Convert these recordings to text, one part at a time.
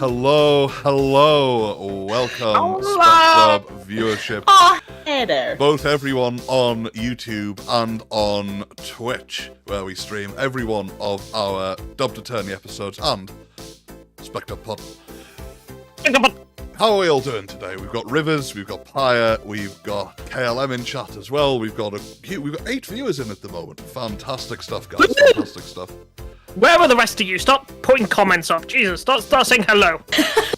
hello. Welcome, Sub viewership. Oh, hey there. Both everyone on YouTube and on Twitch, where we stream every one of our Dubbed Attorney episodes and Spectre Pod. How are we all doing today? We've got Rivers, we've got Pyre, we've got KLM in chat as well. We've got 8 viewers in at the moment. Fantastic stuff, guys. Fantastic stuff. Where are the rest of you? Stop putting comments up. Jesus, start saying hello.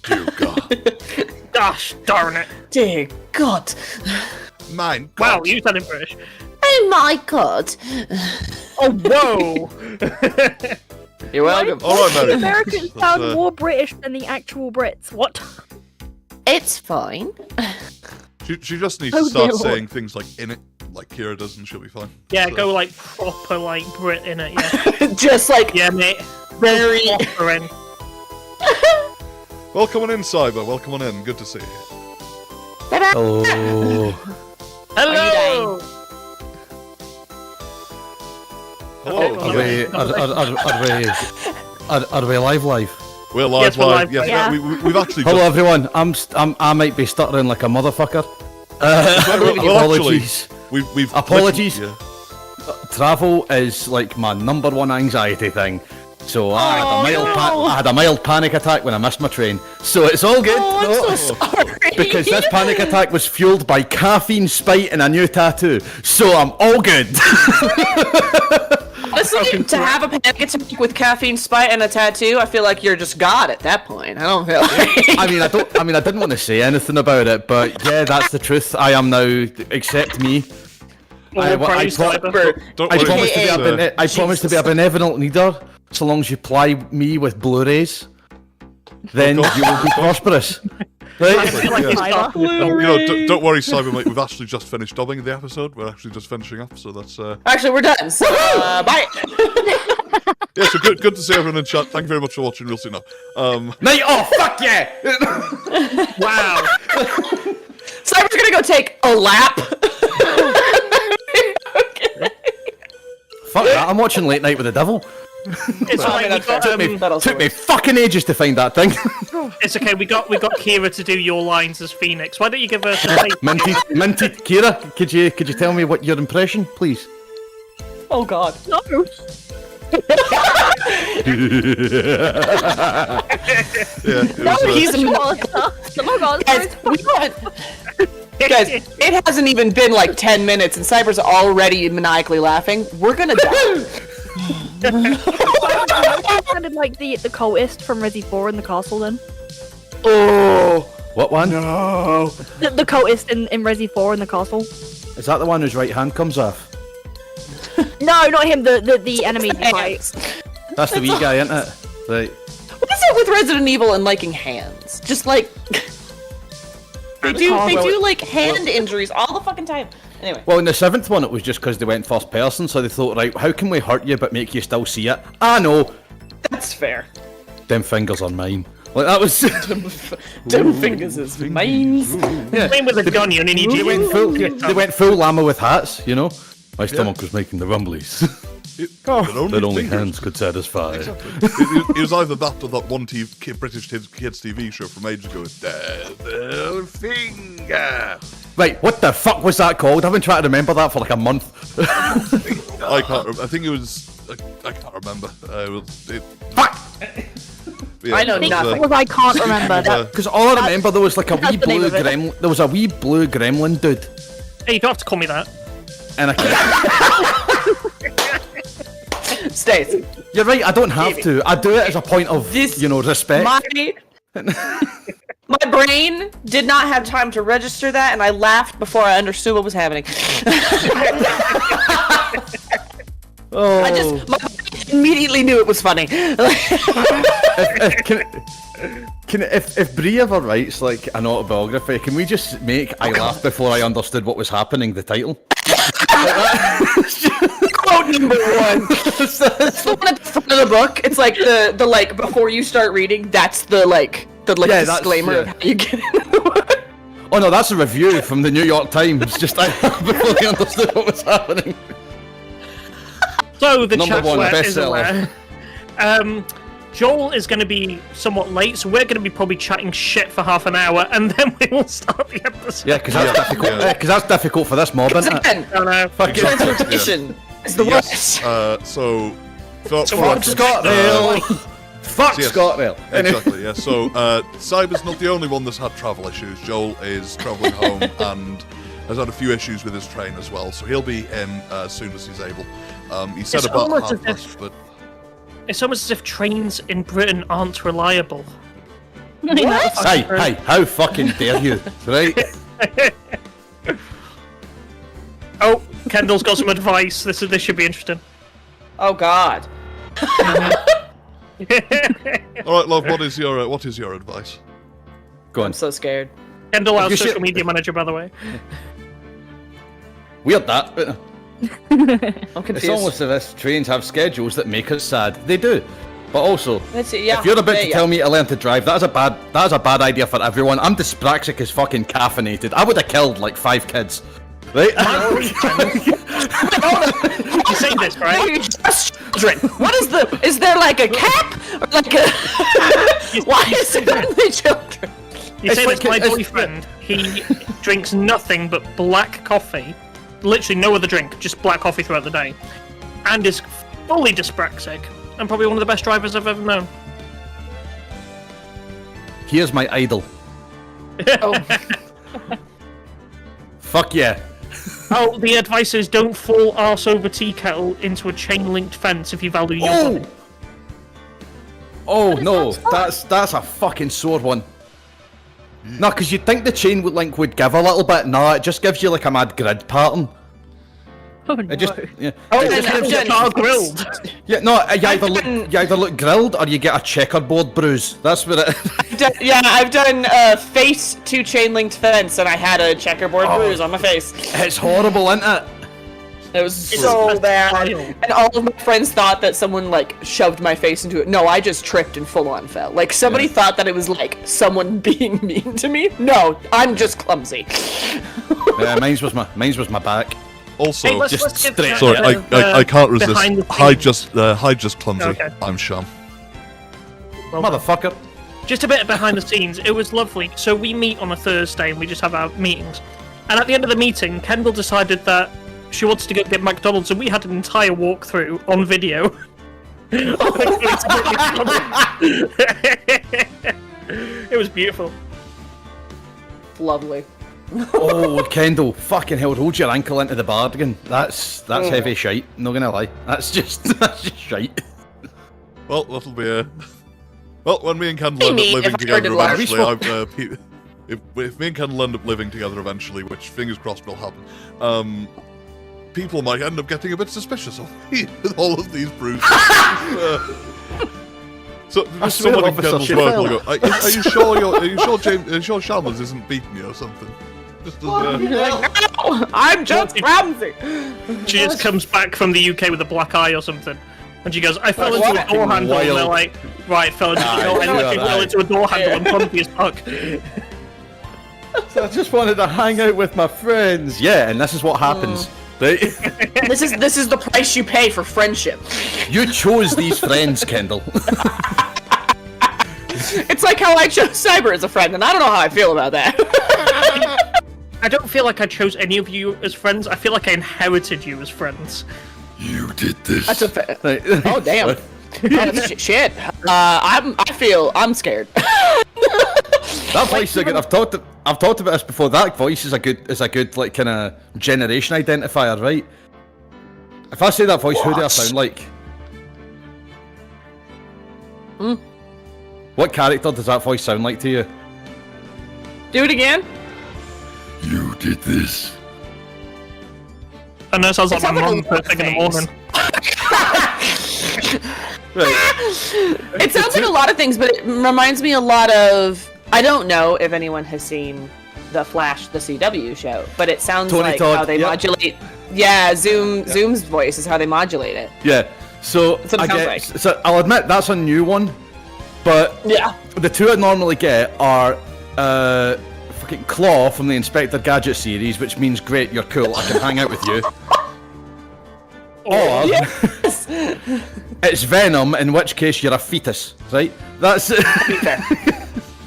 Dear God. Gosh darn it. Dear God. Mein God. Wow, you said in British. Oh my God. Oh, whoa. You're welcome. All right, The Mary. Americans sound more British than the actual Brits. What? It's fine. She just needs Oh, to start dear saying things like in it, like Kira does, and she'll be fine. Yeah, So- go like proper like Brit in it, yeah. Just like Yeah, mate. very. Proper in. Welcome on in, Cyber. Welcome on in. Good to see you. Oh, Hello! Hello. are we live? We're live, Yes, we're live. Yes, Yeah. we've actually. Hello everyone. I might be stuttering like a motherfucker. Apologies. We've Apologies. Yeah. Travel is like my number one anxiety thing. So I had a mild panic attack when I missed my train. So it's all good. Oh, I'm so sorry. Because this panic attack was fueled by caffeine, spite, and a new tattoo. So I'm all good. Honestly, to have a panic attack with caffeine, spite, and a tattoo, I feel like you're just God at that point. I don't feel like. I didn't want to say anything about it, but yeah, that's the truth. I am now. Accept me. I promise to be a benevolent leader, so long as you ply me with Blu-rays. Then you will be prosperous. Right? Yeah. Don't worry, Cyber mate. We've actually just finished dubbing the episode. We're actually just finishing up, so that's. Actually, we're done. So, bye. Yeah, so good to see everyone in chat. Thank you very much for watching. We'll see now. Night off. Fuck yeah! Wow. Cyber's gonna go take a lap. Fuck that! I'm watching Late Night with the Devil. It's alright, Took me fucking ages to find that thing. it's okay, we got Kira to do your lines as Phoenix. Why don't you give her some Minty, Kira, could you tell me what your impression, please? Oh God. No. Yeah. He's a Guys, it hasn't even been like 10 minutes and Cyber's already maniacally laughing. We're gonna die. Sounded like the cultist from Resi 4 in the castle then. Oh, what one? No. The cultist in Resi 4 in the castle. Is that the one whose right hand comes off? No, not him, the enemy fight. That's the wee guy, isn't it? Right. What is it with Resident Evil and liking hands? Just like they do like hand injuries all the fucking time. Anyway. Well, in the 7th one, it was just because they went first person, so they thought, right, how can we hurt you but make you still see it? I know. That's fair. Them fingers are mine. Like that was. Them fingers is mine. Yeah. Playing with a gun, you only need They you. went full llama with hats, you know. My stomach was making the rumblies. That only hands could satisfy. Exactly. It was either that or that one British kids TV show from ages ago. The finger. Right, what the fuck was that called? I've been trying to remember that for like a month. I can't. I think it was. I can't remember. Fuck! Yeah, I know it was, nothing. Because I can't remember that. Because all I remember, there was like a wee that's the name blue of it. gremlin. There was a wee blue gremlin dude, Hey, you don't have to call me that. and I. Stace. You're right. I don't have to. I do it as a point of, respect. My brain did not have time to register that, and I laughed before I understood what was happening. Oh. My brain immediately knew it was funny. If Brie ever writes like an autobiography, can we just make I laughed before I understood what was happening the title? Quote number 1. It's the one at the front of the book. It's like the like before you start reading. That's the disclaimer of how you get into the book. Oh no, that's a review from the New York Times. Just before I understood what was happening. So the Number chat one is bestseller. aware. Joel is going to be somewhat late, so we're going to be probably chatting shit for half an hour, and then we will start the episode. Yeah, because that's difficult. Because that's difficult for this mob, isn't it? Again, I don't know. transportation is the worst. So Fuck ScotRail! Fuck Yes. ScotRail! Exactly, yeah. So, Cyber's not the only one that's had travel issues. Joel is travelling home and has had a few issues with his train as well, so he'll be in as soon as he's able. He said It's about almost half as past, but It's almost as if trains in Britain aren't reliable. Hey, how fucking dare you, right? Oh, Kendall's got some advice. This should be interesting. Oh God. all right, love. What is your advice? Go I'm on. so scared. Kendall, our You social should- media manager, by the way. Weird that, but I'm it's confused. almost as if trains have schedules that make us sad. They do. But also, That's it, yeah. if you're about to Yeah, tell me to learn to drive, that is a bad idea for everyone. I'm dyspraxic as fucking caffeinated. I would have killed like 5 kids. Right? You say this, right? Children. What is is there like a cap? Or like a why is there only children? You say It's this, my like- it's- boyfriend, he drinks nothing but black coffee. Literally no other drink, just black coffee throughout the day. And is fully dyspraxic. And probably one of the best drivers I've ever known. Here's my idol. Oh, Fuck yeah. Oh, the advice is don't fall arse over tea kettle into a chain-linked fence if you value your Oh! money. Oh no, that's a fucking sore one. No, because you'd think the chain link would give a little bit. No, it just gives you like a mad grid pattern. Oh, It just, no. yeah. Oh, And it's I've done- jar grilled. Yeah, no, you either look grilled or you get a checkerboard bruise. That's what it. I've done face to chain linked fence, and I had a checkerboard bruise on my face. It's horrible, isn't it? It was so It's bad, vile. and all of my friends thought that someone like shoved my face into it. No, I just tripped and full on fell. Like somebody thought that it was like someone being mean to me. No, I'm just clumsy. Yeah, mine was my back. Also, Hey, let's just give straight- sorry, I can't resist. behind the Hide just clumsy. Okay. I'm Sham. Motherfucker. Just a bit behind the scenes. It was lovely. So we meet on a Thursday and we just have our meetings. And at the end of the meeting, Kendall decided that she wanted to go get McDonald's, and we had an entire walkthrough on video. It was beautiful. Lovely. Oh, Kendall, fucking hell, hold your ankle into the bargain. That's heavy shite. Not gonna lie. That's just shite. Well, that'll be a. Well, when me and Kendall end Me, up living if I heard together it live. eventually, if me and Kendall end up living together eventually, which fingers crossed will happen, people might end up getting a bit suspicious of me with all of these bruises. So I just swear, someone in officer, Kendall's she work fell. will go, are you sure are you sure Chalmers isn't beating you or something? Just as, No, I'm just Ramsey. She just comes back from the UK with a black eye or something. And she goes, I fell into a fucking door handle. And they're wild. like, right, fell into, I literally fell into a door handle and clumsy as fuck. So I just wanted to hang out with my friends. Yeah, and this is what happens. Right? This is the price you pay for friendship. You chose these friends, Kendall. It's like how I chose Cyber as a friend, and I don't know how I feel about that. I don't feel like I chose any of you as friends. I feel like I inherited you as friends. you did this. That's a fair. Right. Oh damn. Oh, that's shit. I'm scared. That voice is a good. I've talked about this before. That voice is a good like kind of generation identifier, right? If I say that voice, who do I sound like? What character does that voice sound like to you? Do it again. You did this. I know it sounds like It my sounds like a mum lot first of thing in the morning. Right. It sounds like a lot of things, but it reminds me a lot of. I don't know if anyone has seen the Flash, the CW show, but it sounds Tony like Todd, how they yep. modulate. Yeah, Zoom's voice is how they modulate it. Yeah. So That's what it I sounds get. like. So I'll admit that's a new one, but Yeah. the two I normally get are fucking Claw from the Inspector Gadget series, which means great, you're cool, I can hang out with you. Or Yes. it's venom, in which case you're a fetus, right? That's it.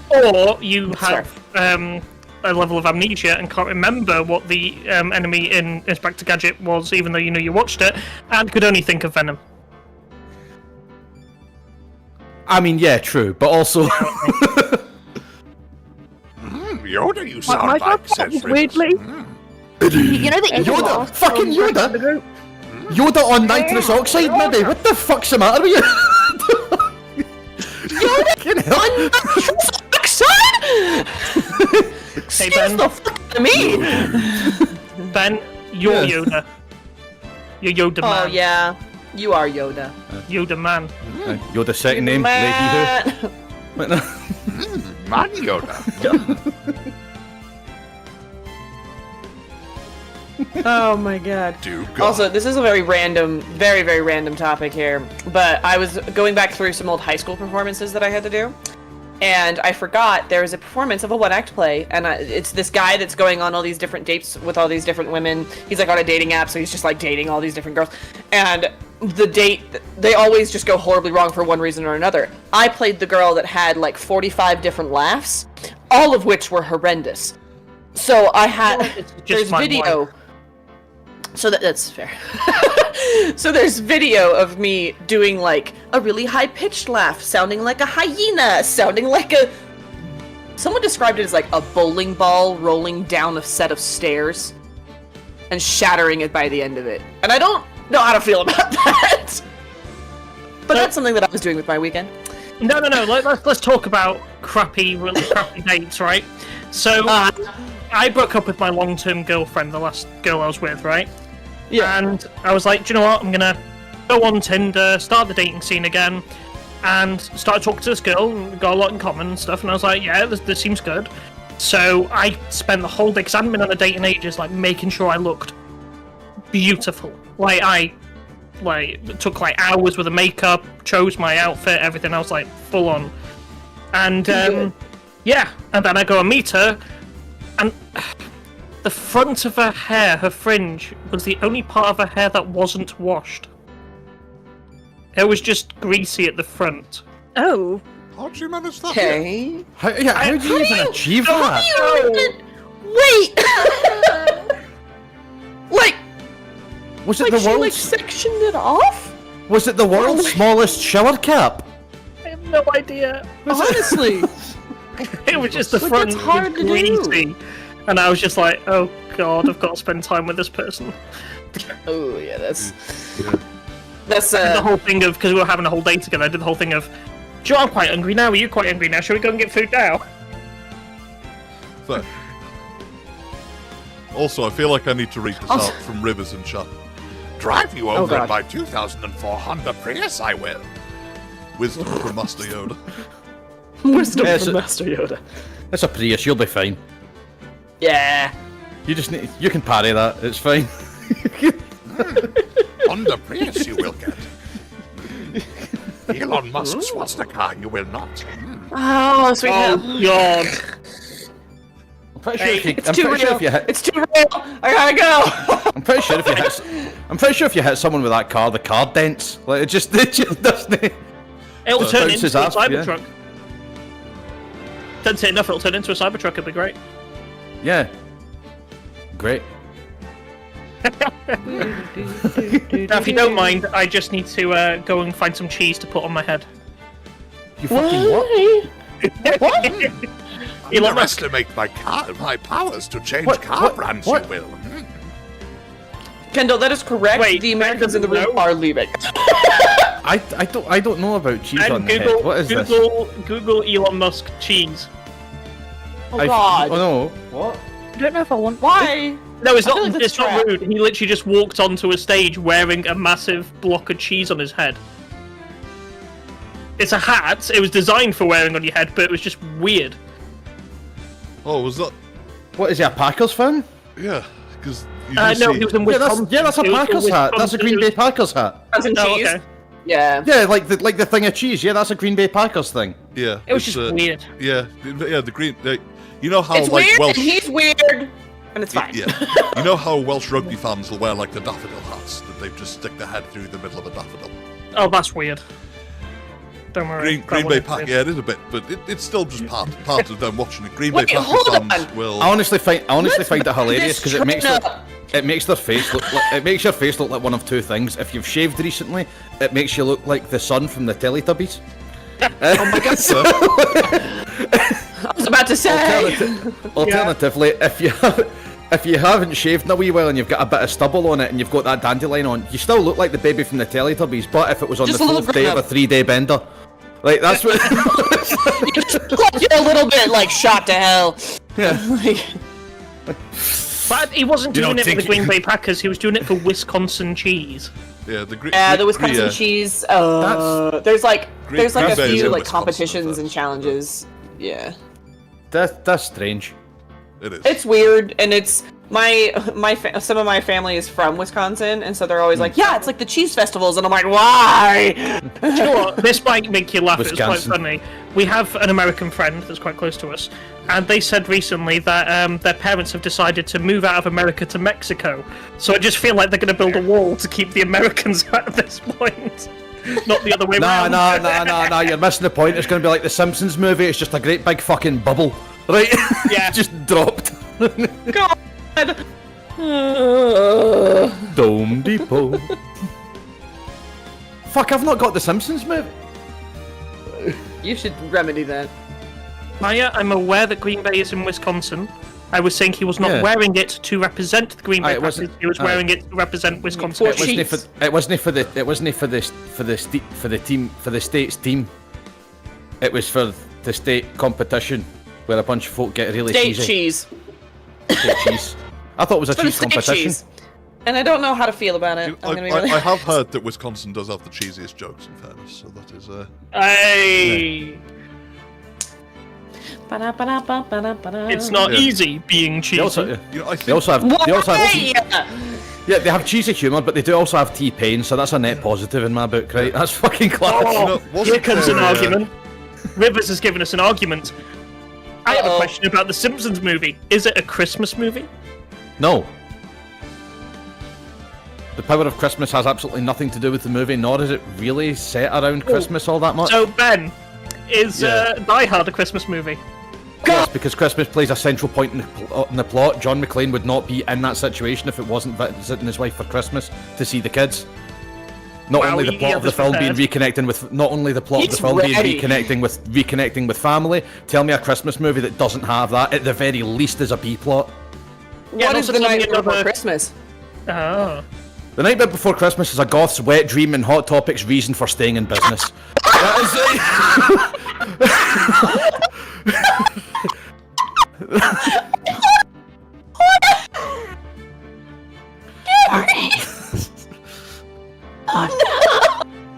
Or you Sorry. have a level of amnesia and can't remember what the enemy in Inspector Gadget was, even though you know you watched it, and could only think of venom. I mean, yeah, true, but also Yoda, you My sound like dog said was Fritters. weirdly. You know the evil Yoda, boss fucking from Yoda. the group? Yoda on nitrous oxide, maybe. What the fuck's the matter with you? Yoda on Nitrous oxide? Hey, Excuse Ben. the fuck out of me. Ben, you're Yes. Yoda. You're Yoda man. Oh yeah, you are Yoda. Yoda man. Yoda second name, Man. Leahy Wait, no. Man Yoda. Oh my god. Do God. Also, this is a very random, very, very random topic here, but I was going back through some old high school performances that I had to do, and I forgot there was a performance of a one-act play, and it's this guy that's going on all these different dates with all these different women. He's like on a dating app, so he's just like dating all these different girls, and the date, they always just go horribly wrong for one reason or another. I played the girl that had like 45 different laughs, all of which were horrendous. So I had, It's just there's my video. wife. So that's fair. So there's video of me doing like a really high-pitched laugh, sounding like a hyena, sounding like a... Someone described it as like a bowling ball rolling down a set of stairs and shattering it by the end of it. And I don't know how to feel about that. But that's something that I was doing with my weekend. No. Let's talk about really crappy dates, right? So, I broke up with my long-term girlfriend, the last girl I was with, right? Yeah. And I was like, do you know what? I'm gonna go on Tinder, start the dating scene again, and start talking to this girl. And we got a lot in common and stuff. And I was like, yeah, this seems good. So I spent the whole day, because I hadn't been on a date in ages, like making sure I looked beautiful. Like I took like hours with the makeup, chose my outfit, everything. I was like full on. And yeah, and then I go and meet her, and the front of her hair, her fringe, was the only part of her hair that wasn't washed. It was just greasy at the front. Oh. How'd you manage that? Okay. How did you even achieve that? Wait! Like, Was it like the she like world's sectioned it off? Was it the world's smallest shower cap? I have no idea. Honestly. It was just the But front that's hard was to do. greasy. And I was just like, oh god, I've got to spend time with this person. Oh yeah, that's The whole thing of, because we were having a whole day together, I did the whole thing of, Joe, I'm quite hungry now, are you quite hungry now? Shall we go and get food now? Fair. Also, I feel like I need to read this Also- out from Rivers and chat. Drive you Oh, over in God. my 2004 Honda Prius, I will. Wisdom from Master Yoda. wisdom Yes, from it- Master Yoda. It's a Prius, you'll be fine. Yeah. You can parry that, it's fine. Honda Prius you will get. Elon Musk's what's the car you will not. Oh, sweet hell. God. I'm pretty sure if you, It's too real. It's too real. I gotta go. I'm pretty sure if you hit someone with that car, the car dents. Like it just doesn't. It'll turn bounces into a up, yeah. Cybertruck. Don't say enough, it'll turn into a Cybertruck, it'll be great. Yeah. Great. Now, if you don't mind, I just need to go and find some cheese to put on my head. You fucking what? What? Elon Musk. Underestimate my powers to change What- car what- brands, what? you will. Kendall, that is correct. Wait, the Americans in the room no. are leaving. I don't know about cheese on And the Google, head. What is this? Google Elon Musk cheese. Oh God. Oh no. What? I don't know if I want. Why? No, it's I feel not. like that's It's not trap. rude. He literally just walked onto a stage wearing a massive block of cheese on his head. It's a hat. It was designed for wearing on your head, but it was just weird. Oh, was that? What is he, a Packers fan? Yeah, because No, he was in Yeah, Wisconsin. that's a He was in Packers hat. That's a Wisconsin. Green Bay Packers hat. As in Oh, cheese? okay. Yeah. Yeah, like the thing of cheese. Yeah, that's a Green Bay Packers thing. Yeah, It was it's, just weird. Yeah, the green. You know how It's like weird Welsh. and he's weird. and it's fine. Yeah. You know how Welsh rugby fans will wear like the daffodil hats that they just stick their head through the middle of a daffodil? Oh, that's weird. Don't worry. Green Bay Packers, yeah, it is a bit, but it's still just part of them watching it. Green Bay Wait, Packers hold fans on. will. I honestly find it hilarious because it makes train their face look like, it makes your face look like one of two things. If you've shaved recently, it makes you look like the son from the Teletubbies. Oh my god. I was about to say. Alternatively, if you haven't shaved in a wee while and you've got a bit of stubble on it and you've got that dandelion on, you still look like the baby from the Teletubbies. But if it was on Just the a little 4th day of a grown 3-day bender, like that's what. You're a little bit like shot to hell. Yeah. But he wasn't doing it for the Green Bay Packers. He was doing it for Wisconsin cheese. Yeah, the Wisconsin cheese. There's like Green a Bay is few in like Wisconsin, competitions and that's- challenges. Yeah, That's strange. It is. it's weird, and it's some of my family is from Wisconsin, and so they're always like, yeah, it's like the cheese festivals, and I'm like, why? Do you know what? This might make you laugh. It's quite Wisconsin. funny. We have an American friend that's quite close to us, and they said recently that their parents have decided to move out of America to Mexico. So I just feel like they're going to build a wall to keep the Americans out at this point, not the other way around. No, you're missing the point. It's going to be like the Simpsons movie. It's just a great big fucking bubble, right? Yeah. Just dropped. God. Dome Depot. Fuck, I've not got the Simpsons movie. You should remedy that. Maya, I'm aware that Green Bay is in Wisconsin. I was saying he was not Yeah. wearing it to represent the Green Bay It Packers. wasn't- He was wearing it to represent Wisconsin. For cheese. It wasn't for the state's team. It was for the state competition where a bunch of folk get really State cheesy. cheese. State cheese. I thought it was a For the cheese state competition. cheese. And I don't know how to feel about it. I'm gonna be really I have heard that Wisconsin does have the cheesiest jokes, in fairness, so that is Hey! It's not Yeah. easy being cheesy. They also, you know, I think they also have. They also have. Why? Yeah, they have cheesy humour, but they do also have T-Pain, so that's a net positive in my book, right? That's fucking class. Oh, You know, here wasn't comes an there, argument. Rivers has given us an argument. I have a Uh-oh. question about the Simpsons movie. Is it a Christmas movie? No. The power of Christmas has absolutely nothing to do with the movie, nor is it really set around Christmas all that much. So, Ben, is Yeah. Die Hard a Christmas movie? Yes, because Christmas plays a central point in the plot. John McClane would not be in that situation if it wasn't visiting his wife for Christmas to see the kids. Not Wow, only the he plot of the was film being prepared. reconnecting with, not only the plot of He's the film ready. being reconnecting with family. Tell me a Christmas movie that doesn't have that at the very least as a B plot. Yeah, What and is also the tell me night before another- Christmas? Oh. The Night Before Christmas is a goth's wet dream and Hot Topic's reason for staying in business.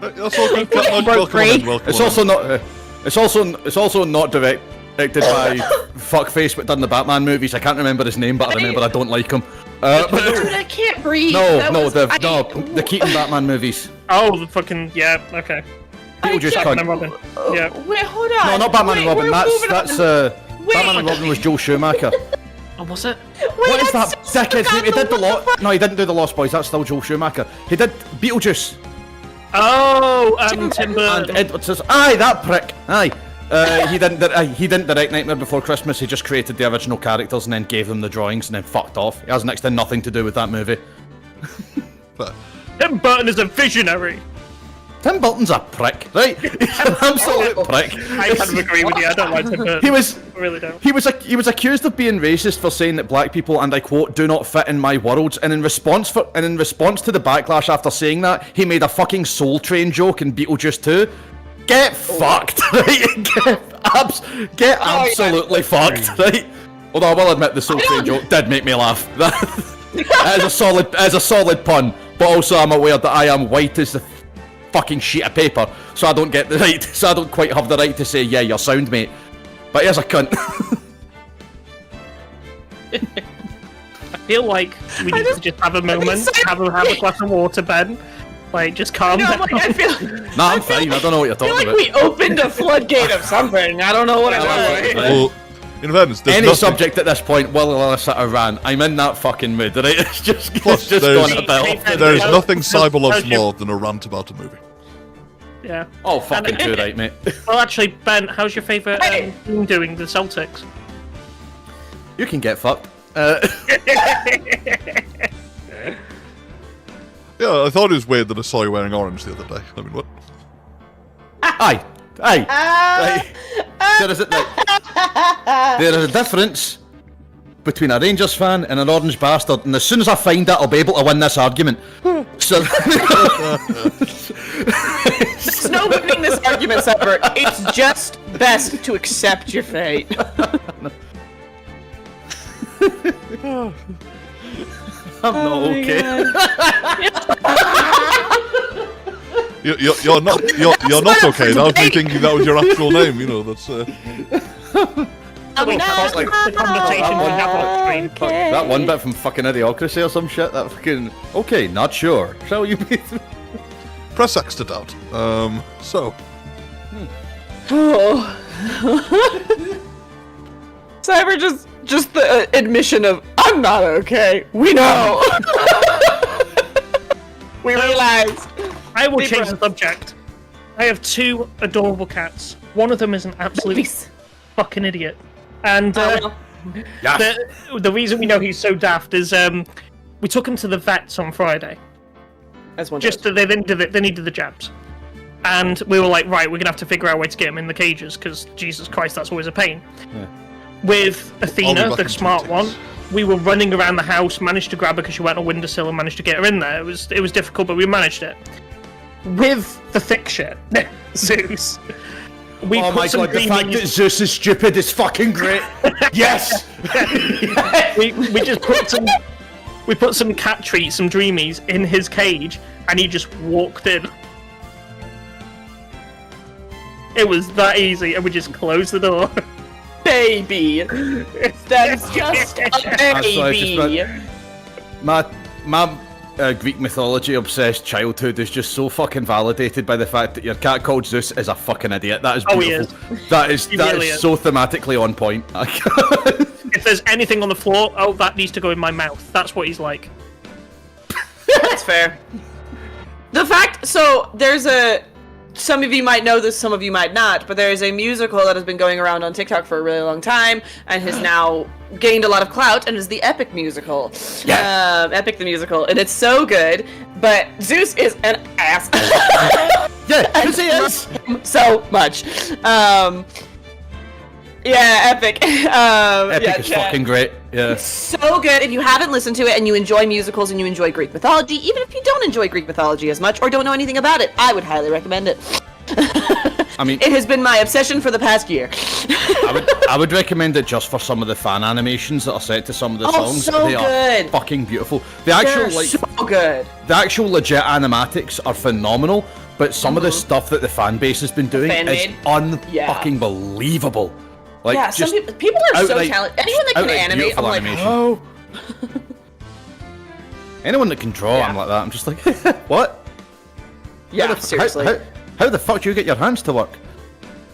That That's all good. Welcome in, welcome It's on. also not. It's also not directed by fuckface but done the Batman movies. I can't remember his name, but I remember I don't like him. Dude, I can't breathe. The Keaton Batman movies. Oh, the fucking... Yeah, okay. People just Batman can't. and Robin. Yeah. Wait, hold on. No, not Batman Wait, and Robin. we're moving That's on. Batman and Robin was Joel Schumacher. Oh, was it? What is that dickhead's name? He did the Lost. No, he didn't do the Lost Boys. That's still Joel Schumacher. He did Beetlejuice. Oh, Tim And Burton. Edward says, "Aye, that prick. Aye." He didn't direct Nightmare Before Christmas. He just created the original characters and then gave them the drawings and then fucked off. He has next to nothing to do with that movie. But Tim Burton is a visionary. Tim Burton's a prick, right? He's an absolute prick. I kind of agree with you. I don't like Tim Burton. He was. I really don't. He was accused of being racist for saying that black people, and I quote, "do not fit in my worlds." And in response to the backlash after saying that, he made a fucking Soul Train joke in Beetlejuice 2. Get fucked, right? Get absolutely fucked, right? Although I will admit the Soul Train joke did make me laugh. That is a solid pun. But also I'm aware that I am white as the fucking sheet of paper, so I don't quite have the right to say, yeah, you're sound, mate. But here's a cunt. I feel like we need to just have a moment, have a glass of water, Ben. Like, just calm down. I feel Nah, I'm fine. I don't know what you're I feel talking like about. we opened a floodgate of something. I don't know what it was. well, In fairness, there's Any nothing, subject at this point will elicit a rant. I'm in that fucking mood, right? It's just Plus, gone there's- a bit. there is nothing Cyber loves how's your- more than a rant about a movie. Yeah. Oh, fucking And- too right, mate. Well, actually, Ben, how's your favourite Hey. team doing, the Celtics? You can get fucked. Yeah, I thought it was weird that I saw you wearing orange the other day. I mean, what? Aye. Right. There is a difference between a Rangers fan and an orange bastard, and as soon as I find it, I'll be able to win this argument. So, There's no winning this argument, Separate. It's just best to accept your fate. I'm not okay. You're not okay. That was me thinking that was your actual name. You know, that's. Wait, that's like the conversation we have on screen. Fuck, that one bit from fucking Idiocracy or some shit. That fucking. Okay, not sure. Shall you be? Press X to doubt. So. Cyber just the admission of I'm not okay. We know. We realize. I will Deep change the breath. subject. I have 2 adorable cats. One of them is an absolute Please. fucking idiot. And Well, the reason we know he's so daft is we took him to the vets on Friday. as one Just does. they needed the jabs. And we were like, right, we're gonna have to figure out a way to get him in the cages because Jesus Christ, that's always a pain. With I'll Athena, be back the in smart 2 one, ticks. we were running around the house, managed to grab her because she went on a windowsill and managed to get her in there. It was difficult, but we managed it. With the thick shit, Zeus. We Oh put my some god, the fact that greenies- Zeus is stupid is fucking great. Yes. we just put some cat treats, some dreamies in his cage, and he just walked in. It was that easy, and we just closed the door. Baby. That's just a Actually, baby. My Greek mythology obsessed childhood is just so fucking validated by the fact that your cat called Zeus is a fucking idiot. That is Oh, he beautiful. That is He that really is is. so thematically on point. If there's anything on the floor, oh, that needs to go in my mouth. That's what he's like. That's fair. The fact, so there's some of you might know this, some of you might not, but there is a musical that has been going around on TikTok for a really long time and has now gained a lot of clout and is the Epic musical. Yeah. Epic the musical, and it's so good, but Zeus is an ass. Yeah, because he is. So much. Yeah, Epic. Epic yeah, is chat. fucking great. Yeah. So good. If you haven't listened to it and you enjoy musicals and you enjoy Greek mythology, even if you don't enjoy Greek mythology as much or don't know anything about it, I would highly recommend it. I mean, It has been my obsession for the past year. I would recommend it just for some of the fan animations that are set to some of the Oh, songs. so They are good. fucking beautiful. The They're actual so good. the actual legit animatics are phenomenal, but some of the stuff that the fan base has been doing is Fan-made? Yeah. unfucking believable. Like, Yeah, some just people are so outright- talented. Anyone that can outright animate, I'm beautiful like, animation. oh. Anyone that can draw, I'm like that. I'm just like, what? Yeah, seriously. How the fuck do you get your hands to work?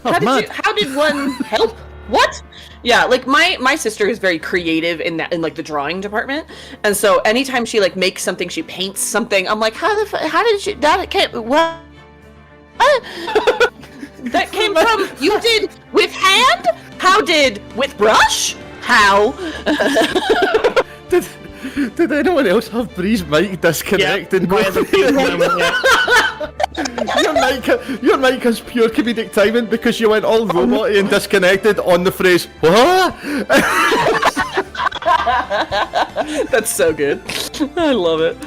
That's mad. How did one help? What? Yeah, like my sister is very creative in like the drawing department, and so anytime she like makes something, she paints something. I'm like, how did you that came what? That came from you did with hand? How did with brush? How? Did anyone else have Bree's mic disconnect and go? Right at the peak moment, yeah. Your mic has pure comedic timing because you went all robot-y and disconnected on the phrase what? That's so good. I love it.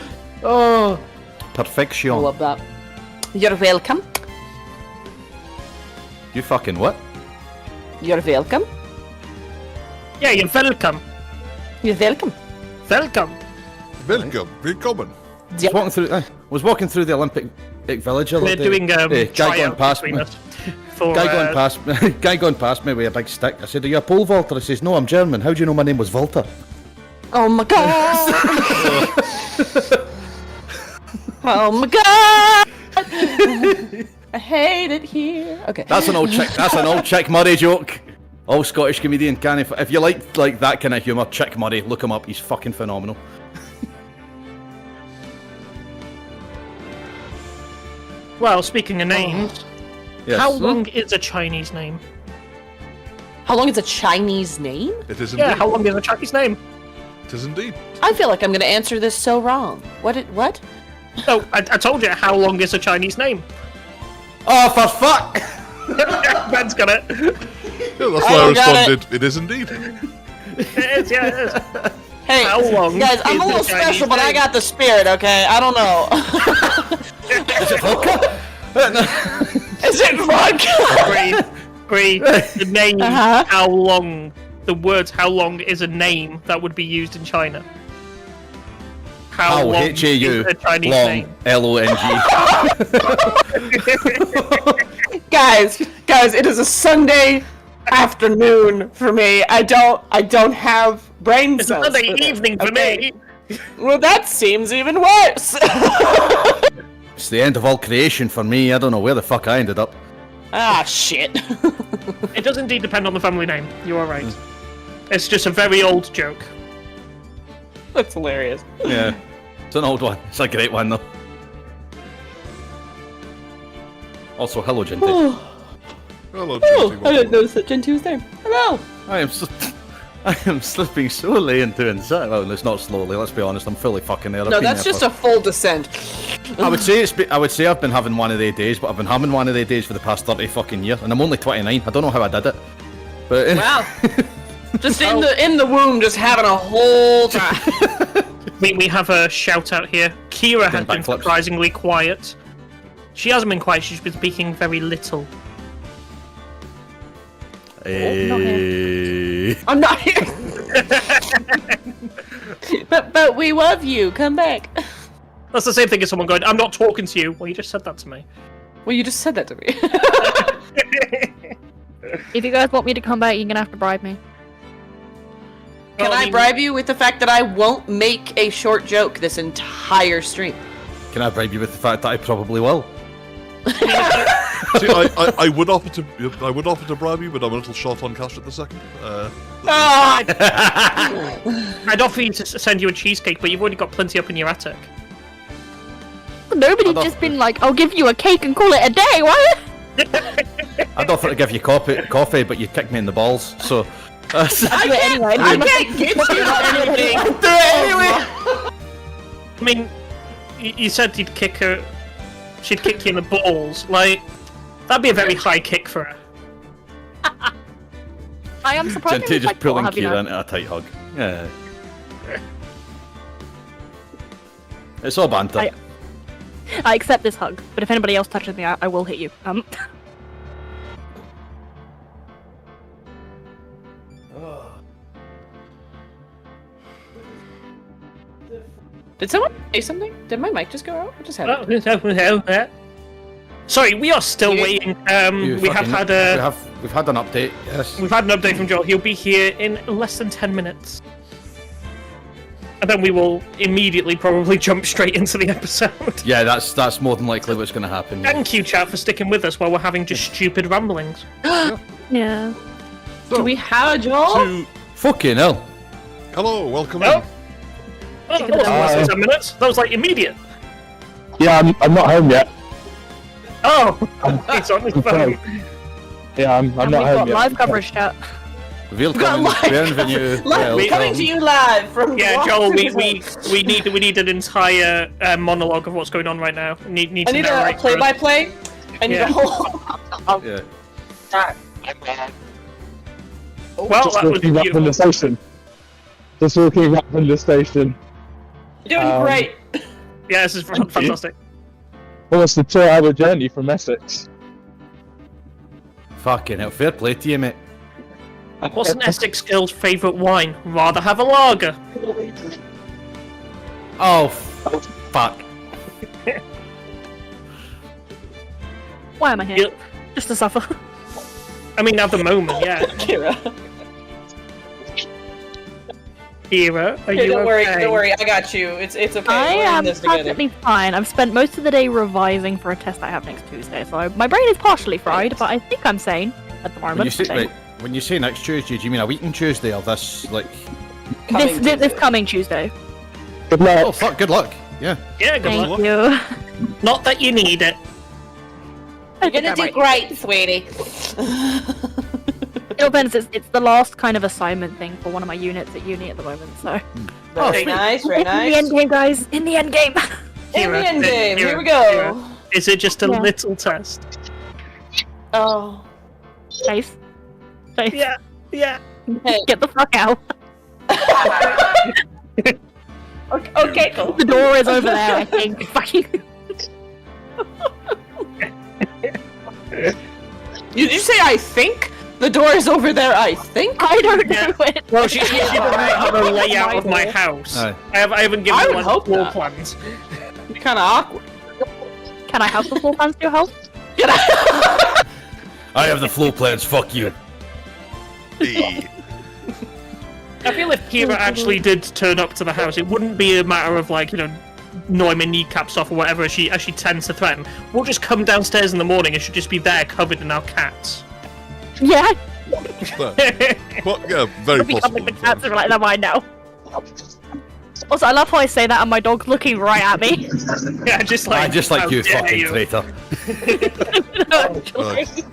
Oh, perfection. I love that. You're welcome. You fucking what? You're welcome. Yeah, you're welcome. You're welcome. Welcome. Welcome. Willkommen. Was walking through the Olympic Village the other We're day. doing guy going tryouts past between me. us. For, Guy going past me with a big stick. I said, "Are you a pole vaulter?" He says, "No, I'm German. How do you know my name was Walter?" Oh my god! Oh my god! I hate it here. Okay. That's an old chick. That's an old chick Murray joke. All Scottish comedian, can if you like that kind of humour, Chick Murray, look him up. He's fucking phenomenal. Well, speaking of names, Yes. how long is a Chinese name? How long is a Chinese name? It is indeed. Yeah, how long is a Chinese name? It is indeed. I feel like I'm going to answer this so wrong. What? No, I told you, how long is a Chinese name? Oh, for fuck! Ben's got it. Yeah, that's why I responded. It is indeed. It is, yeah, it is. Hey, How long guys, I'm is a little the Chinese special, but I name? got the spirit, okay? I don't know. Is it vodka? Agree. The name, Uh-huh. how long, the words how long is a name that would be used in China. How long H-A-U, is a Chinese long, name? L-O-N-G. guys, it is a Sunday afternoon for me. I don't have brain It's a cells. Sunday for this, evening for okay? me. Well, that seems even worse. It's the end of all creation for me. I don't know where the fuck I ended up. Ah, shit. It does indeed depend on the family name. You are right. It's just a very old joke. That's hilarious. Yeah. It's an old one. It's a great one, though. Also, hello, Jinty. Hello, Oh, Jinty, I didn't notice that Gen 2 was there. Hello. I am slipping slowly into inside. Well, it's not slowly. Let's be honest. I'm fully fucking there. No, that's just a full descent. I would say I've been having one of their days, but I've been having one of their days for the past 30 fucking years, and I'm only 29. I don't know how I did it, but Wow. Just in the womb, just having a whole time. We have a shout out here. Kira has been backflips. surprisingly quiet. She hasn't been quiet, she's been speaking very little. I'm not here. but we love you. Come back. That's the same thing as someone going, I'm not talking to you. Well, you just said that to me. Well, you just said that to me. If you guys want me to come back, you're gonna have to bribe me. Can I bribe you with the fact that I won't make a short joke this entire stream? can I bribe you with the fact that I probably will? See, I would offer to bribe you, but I'm a little short on cash at the second. I'd offer you to send you a cheesecake, but you've already got plenty up in your attic. Nobody's just been like, I'll give you a cake and call it a day, what? I'd offer to give you coffee, but you'd kick me in the balls, so... I can't get you anything. do it anyway! I mean, you said you'd kick her... She'd kick you in the balls. Like, that'd be a very high kick for her. I am surprised. Jinty just pulling Kira into a tight hug. Yeah. It's all banter. I accept this hug, but if anybody else touches me, I will hit you. Did someone say something? Did my mic just go out? What just happened? Sorry, we are still waiting. We've had an update. Yes. We've had an update from Joel. He'll be here in less than 10 minutes. And then we will immediately probably jump straight into the episode. Yeah, that's more than likely what's going to happen. Yeah. Thank you, chat, for sticking with us while we're having just stupid ramblings. Yeah. Do we have a Joel? Fucking hell. Hello, welcome Oh. in. Oh, that wasn't less than 10 minutes. That was like immediate. Yeah, I'm not home yet. Oh, he's on his phone. Yeah, I'm And not we've home got yet. live coverage, chat. Coming to you live from Yeah, Guam. Joel, we need an entire monologue of what's going on right now. I need a play-by-play. I need a whole. Yeah. Well, Just that was walking back from the beautiful. station. Just walking back from the station. You're doing great. Yeah, this is fantastic. Well, it's the 2-hour journey from Essex. Fucking hell. Fair play to you, mate. What's an Essex girl's favourite wine? Rather have a lager. Oh, fuck. Why am I here? You- Just to suffer. I mean, at the moment, yeah. Kira. Kira, are Okay, you don't worry, okay? don't worry. I got you. It's okay. I We're in am this together. perfectly fine. I've spent most of the day revising for a test I have next Tuesday, so my brain is partially fried, but I think I'm sane at the moment. When you say next Tuesday, do you mean a week on Tuesday or this, like... This coming Tuesday. Good luck. Oh, fuck, good luck. Yeah. Yeah, good Thank luck. you. Not that you need it. You're gonna do great, sweetie. In all fairness, it's the last kind of assignment thing for one of my units at uni at the moment, so... Very nice, very In the nice. end game, guys! In the end game! In the end game, Kira, here we go. Kira, is it just a Yeah. little test? Oh. Safe. Safe. Yeah. Hey. Get the fuck out. Okay, cool. The door is over there, I think. Fucking... Did you say I think? The door is over there, I think? I don't know it. Well, she doesn't know how to lay out of my house. Aye. I haven't given I her would like hope floor not. plans. It's kind of awkward. Can I have the floor plans to your house? I have the floor plans, fuck you. Hey. I feel if Kira actually did turn up to the house, it wouldn't be a matter of like, gnawing my kneecaps off or whatever as she tends to threaten. We'll just come downstairs in the morning and she'll just be there covered in our cats. Yeah. Well, yeah, very Become possible. like the cats are like, never mind now. Also, I love how I say that and my dog's looking right at me. Yeah, just like I just like how you, dare fucking you. traitor. Right.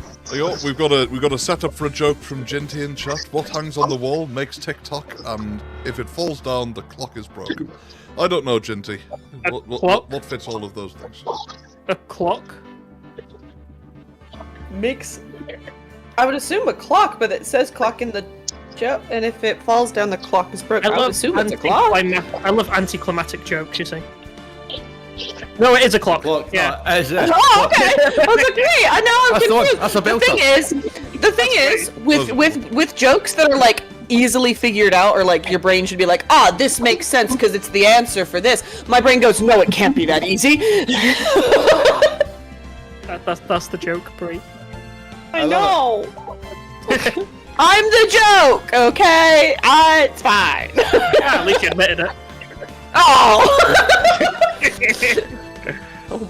We've got a setup for a joke from Ginty in chat. What hangs on the wall makes tick-tock, and if it falls down, the clock is broken. I don't know, Ginty. What fits all of those things? A clock? Makes. I would assume a clock, but it says clock in the joke, and if it falls down, the clock is broken. I would assume it's a clock. I love anticlimactic jokes, you see. No, it is a clock. Yeah. Oh, okay. I was like, great. I know I'm I thought- confused. that's a The thing is, with jokes that are like easily figured out, or like your brain should be like, this makes sense because it's the answer for this. My brain goes, no, it can't be that easy. That's the joke, Brie. I know. I'm the joke, okay? It's fine. Yeah, at least you admitted it. Oh!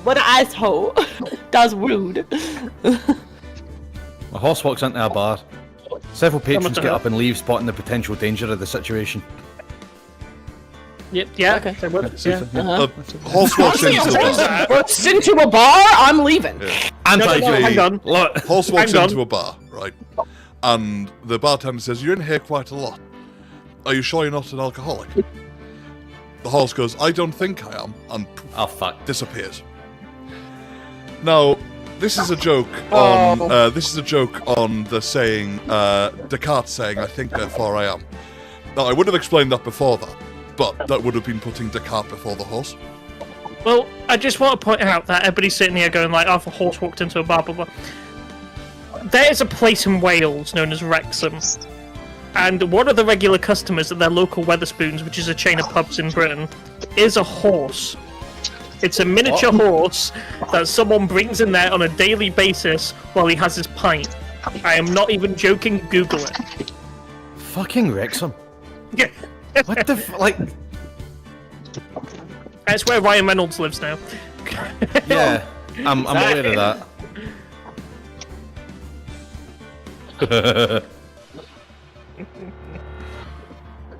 What an asshole. That's rude. A horse walks into a bar. Several patrons the get hell? up and leave, spotting the potential danger of the situation. Yeah, Okay. they would. Yeah. Horse walks into the bar. Bursts into a bar, I'm leaving. Anti-G. hang on. Look. Horse walks Hang on. into a bar, right? And the bartender says, "You're in here quite a lot. Are you sure you're not an alcoholic?" The horse goes, "I don't think I am," and poof, Oh, fuck. disappears. Now, this is a joke on the saying Descartes saying, "I think, therefore I am." Now, I would have explained that before that, but that would have been putting Descartes before the horse. Well, I just want to point out that everybody's sitting here going like, if a horse walked into a bar, blah, blah. There is a place in Wales known as Wrexham. And one of the regular customers at their local Wetherspoons, which is a chain of pubs in Britain, is a horse. It's a miniature horse that someone brings in there on a daily basis while he has his pint. I am not even joking, Google it. Fucking Wrexham. Yeah. What the like? That's where Ryan Reynolds lives now. Yeah, I'm aware of that.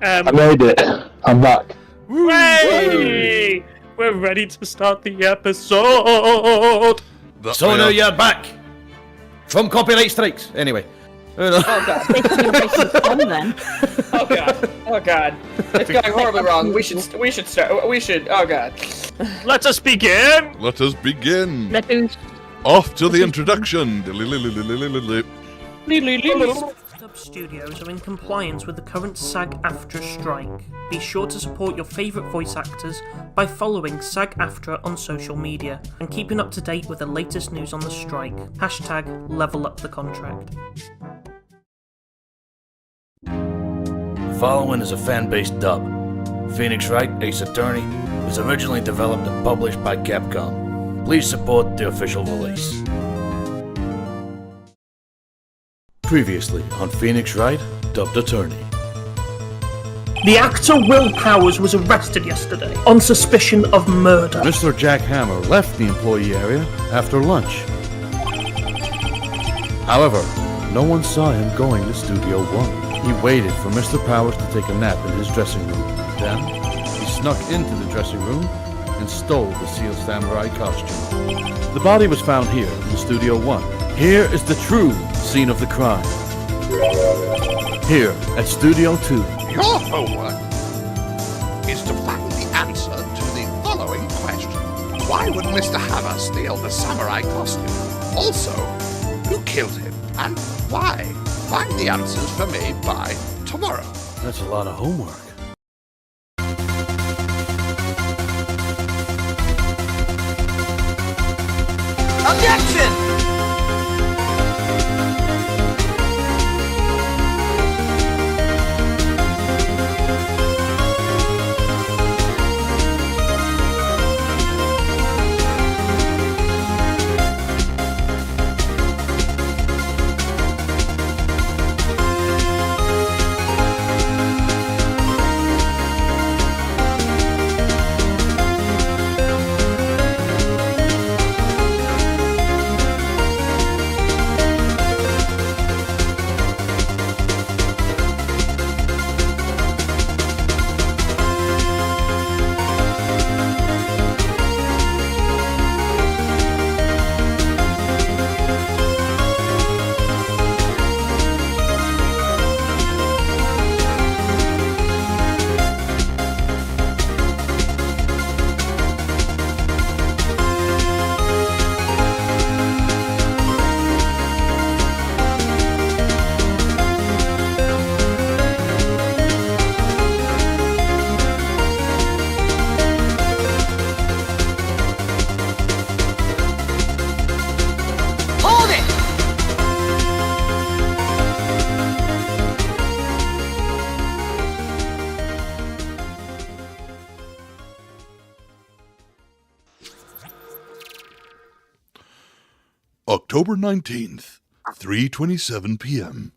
I made it. I'm back. Hey! We're ready to start the episode! That So we now are. you're back from copyright strikes. Anyway. Oh god. then. Oh god. Oh god. It's going horribly wrong. We should start. We should. Oh god. Let us begin! Let us begin. Let us Off to the introduction. Dub Studios are in compliance with the current SAG-AFTRA strike. Be sure to support your favourite voice actors by following SAG-AFTRA on social media and keeping up to date with the latest news on the strike. #LevelUpTheContract. Following is a fan-based dub. Phoenix Wright, Ace Attorney, was originally developed and published by Capcom. Please support the official release. Previously on Phoenix Wright, Dubbed Attorney. The actor Will Powers was arrested yesterday on suspicion of murder. Mr. Jack Hammer left the employee area after lunch. However, No one saw him going to Studio 1. He waited for Mr. Powers to take a nap in his dressing room. Then, he snuck into the dressing room and stole the sealed samurai costume. The body was found here in Studio 1. Here is the true scene of the crime. Here at Studio 2. Your homework is to find the answer to the following question. Why would Mr. Hammer steal the samurai costume? Also, who killed him and why? Find the answers for me by tomorrow. That's a lot of homework. Objection! October 19th, 3:27 p.m.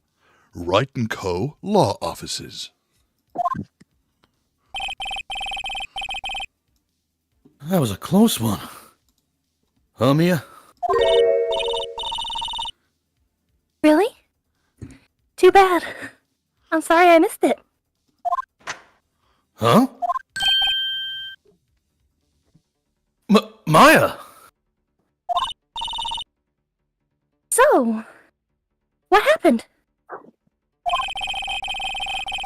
Wright & Co. Law Offices. That was a close one. Huh, Mia? Really? Too bad. I'm sorry I missed it. Huh? Maya! So, what happened?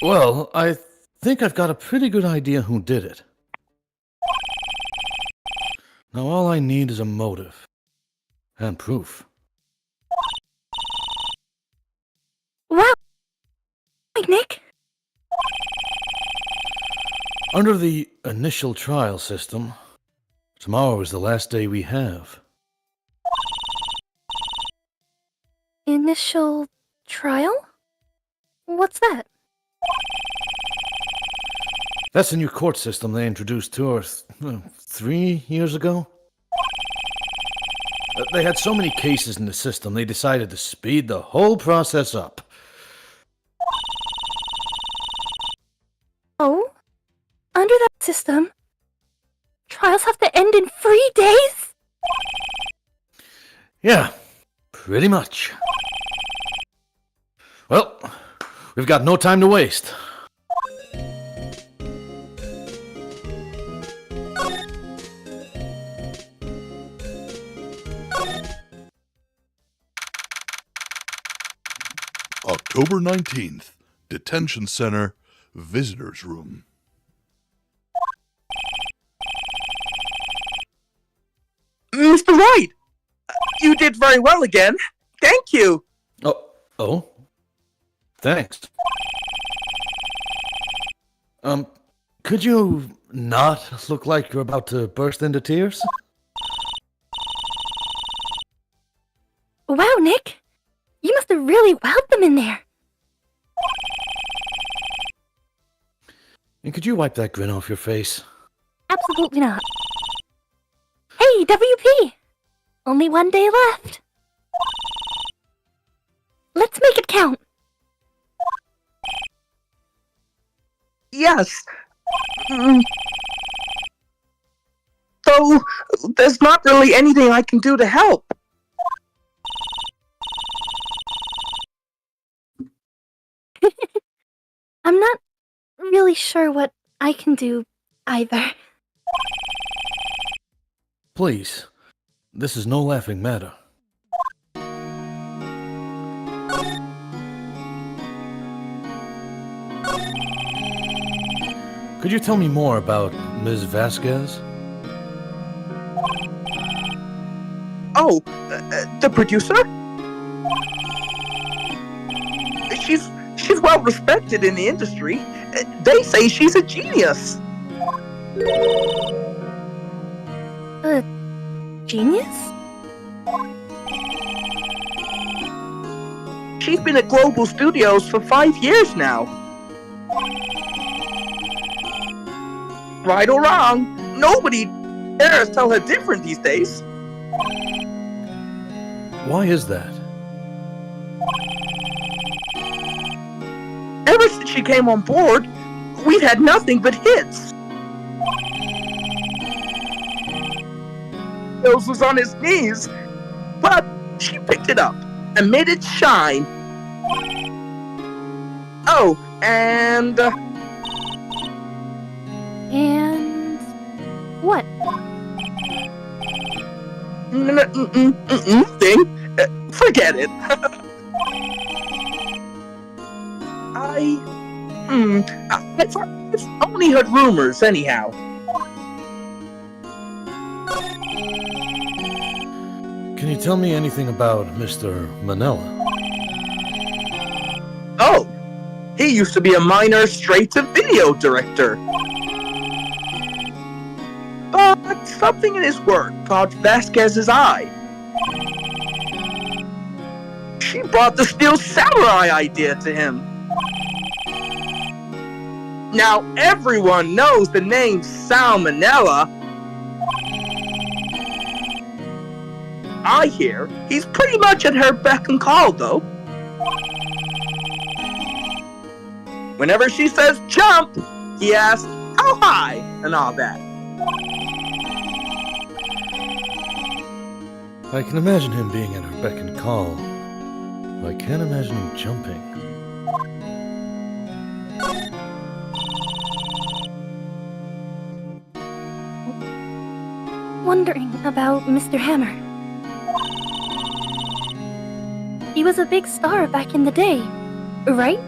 Well, I think I've got a pretty good idea who did it. Now all I need is a motive. And proof. Wow! Wait, Nick? Under the initial trial system, tomorrow is the last day we have. Initial trial? What's that? That's a new court system they introduced 3 years ago. They had so many cases in the system, they decided to speed the whole process up. Oh? Under that system, trials have to end in 3 days? Yeah, pretty much. Well, we've got no time to waste. October 19th, Detention Center, Visitors Room. Mr. Wright! You did very well again. Thank you. Oh? Thanks. Could you not look like you're about to burst into tears? Wow, Nick! You must have really wowed them in there. And could you wipe that grin off your face? Absolutely not. Hey, WP! Only 1 day left. Let's make it count. Yes. So, there's not really anything I can do to help. I'm not really sure what I can do either. Please, this is no laughing matter. Could you tell me more about Ms. Vasquez? Oh, the producer? She's well respected in the industry. They say she's a genius. A genius? She's been at Global Studios for 5 years now. Right or wrong, nobody dares tell her different these days. Why is that? Ever since she came on board, we've had nothing but hits. Rose was on his knees, but she picked it up and made it shine. Oh, and... And... what? Thing. Forget it. I've only heard rumors, anyhow. Can you tell me anything about Mr. Manella? Oh, he used to be a minor straight-to-video director. But something in his work caught Vasquez's eye. She brought the Steel Samurai idea to him. Now everyone knows the name Salmonella. I hear he's pretty much at her beck and call, though. Whenever she says jump, he asks how high and all that. I can imagine him being at her beck and call. I can't imagine him jumping. Wondering about Mr. Hammer. He was a big star back in the day, right?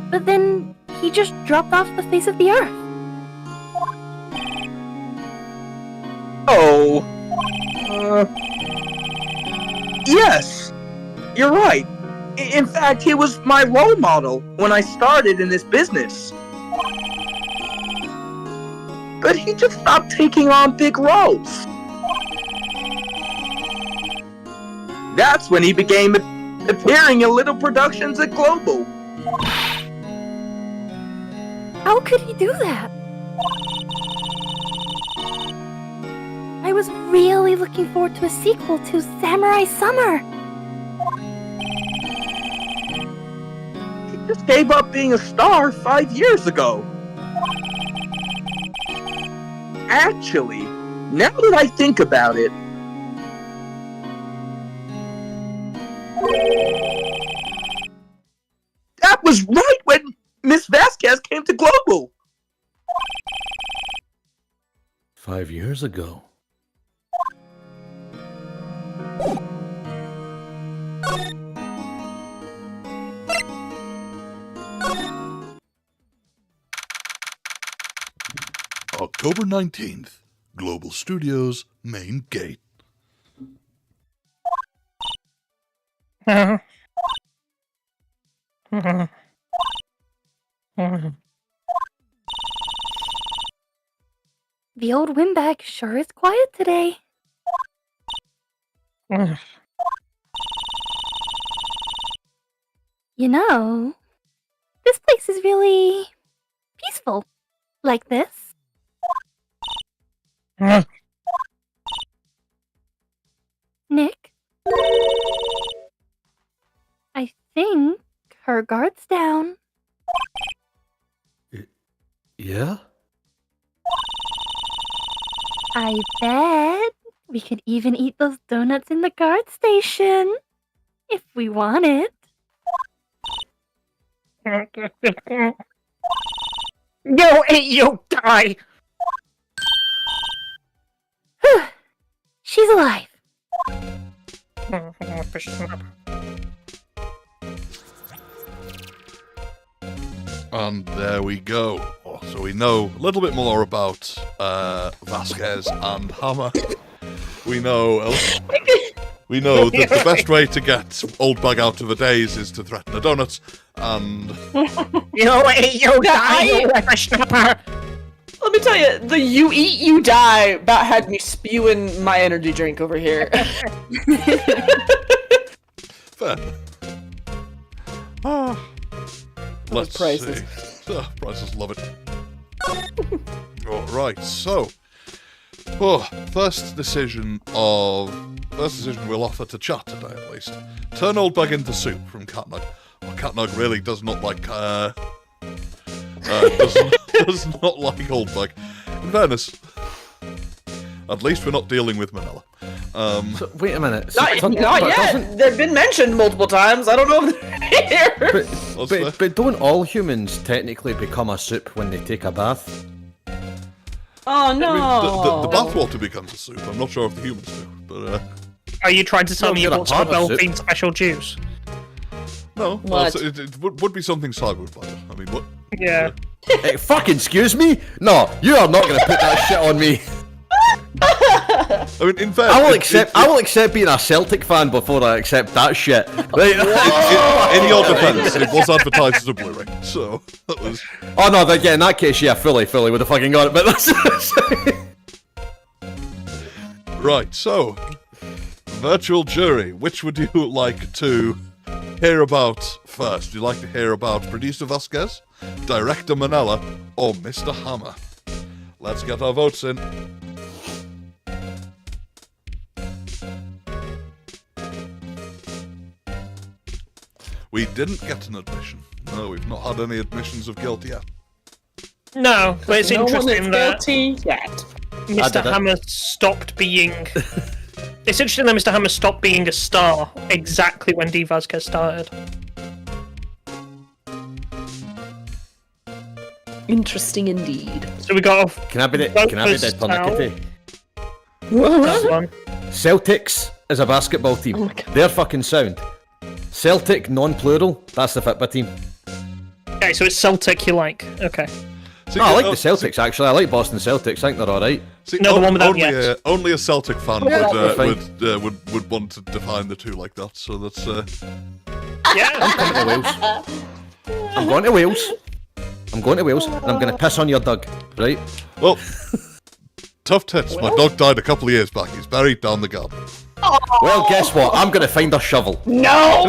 But then he just dropped off the face of the earth. Oh. Yes. You're right. In fact, he was my role model when I started in this business. But he just stopped taking on big roles. That's when he began appearing in little productions at Global. How could he do that? I was really looking forward to a sequel to Samurai Summer. He just gave up being a star 5 years ago. Actually, now that I think about it, that was right when Miss Vasquez came to Global. 5 years ago. October 19th, Global Studios main gate. The old windbag sure is quiet today. You know, this place is really peaceful. Like this. Nick? I think her guard's down. Yeah? I bet we could even eat those donuts in the guard station. If we want it. You eat, you die! She's alive. And there we go. So we know a little bit more about Vasquez and Hammer. We know that the best way to get Old Bag out of a daze is to threaten a donut, and You eat, you die, you whippersnapper! Let me tell you, the you eat, you die about had me spewing my energy drink over here. fair. Let's prices. see. Prices love it. Alright, so first decision we'll offer to chat today at least. Turn Old Bag into soup from Catnug. Well, Catnug really does not like does not like Old Bag. In fairness, at least we're not dealing with Manila. So, wait a minute. So, Not yet. They've been mentioned multiple times. I don't know if they're here. But don't all humans technically become a soup when they take a bath? Oh no. I mean, the bathwater becomes a soup. I'm not sure if the humans do, but Are you trying to tell me you you're want a some part of it. Belfiend special juice? no. What? It would be something Cyber would buy. I mean, what? Yeah. Hey, fucking excuse me? No, you are not going to put that shit on me. I mean, in fact, I will accept being a Celtic fan before I accept that shit. Right? in your defence, it was advertised as a Blu-ray, so that was. Oh no, again, in that case, yeah, fully would have fucking got it, but that's... Right, so, virtual jury, which would you like to hear about first? Would you like to hear about Producer Vasquez, Director Manella, or Mr. Hammer? Let's get our votes in. We didn't get an admission. No, we've not had any admissions of guilt yet. No, but it's No one is interesting that guilty yet. Mr. Hammer stopped being... It's interesting that Mr. Hammer stopped being a star exactly when D. Vasquez started. Interesting indeed. So we got Can I be the tourniquet? that one. Celtics is a basketball team. They're fucking sound. Celtic, non-plural, that's the Fitbit team. Okay, so it's Celtic you like. Okay. See, No, I like the Celtics, actually. I like Boston Celtics. I think they're alright. See, No, the one without only, the X. only a Celtic fan that's fine. would want to define the two like that. So that's Yeah. I'm going to Wales. I'm going to Wales, and I'm going to piss on your dog, right? well. Tough tits. My dog died a couple of years back. He's buried down the garden. Well, guess what? I'm going to find a shovel. No!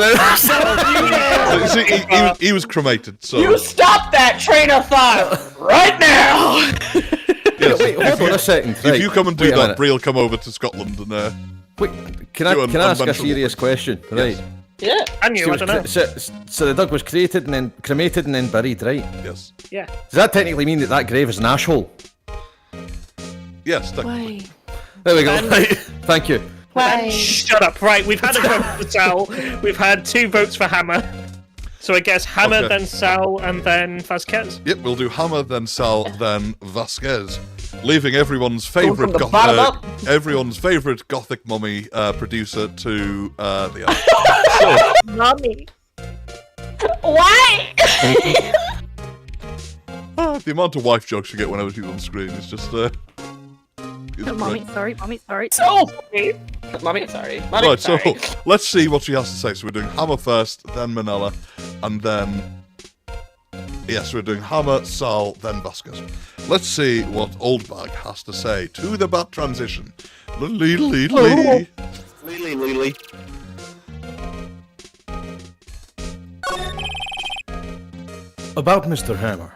See, he was cremated. So You stop that train of thought right now! yes, Wait, hold on a second. if Right. you come and do Wait a that, minute. Bree will come over to Scotland and Wait, can I do an ask a unmentionable serious thing. question? Right. Yeah. And you, I don't know. So the dog was created and then cremated and then buried, right? yes, Yeah. Does that technically mean that that grave is an asshole? yes, technically. There we go. Right. Thank you. Shut up. Right, we've had a vote for Sal. We've had 2 votes for Hammer. So I guess Hammer, Okay. then Sal, and then Vasquez. Yep, we'll do Hammer, then Sal, then Vasquez, leaving everyone's from favourite the bottom up. gothic mummy producer to the other. Mommy. Why? The amount of wife jokes you get whenever she's on screen is just is Mommy, great. sorry, mommy, sorry. So funny. Mommy, sorry. Mommy, Right, sorry. so let's see what she has to say. So we're doing Hammer first, then Manella, and then yes, we're doing Hammer, Sal, then Vasquez. Let's see what Old Bag has to say to the bat transition. Lily. About Mr. Hammer.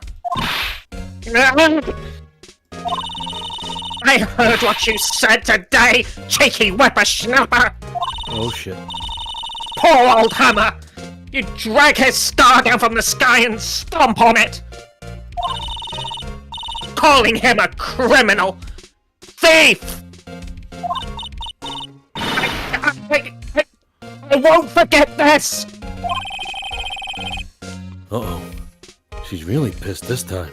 I heard what you said today, cheeky whippersnapper! Oh shit. Poor old Hammer! You drag his star down from the sky and stomp on it! Calling him a criminal! Thief! I won't forget this! Uh-oh. She's really pissed this time.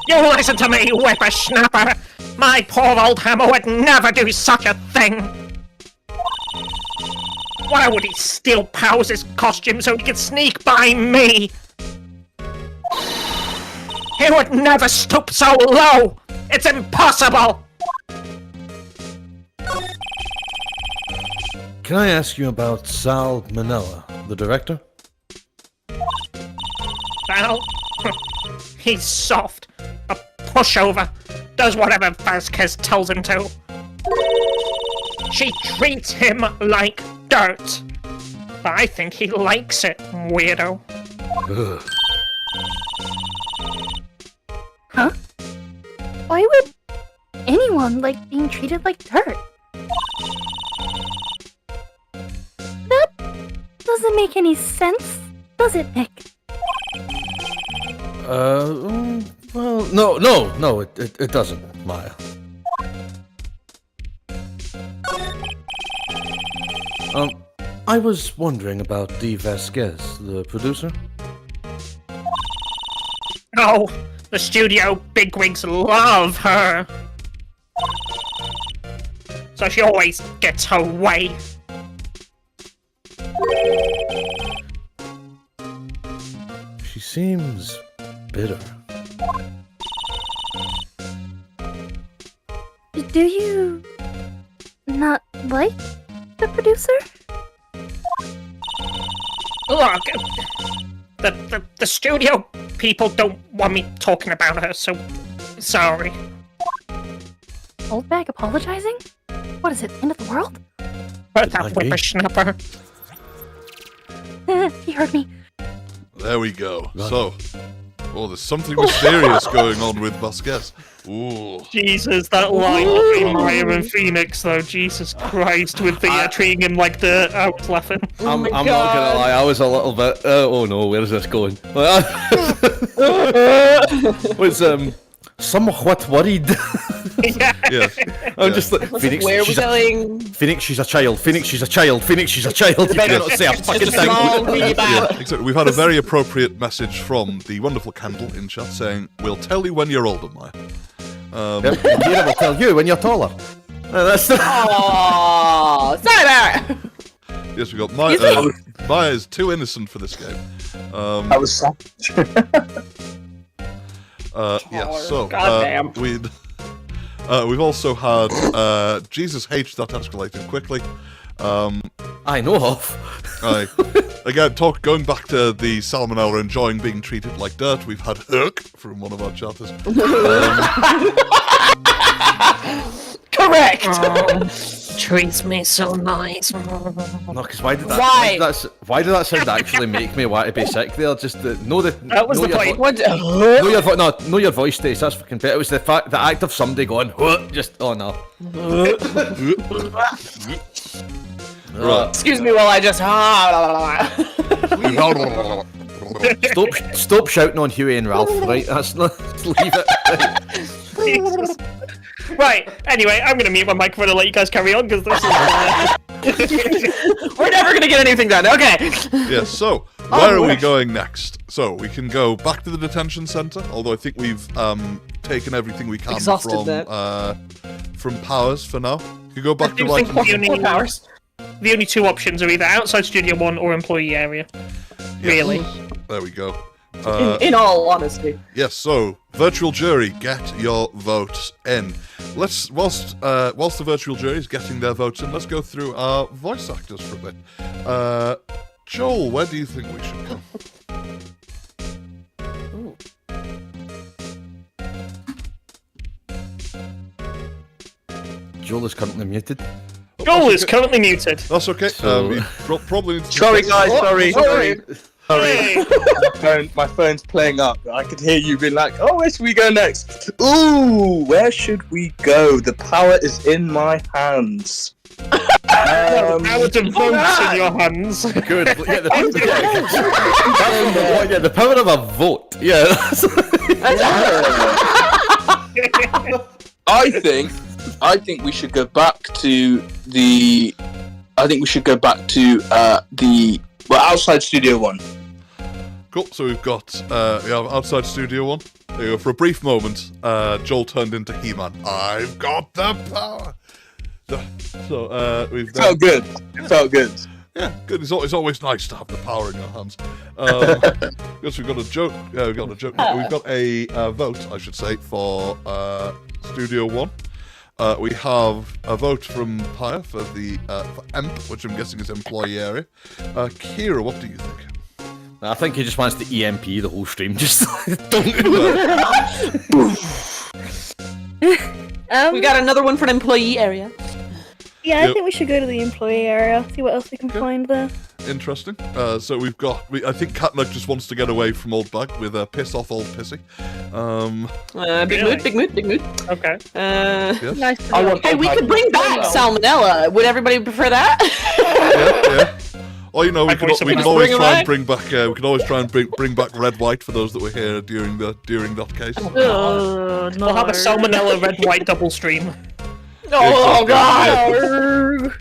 You listen to me, whippersnapper! My poor old hammer would never do such a thing! Why would he steal Powers' costume so he could sneak by me? He would never stoop so low! It's impossible! Can I ask you about Sal Manella, the director? Well, he's soft. A pushover. Does whatever Vasquez tells him to. She treats him like dirt. But I think he likes it, weirdo. Ugh. Huh? Why would anyone like being treated like dirt? That doesn't make any sense, does it, Nick? Well, no, it doesn't, Maya. I was wondering about Dee Vasquez, the producer. Oh, the studio bigwigs love her. So she always gets her way. She seems bitter. Do you not like the producer? Look, the studio people don't want me talking about her, so sorry. Old bag apologizing? What is it, end of the world? But that whippersnapper. He heard me. There we go. So, there's something mysterious going on with Vasquez. Ooh. Jesus, that line between Maya and Phoenix, though. Jesus Christ, with the treating him like dirt. I was laughing. I'm not gonna lie, I was a little bit. Oh no, where is this going? Was somewhat worried. Yeah. Yes. I'm just like Phoenix. Where are we going? Phoenix, she's a child. Phoenix, she's a child. Phoenix, she's a child. You cannot say a fucking thing. Yeah, exactly. We've had a very appropriate message from the wonderful Candle in chat saying, "We'll tell you when you're older, Maya." Yep, Kira will tell you when you're taller. That's Aww, sorry about it. Yes, we got Maya. Maya is too innocent for this game. I was savage. Yeah. So Goddamn. we've also had Jesus H that escalated quickly. I know of. Again, going back to the salmonella enjoying being treated like dirt, we've had Herc from one of our chatters. Correct. Treats me so nice. No, because why did Why? Why did that sound actually make me want to be sick there? Just know the. That was know the your point. know your voice states. That's fucking better. It was the act of somebody going. Just no. Right. Excuse me while I just. Stop shouting on Huey and Ralph. Right, let's leave it. Jesus. Right, anyway, I'm gonna mute my microphone and let you guys carry on, because this is... We're never gonna get anything done, okay! Yes, so, where are we going next? So, we can go back to the detention centre, although I think we've taken everything we can Exhausted from Powers for now. You can go back to think like... Powers. The only two options are either outside Studio 1 or employee area. Yes. Really. There we go. In all honesty. Yes, so, virtual jury, get your votes in. Whilst the virtual jury is getting their votes in, let's go through our voice actors for a bit. Joel, where do you think we should go? Joel is currently muted. Joel is currently muted. That's okay. So- We probably need to... Sorry, guys. Sorry. Hey. My phone's playing up. I could hear you being like, "Oh, where should we go next?" Ooh, where should we go? The power is in my hands. Now to votes in your hands. Good. Yeah, the power of a vote. Yeah. I think we should go back to the I think we should go back to outside Studio 1. Cool. So we've got we have outside Studio 1. There you go. For a brief moment, Joel turned into He-Man. I've got the power. So we've It felt good. It felt good. Yeah, good. It's always nice to have the power in your hands. Yes, we've got a joke. Yeah, we've got a joke. We've got a vote, I should say, for Studio 1. We have a vote from Pyre for the for EMP, which I'm guessing is employee area. Kira, what do you think? I think he just wants to EMP the whole stream. Just don't do that. We got another one for an employee area. Yeah, I think we should go to the employee area, see what else we can find there. Interesting. So we've got. I think Catnug just wants to get away from Old Bag with a piss off Old Pissy. Big mood. Okay. Yes. Nice to I know. want Hey, we could bring back salmonella. Would everybody prefer that? Yeah. Or we can always bring try it and bring back. We can always try and bring back red white for those that were here during that case. Oh, no. We'll have a salmonella red white double stream. Oh Exactly, god!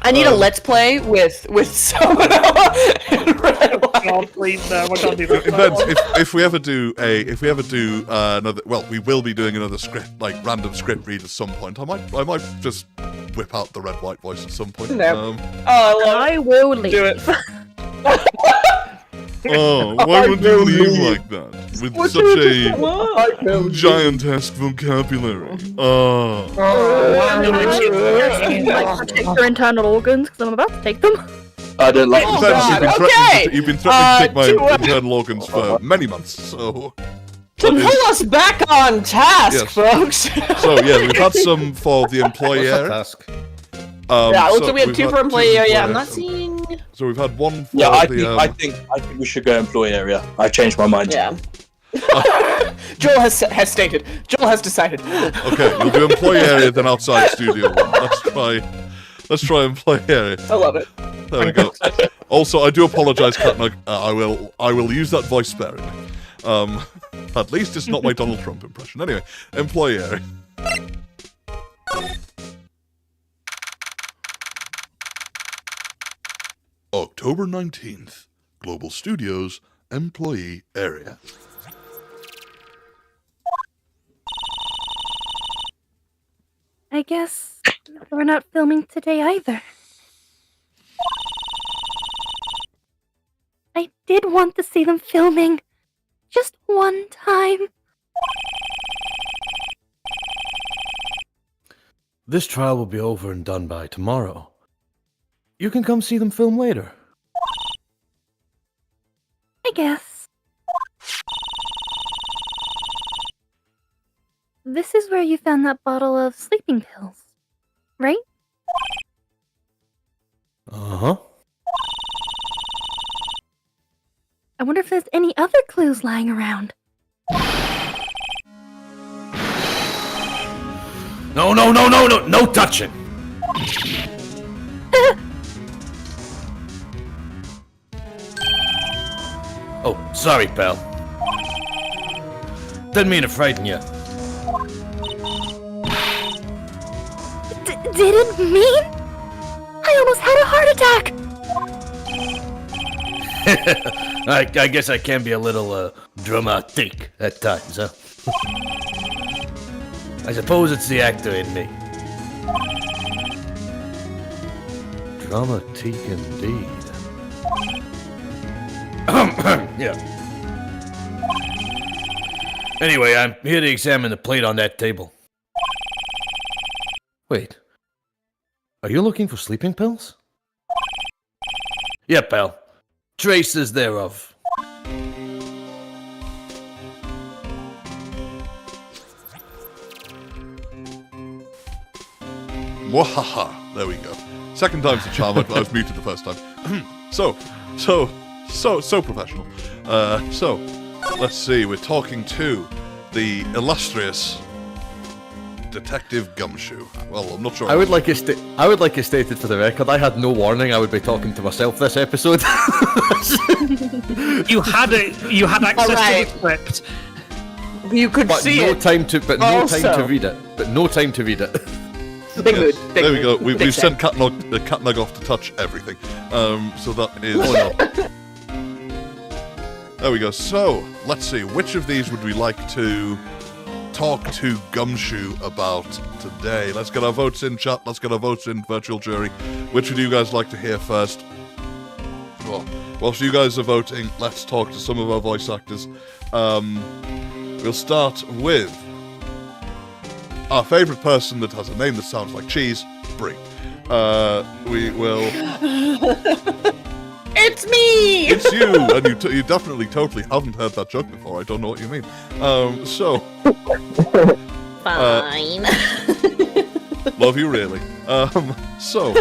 I need a let's play with salmonella and red wine. God, please no, I can't do that. Then, if we ever do another, well, we will be doing another script, like random script read at some point. I might just whip out the red white voice at some point. No. I will leave. Do it. Oh, why would you leave like that with such a giantesque vocabulary? Oh. Like, protect your internal organs, because I'm about to take them. I don't like Oh, that. God, You've been threatening to take my to, internal organs for many months, so. To pull us back on task, Yes. folks. So yeah, we've had some for the employee area. Task. Yeah, So so we have we've two had for employee area. I'm employee not area. seeing. So we've had one for Yeah, I the. think we should go employee area. I changed my mind. Yeah. Joel has stated. Joel has decided. Okay, you'll do employee area, then outside Studio 1. Let's try employee area. I love it. There we go. Also, I do apologise, Catnug. I will use that voice sparingly. At least it's not my Donald Trump impression. Anyway, employee area. October 19th, Global Studios, employee area. I guess we're not filming today either. I did want to see them filming. Just one time. This trial will be over and done by tomorrow. You can come see them film later. I guess. This is where you found that bottle of sleeping pills, right? Uh-huh. I wonder if there's any other clues lying around. No touching! Oh, sorry, pal. Didn't mean to frighten you. Didn't mean? I almost had a heart attack! I guess I can be a little, dramatic at times, huh? I suppose it's the actor in me. Dramatic indeed. Yeah. Anyway, I'm here to examine the plate on that table. Wait. Are you looking for sleeping pills? Yeah, pal. Traces thereof. Mwahaha. There we go. Second time's the charm. I was muted the first time. So professional. So, let's see. We're talking to the illustrious Detective Gumshoe. Well, I'm not sure. I would like it stated for the record. I had no warning. I would be talking to myself this episode. You had access Alright. to the script. You could but see no it. time to. But no time Also. to read it. But no time to read it. Big mood. Big There we go. mood. We've Big sent Catnog off to touch everything. So that is. There we go. So let's see. Which of these would we like to talk to Gumshoe about today? Let's get our votes in, chat. Let's get our votes in, virtual jury. Which would you guys like to hear first? Well, whilst you guys are voting, let's talk to some of our voice actors. We'll start with our favourite person that has a name that sounds like cheese, Brie. We will... It's me! It's you! And you definitely, totally haven't heard that joke before. I don't know what you mean. Fine. Love you, really. So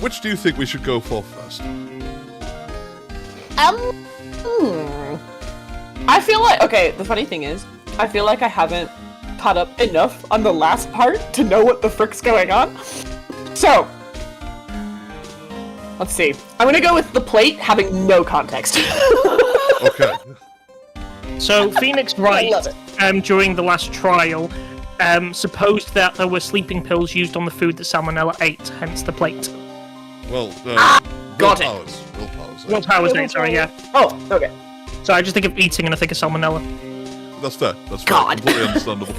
which do you think we should go for first? I feel like, okay, the funny thing is, I feel like I haven't caught up enough on the last part to know what the frick's going on. So, let's see. I'm gonna go with the plate having no context. Okay. So Phoenix Wright, love it. During the last trial, supposed that there were sleeping pills used on the food that Salmonella ate, hence the plate. Well, got it. Willpower's name, sorry, yeah. Oh, okay. So I just think of eating and I think of Salmonella. That's fair. That's fair. God. Completely understandable.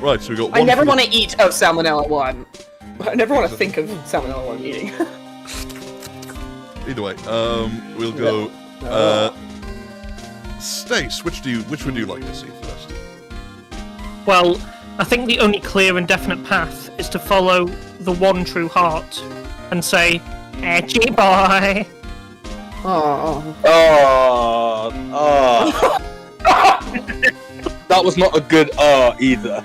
Right, so we got one. I never for want to eat Salmonella 1. I never want to think of Salmonella 1 eating. Either way, we'll go. Stace, which would you like to see first? Well, I think the only clear and definite path is to follow the one true heart and say, "Edgy boy." Oh. That was not a good either.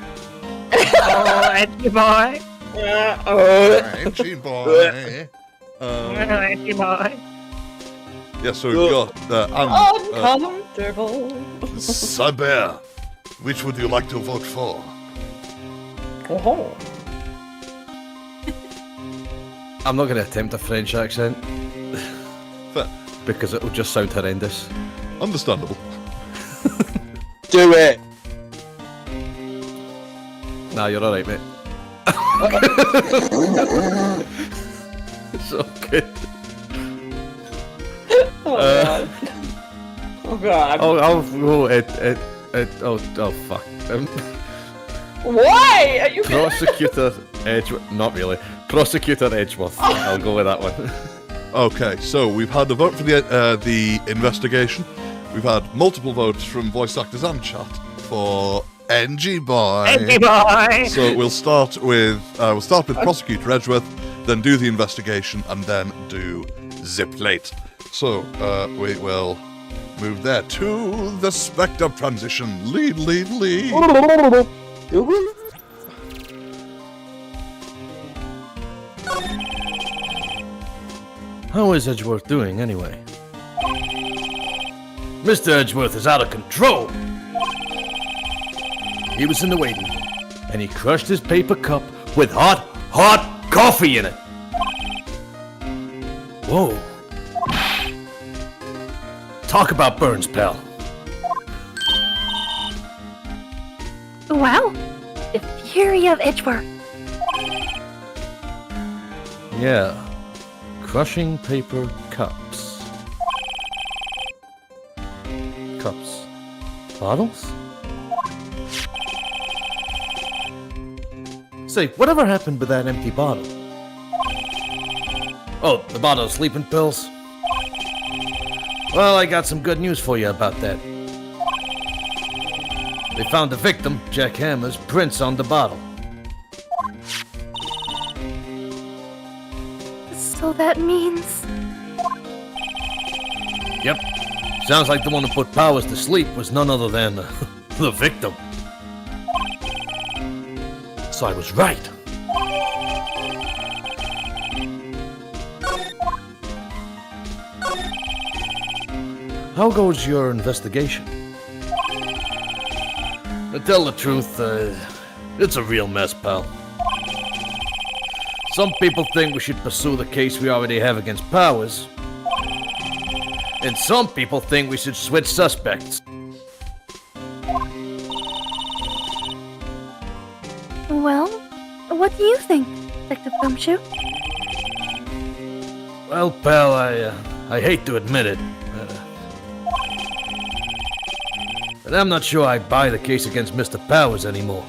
Oh, edgy boy. Edgy boy. Edgy boy. Yeah, so we've got Uncomfortable. Saber. Which would you like to vote for? Oh. I'm not going to attempt a French accent Fair. because it will just sound horrendous. Understandable. Do it. Nah, you're alright, mate. It's okay. Oh god. Oh god. Oh, fuck. Why? Are you Prosecutor Edgeworth. Not really. Prosecutor Edgeworth. I'll go with that one. Okay, so we've had a vote for the investigation. We've had multiple votes from voice actors and chat for NG Boy. Edgy boy. So we'll start with Prosecutor Edgeworth, then do the investigation, and then do Zip Plate. So we will move there to the Spectre transition. Lead. How is Edgeworth doing, anyway? Mr. Edgeworth is out of control! He was in the waiting room, and he crushed his paper cup with hot coffee in it! Whoa. Talk about burns, pal. Wow, the fury of Edgeworth. Yeah. Crushing paper cups. Cups. Bottles? Say, whatever happened with that empty bottle? Oh, the bottle of sleeping pills? Well, I got some good news for you about that. They found the victim, Jack Hammer's, prints on the bottle. So that means... Yep. Sounds like the one who put Powers to sleep was none other than the victim. So I was right. How goes your investigation? To tell the truth, it's a real mess, pal. Some people think we should pursue the case we already have against Powers. And some people think we should switch suspects. what do you think, Detective Gumshoe? Well, pal, I hate to admit it, but I'm not sure I buy the case against Mr. Powers anymore.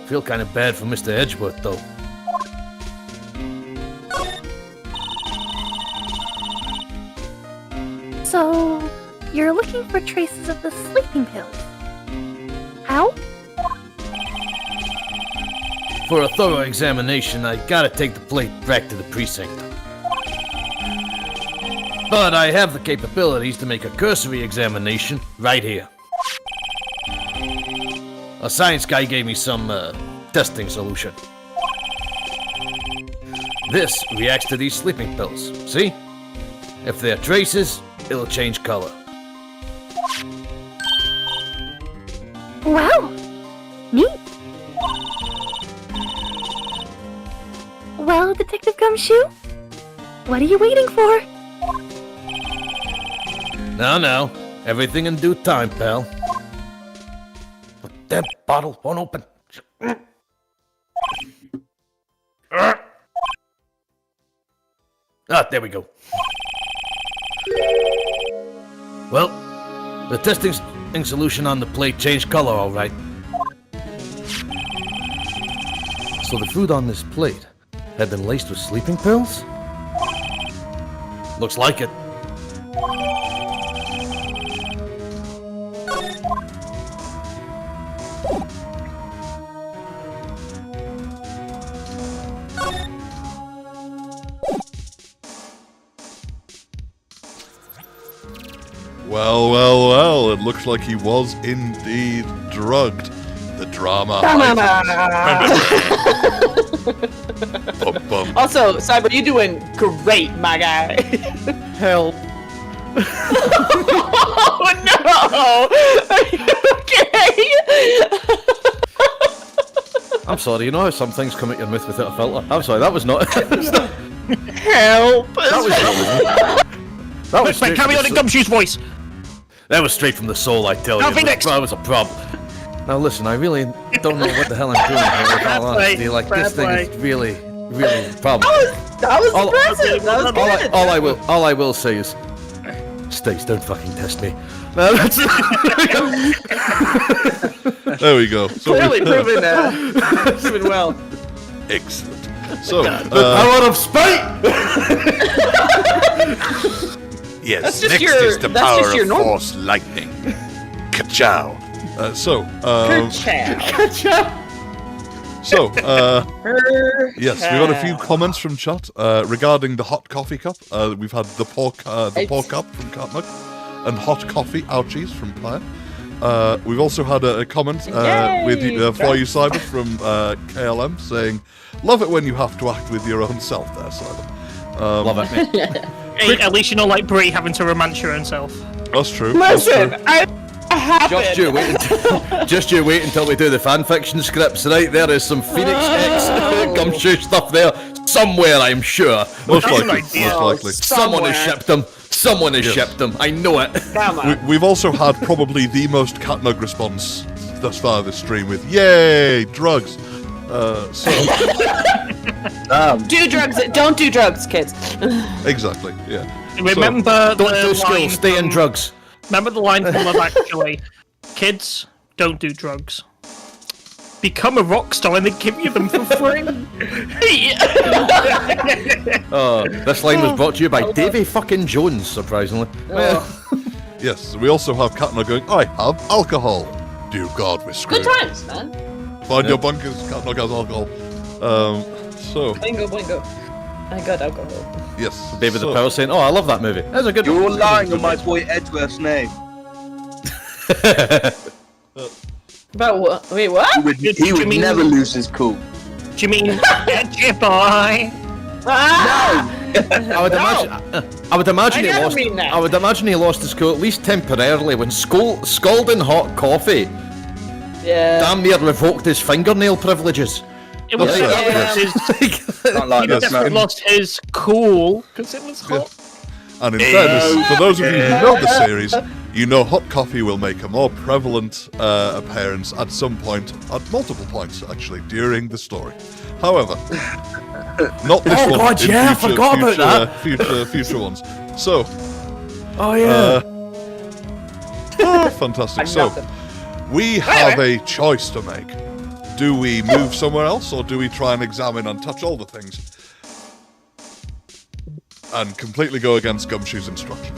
Feel kind of bad for Mr. Edgeworth, though. So, you're looking for traces of the sleeping pills. How? For a thorough examination, I gotta take the plate back to the precinct. But I have the capabilities to make a cursory examination right here. A science guy gave me some, testing solution. This reacts to these sleeping pills, see? If there are traces, it'll change color. Wow! Neat! Well, Detective Gumshoe, what are you waiting for? No, everything in due time, pal. But that bottle won't open. Ah, there we go. Well, the testing solution on the plate changed color, all right. So the food on this plate had been laced with sleeping pills? Looks like it. Well, it looks like he was indeed drugged. The drama. Bum, bum. Also, Cyber, you're doing great, my guy. Help. Oh no! Are you okay? I'm sorry, you know how some things come at your mouth without a filter? I'm sorry, that was not... Help! That was Wait, carry on in Gumshoe's voice. That was straight from the soul, I tell Now, you. Phoenix! That was a problem. Now listen, I really don't know what the hell I'm doing here, with all honesty. Like, this thing is really a problem. That was All- impressive. That was good. All I will say is, Stace, don't fucking test me. No, that's There we go. So Clearly proven well. excellent. So, power of spite. Yes, That's just next your- is the that's power just your of normal- force lightning. Ka-chow. Yes, we got a few comments from chat regarding the hot coffee cup. We've had the pork cup from Catnug and hot coffee ouchies from Player. We've also had a comment with for you, Cyber, from KLM saying, "Love it when you have to act with your own self." There, Cyber. Love it, mate. Hey, at least you're not like Brie having to romance your own self. That's true. Listen, That's Just you wait until we do the fanfiction scripts, right? There is some Phoenix X Gumshoe stuff there somewhere, I'm sure. true. Most That's an likely. idea. Most likely. Someone has shipped them. Someone has shipped them. I know it. come on. We've also had probably the most Catnug response thus far this stream with "Yay, drugs!" Do drugs. Don't do drugs, kids. Exactly. Yeah. Remember Don't the do line skills, stay in from- drugs. Remember the line from Love Actually? Kids, don't do drugs. Become a rock star and they give you them for free. This line was brought to you by Davy fucking Jones, surprisingly. Yes. We also have Catnug going, "I have alcohol." Dear God, we're screwed. Good times, man. Find your bunkers. Catnug has alcohol. Bingo. I got alcohol. Yes. Baby so, the Power saying, "Oh, I love that movie. That's a good You're one." lying on my boy Edgeworth's name. But what? Wait, what? He would mean- never lose his cool. Do you mean edgy boy? Ah! I would imagine I he never lost. mean that. I would imagine he lost his cool at least temporarily when scalding hot coffee Yeah. damn near revoked his fingernail privileges. It was Yeah. Can't lie, he that's definitely not. lost his cool because it was hot. And in fairness, for those of you who know the series, You know hot coffee will make a more prevalent appearance at some point, at multiple points actually, during the story. However, not this one. God, in yeah, I future, forgot future, about future ones. So, Oh yeah. fantastic. So, we have a choice to make. Do we move somewhere else, or do we try and examine and touch all the things? And completely go against Gumshoe's instruction.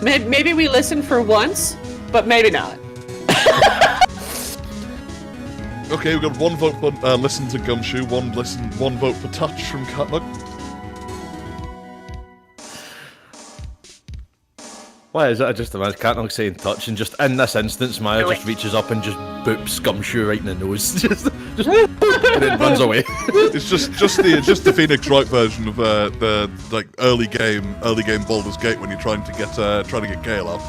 Maybe we listen for once, but maybe not. Okay, we've got one vote for listen to Gumshoe, one vote for touch from Catlock. Why is it? I just imagine Catlock saying touch, and just in this instance, Maya just reaches up and just boops Gumshoe right in the nose, just and then runs away. It's just the Phoenix Wright version of the like early game Baldur's Gate when you're trying to get Gale out.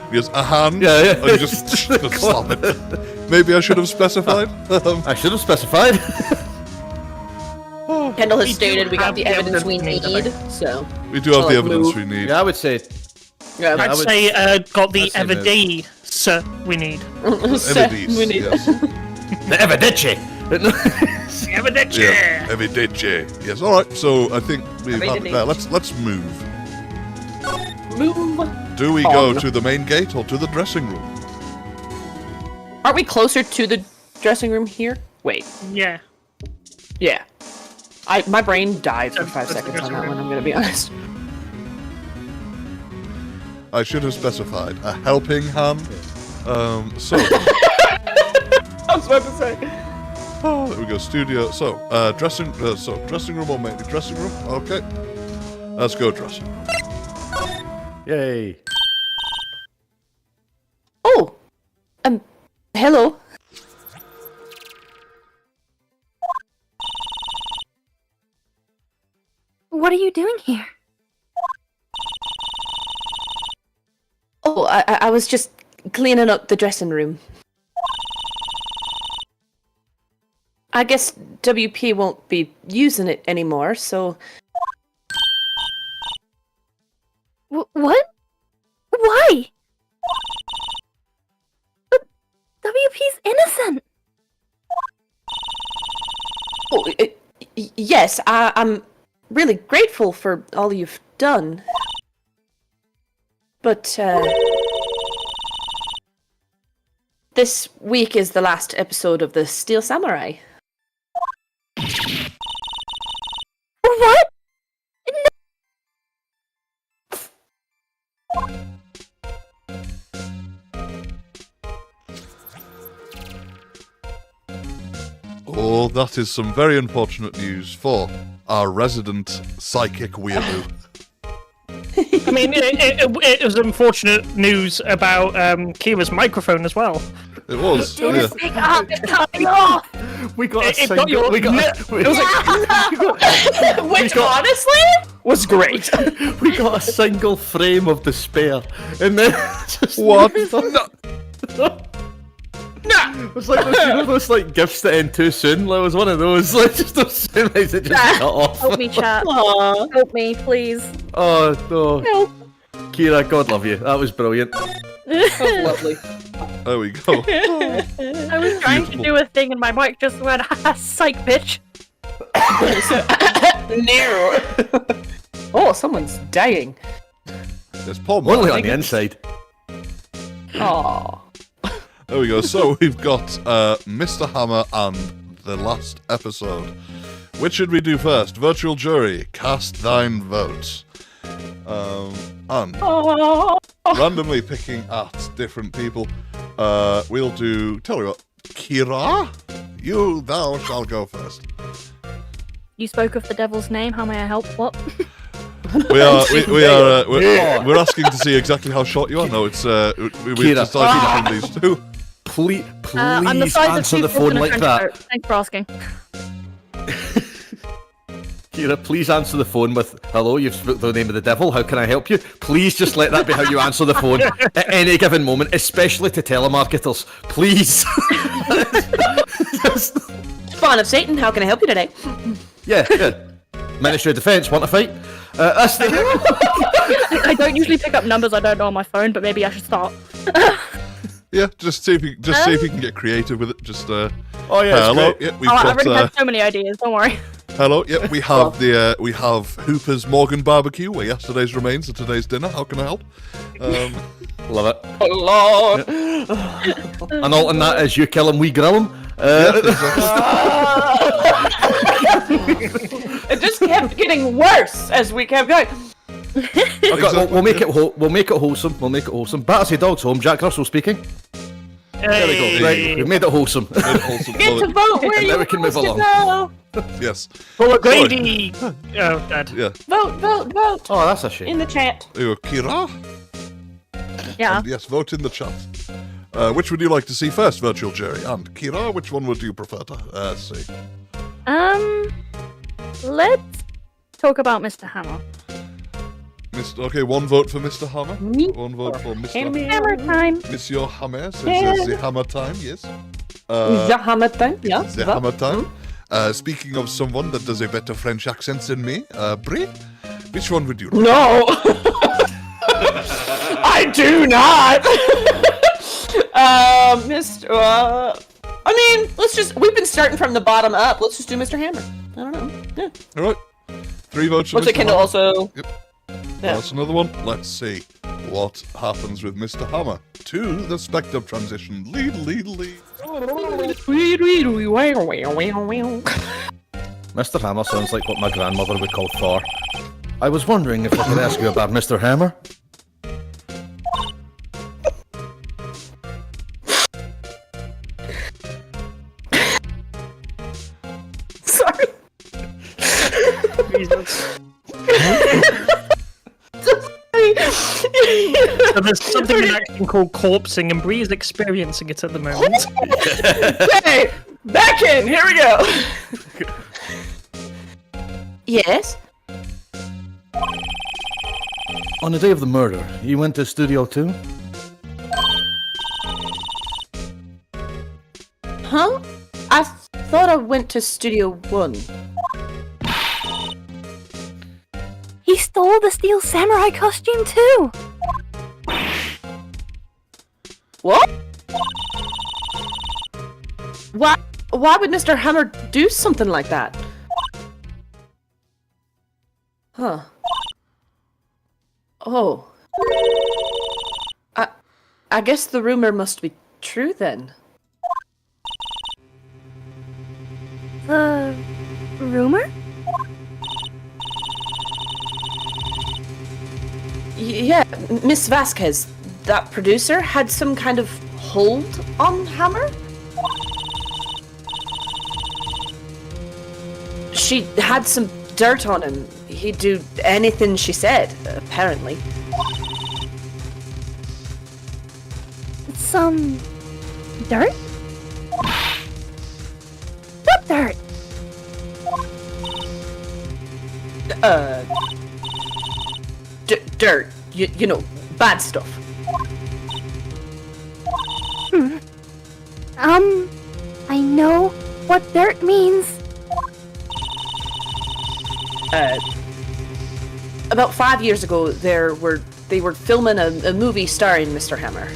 He goes a hand, Yeah. and you just stop it. Maybe I should have specified. I should have specified. Kendall has We do stated we got have the the evidence we evidence need, we need, so. We do have the Shall I evidence move? we need. Yeah, I would say. Yeah, I I'd would- say got the I'd say no. evidence we need. Evidence, we need. yes. The Evidici! Evidence. Yeah, evidence. Yes. All right. So I think we've had it there. Let's move. Move. Do we go to the main gate or to the dressing room? Aren't we closer to the dressing room here? Wait. Yeah. Yeah. My brain died for 5 That's the seconds on dressing that room. one, I'm gonna be honest. I should have specified a helping hand. So. I was about to say. Oh, there we go. Studio. So, dressing room or maybe dressing room. Okay. Let's go dressing room. Yay. Oh! Hello. What are you doing here? Oh, I was just cleaning up the dressing room. I guess WP won't be using it anymore, so... What? Why? But WP's innocent. Oh, yes, I'm really grateful for all you've done. But, this week is the last episode of the Steel Samurai. What? Oh, that is some very unfortunate news for our resident psychic weirdo. I mean, it was unfortunate news about Kira's microphone as well. It was. Yeah. It's cutting off. We got a It single. got your. we got. It was like, Which, honestly, was great. We got a single frame of despair, and then just What? It was like those like gifts that end too soon. Like, it was one of those. Like, just as soon as it just cut off. Help me, chat. Help me, please. Oh no, Kira, God love you. That was brilliant. lovely. There we go. I was trying to do a thing and my mic just went, psych, bitch. No. Oh, someone's dying. There's Paul. Only Mark. on the inside. Aww. There we go. So we've got Mr. Hammer and the last episode. Which should we do first? Virtual jury, cast thine vote. And randomly picking at different people. We'll do. Tell you what, Kira, thou shall go first. You spoke of the devil's name. How may I help? What? We're asking to see exactly how short you are. No, it's we've Kira. decided between these two. Please I'm the size of answer two the phone in a like trench that. coat. Thanks for asking. Kira, please answer the phone with, hello, you've spoke the name of the devil, how can I help you? Please just let that be how you answer the phone at any given moment, especially to telemarketers. Please. Spawn of Satan, how can I help you today? Yeah. Ministry of Defence, want to fight? That's the... I don't usually pick up numbers I don't know on my phone, but maybe I should start. Yeah, just see if you can get creative with it. Just Oh yeah, hello. great. Yeah, we've I've got already had so many ideas. Don't worry. hello. Yeah, we have we have Hooper's Morgan barbecue, where yesterday's remains are today's dinner. How can I help? Love it. Oh Lord! And all in that is you kill him, we grill him. Yeah, exactly. It just kept getting worse as we kept going. Okay, we'll make it wholesome. We'll make it wholesome. Battersea Dog's home. Jack Russell speaking. There we go. Right, we've made it wholesome. Wholesome. Get to vote where And you now we can move want to along. go. Yes. Full of greedy. Oh, Dad. Yeah. Vote Oh, that's a shame. in the chat. There you go, Kira. Yeah. And yes, vote in the chat. Which would you like to see first, Virtual Jerry? And Kira, which one would you prefer to see? Let's talk about Mr. Hammer. Okay, one vote for Mr. Hammer. One vote for Mr. Hammer time. Monsieur Hammer. So it's the Hammer time, yes. The hammer thing, yeah. The Hammer time. Speaking of someone that does a better French accent than me, Brie, which one would you like? No! I do not! Mr. I mean, we've been starting from the bottom up. Let's just do Mr. Hammer. I don't know. Yeah. Alright. 3 votes for What's Mr. it, Kendall? Hammer. Also. Yep. Yeah. That's another one. Let's see what happens with Mr. Hammer to the Spectre transition. Lead. Mr. Hammer sounds like what my grandmother would call Thor. I was wondering if I could ask you about Mr. Hammer. Sorry. So there's something in acting called corpsing, and Bree is experiencing it at the moment. Hey, back in. Here we go. Yes. On the day of the murder, you went to Studio 2? Huh? I thought I went to Studio 1. He stole the steel samurai costume too. What? Why would Mr. Hammer do something like that? Huh. Oh. I guess the rumor must be true then. The rumor? Yeah, Miss Vasquez, that producer, had some kind of hold on Hammer? She had some dirt on him. He'd do anything she said, apparently. Some dirt? What dirt? Dirt. You know, bad stuff. I know what dirt means. About 5 years ago, they were filming a movie starring Mr. Hammer.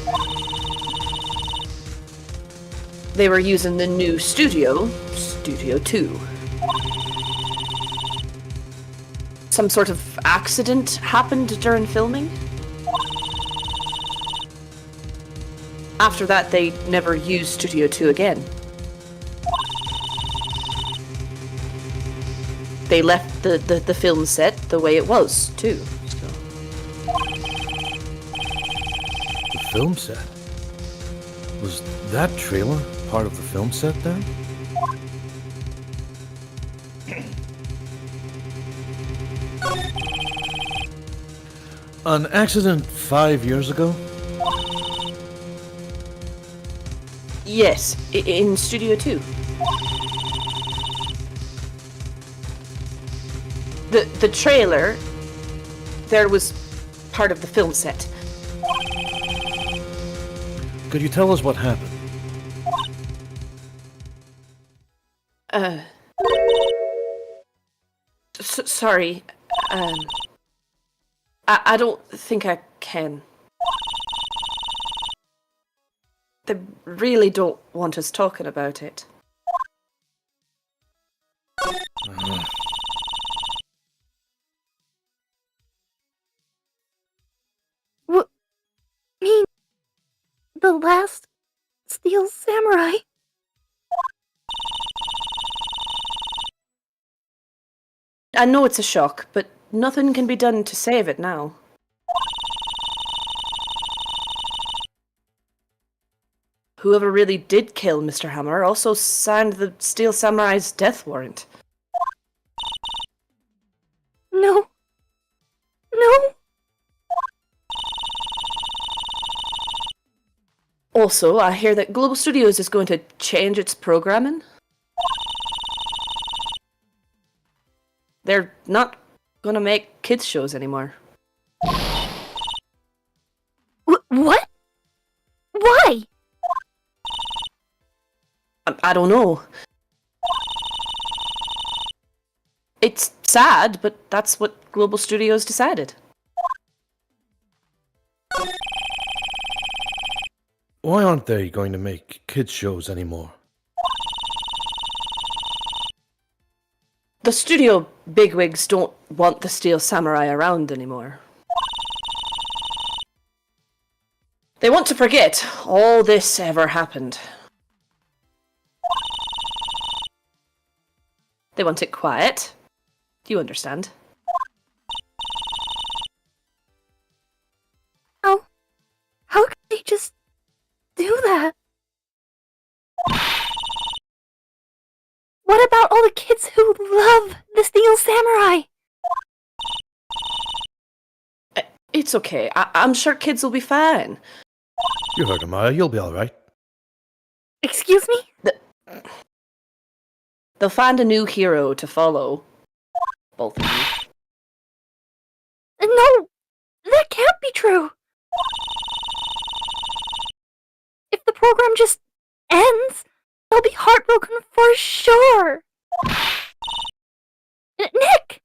They were using the new Studio 2. Some sort of accident happened during filming. After that, they never used Studio 2 again. They left the film set the way it was, too. So. The film set? Was that trailer part of the film set then? An accident 5 years ago? Yes, in Studio 2. The trailer, there was part of the film set. Could you tell us what happened? Sorry. I don't think I can. They really don't want us talking about it. What? Mean the last Steel Samurai? I know it's a shock, but nothing can be done to save it now. Whoever really did kill Mr. Hammer also signed the Steel Samurai's death warrant. No. No. Also, I hear that Global Studios is going to change its programming. They're not gonna make kids shows anymore. What? Why? I don't know. It's sad, but that's what Global Studios decided. Why aren't they going to make kids shows anymore? The studio bigwigs don't want the Steel Samurai around anymore. They want to forget all this ever happened. They want it quiet. You understand? How could they just do that? What about all the kids who love the Steel Samurai? It's okay. I'm sure kids will be fine. You heard her, Maya. You'll be alright. Excuse me? They'll find a new hero to follow. Both of you. No! That can't be true! If the program just ends, they'll be heartbroken for sure! Nick!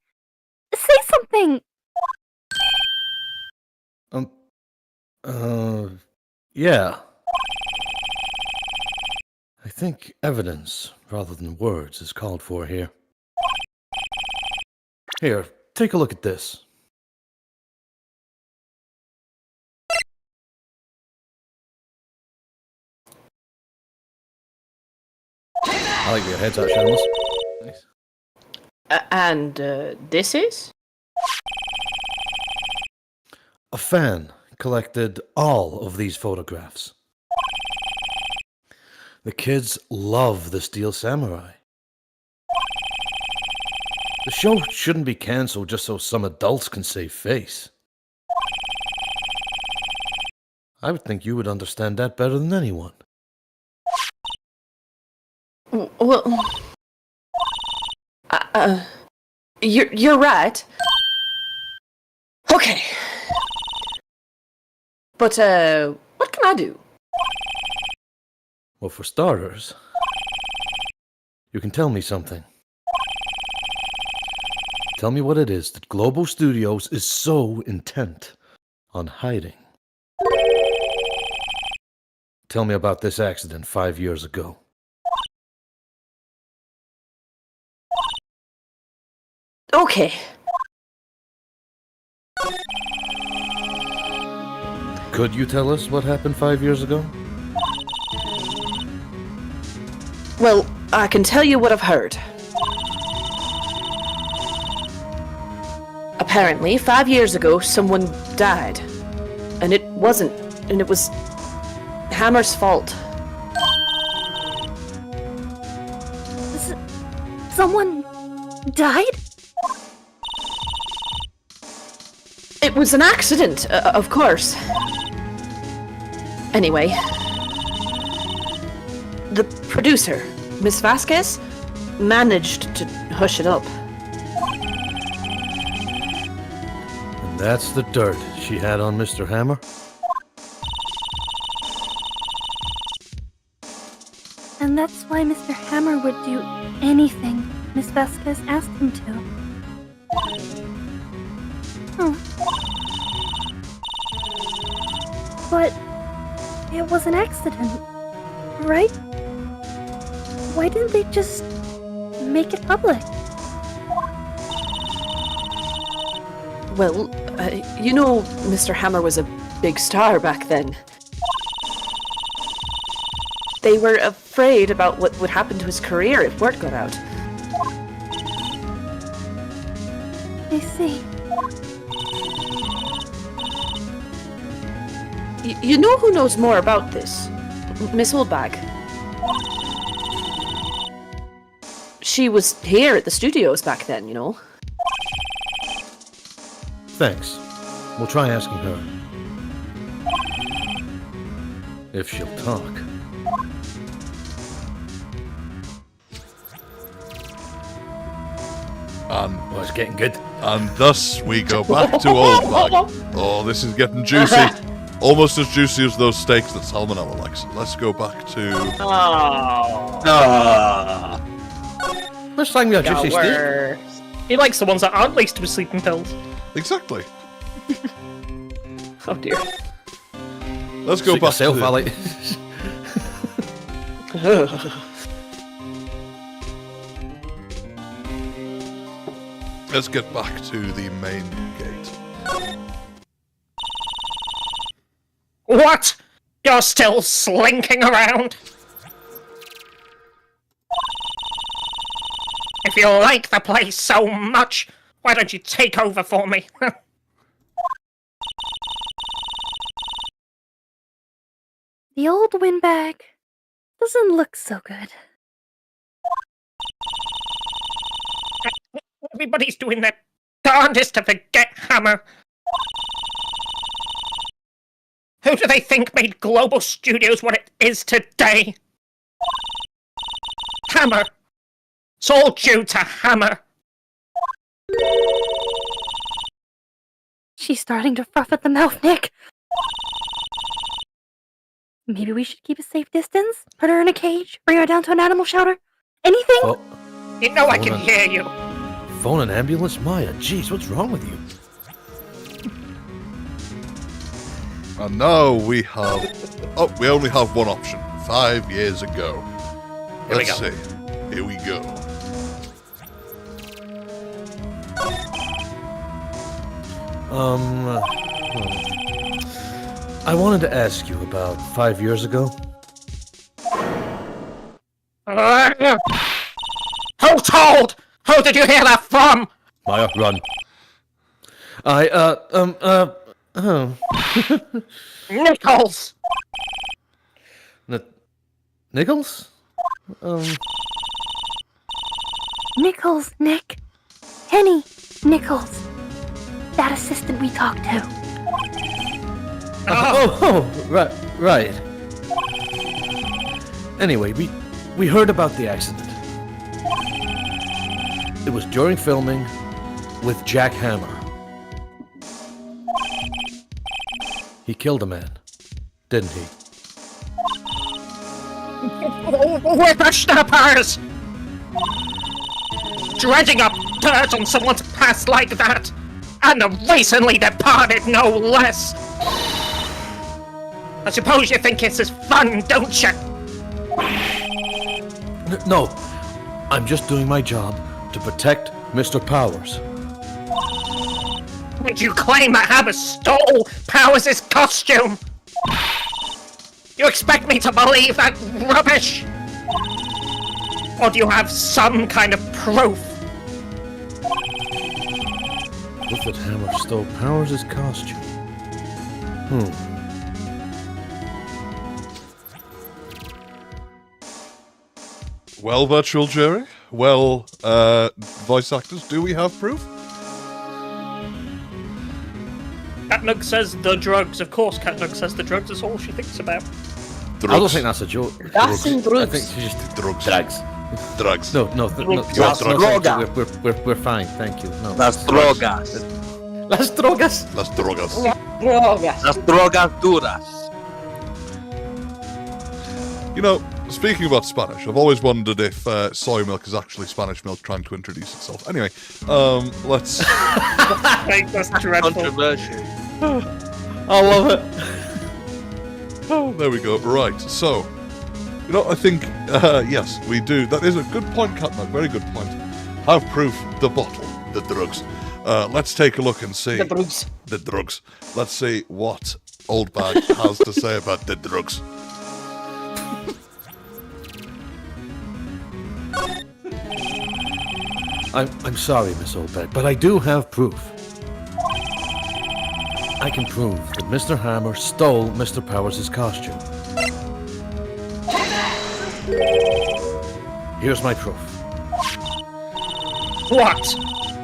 Say something! Yeah. I think evidence, rather than words, is called for here. Here, take a look at this. I like your heads out, Shameless. Nice. And this is? A fan collected all of these photographs. The kids love the Steel Samurai. The show shouldn't be cancelled just so some adults can save face. I would think you would understand that better than anyone. Well, you're right. Okay. But, what can I do? Well, for starters, you can tell me something. Tell me what it is that Global Studios is so intent on hiding. Tell me about this accident 5 years ago. Okay. Could you tell us what happened 5 years ago? Well, I can tell you what I've heard. Apparently, 5 years ago, someone died. And it was Hammer's fault. Someone died? It was an accident, of course. Anyway, the producer, Miss Vasquez, managed to hush it up. And that's the dirt she had on Mr. Hammer? And that's why Mr. Hammer would do anything Miss Vasquez asked him to. Oh. But it was an accident, right? Why didn't they just make it public? Well, you know, Mr. Hammer was a big star back then. They were afraid about what would happen to his career if word got out. I see. You know who knows more about this? Miss Oldbag. She was here at the studios back then, you know. Thanks. We'll try asking her. If she'll talk. Oh, it's getting good. And thus we go back to Oldbag. Oh, this is getting juicy. Almost as juicy as those steaks that Salmonella likes. Let's go back to... First time we had juicy steak. He likes the ones that aren't laced with sleeping pills. Exactly. Oh dear. Let's go Suit back yourself, to... Ali. Let's get back to the main gate. What? You're still slinking around? If you like the place so much, why don't you take over for me? The old windbag doesn't look so good. Everybody's doing their darndest to forget Hammer. Who do they think made Global Studios what it is today? Hammer. It's all due to Hammer. She's starting to froth at the mouth, Nick. Maybe we should keep a safe distance? Put her in a cage? Bring her down to an animal shelter? Anything? Oh, You know I can hear you. phone an ambulance? Maya, jeez, what's wrong with you? And now we have... Oh, we only have one option. 5 years ago. Here we Let's go. see. Here we go. I wanted to ask you about 5 years ago. Who told? Who did you hear that from? Maya, run. Nichols! Nichols? Nichols, Nick. Henny Nichols. That assistant we talked to. Right. Anyway, we heard about the accident. It was during filming with Jack Hammer. He killed a man, didn't he? Whippersnappers! Dredging up dirt on someone's past like that! And the recently departed, no less! I suppose you think this is fun, don't you? No, I'm just doing my job to protect Mr. Powers. Did you claim that Hammer stole Powers' costume? You expect me to believe that rubbish? Or do you have some kind of proof? Proof that Hammer stole Powers' costume. Well, virtual jury? Well, voice actors, do we have proof? Catnug says the drugs. Of course, Catnug says the drugs. That's all she thinks about. I don't think that's a joke. Gas and I drugs. think she just Drugs. drugs. Drugs. No, Las thank drogas. you. We're fine, thank you. No. Las drogas. Las drogas. Las drogas. Drogas. Las drogas duras. You know, speaking about Spanish, I've always wondered if soy milk is actually Spanish milk trying to introduce itself. Anyway, let's... Like, that's dreadful. Controversial. I love it. Oh, there we go. Right, so, you know, I think, yes, we do. That is a good point, Catnug. Very good point. Have proof, the bottle, the drugs. Let's take a look and see. The drugs. The drugs. Let's see what Old Bag has to say about the drugs. I'm sorry, Miss Oldbeck, but I do have proof. I can prove that Mr. Hammer stole Mr. Powers' costume. Here's my proof. What?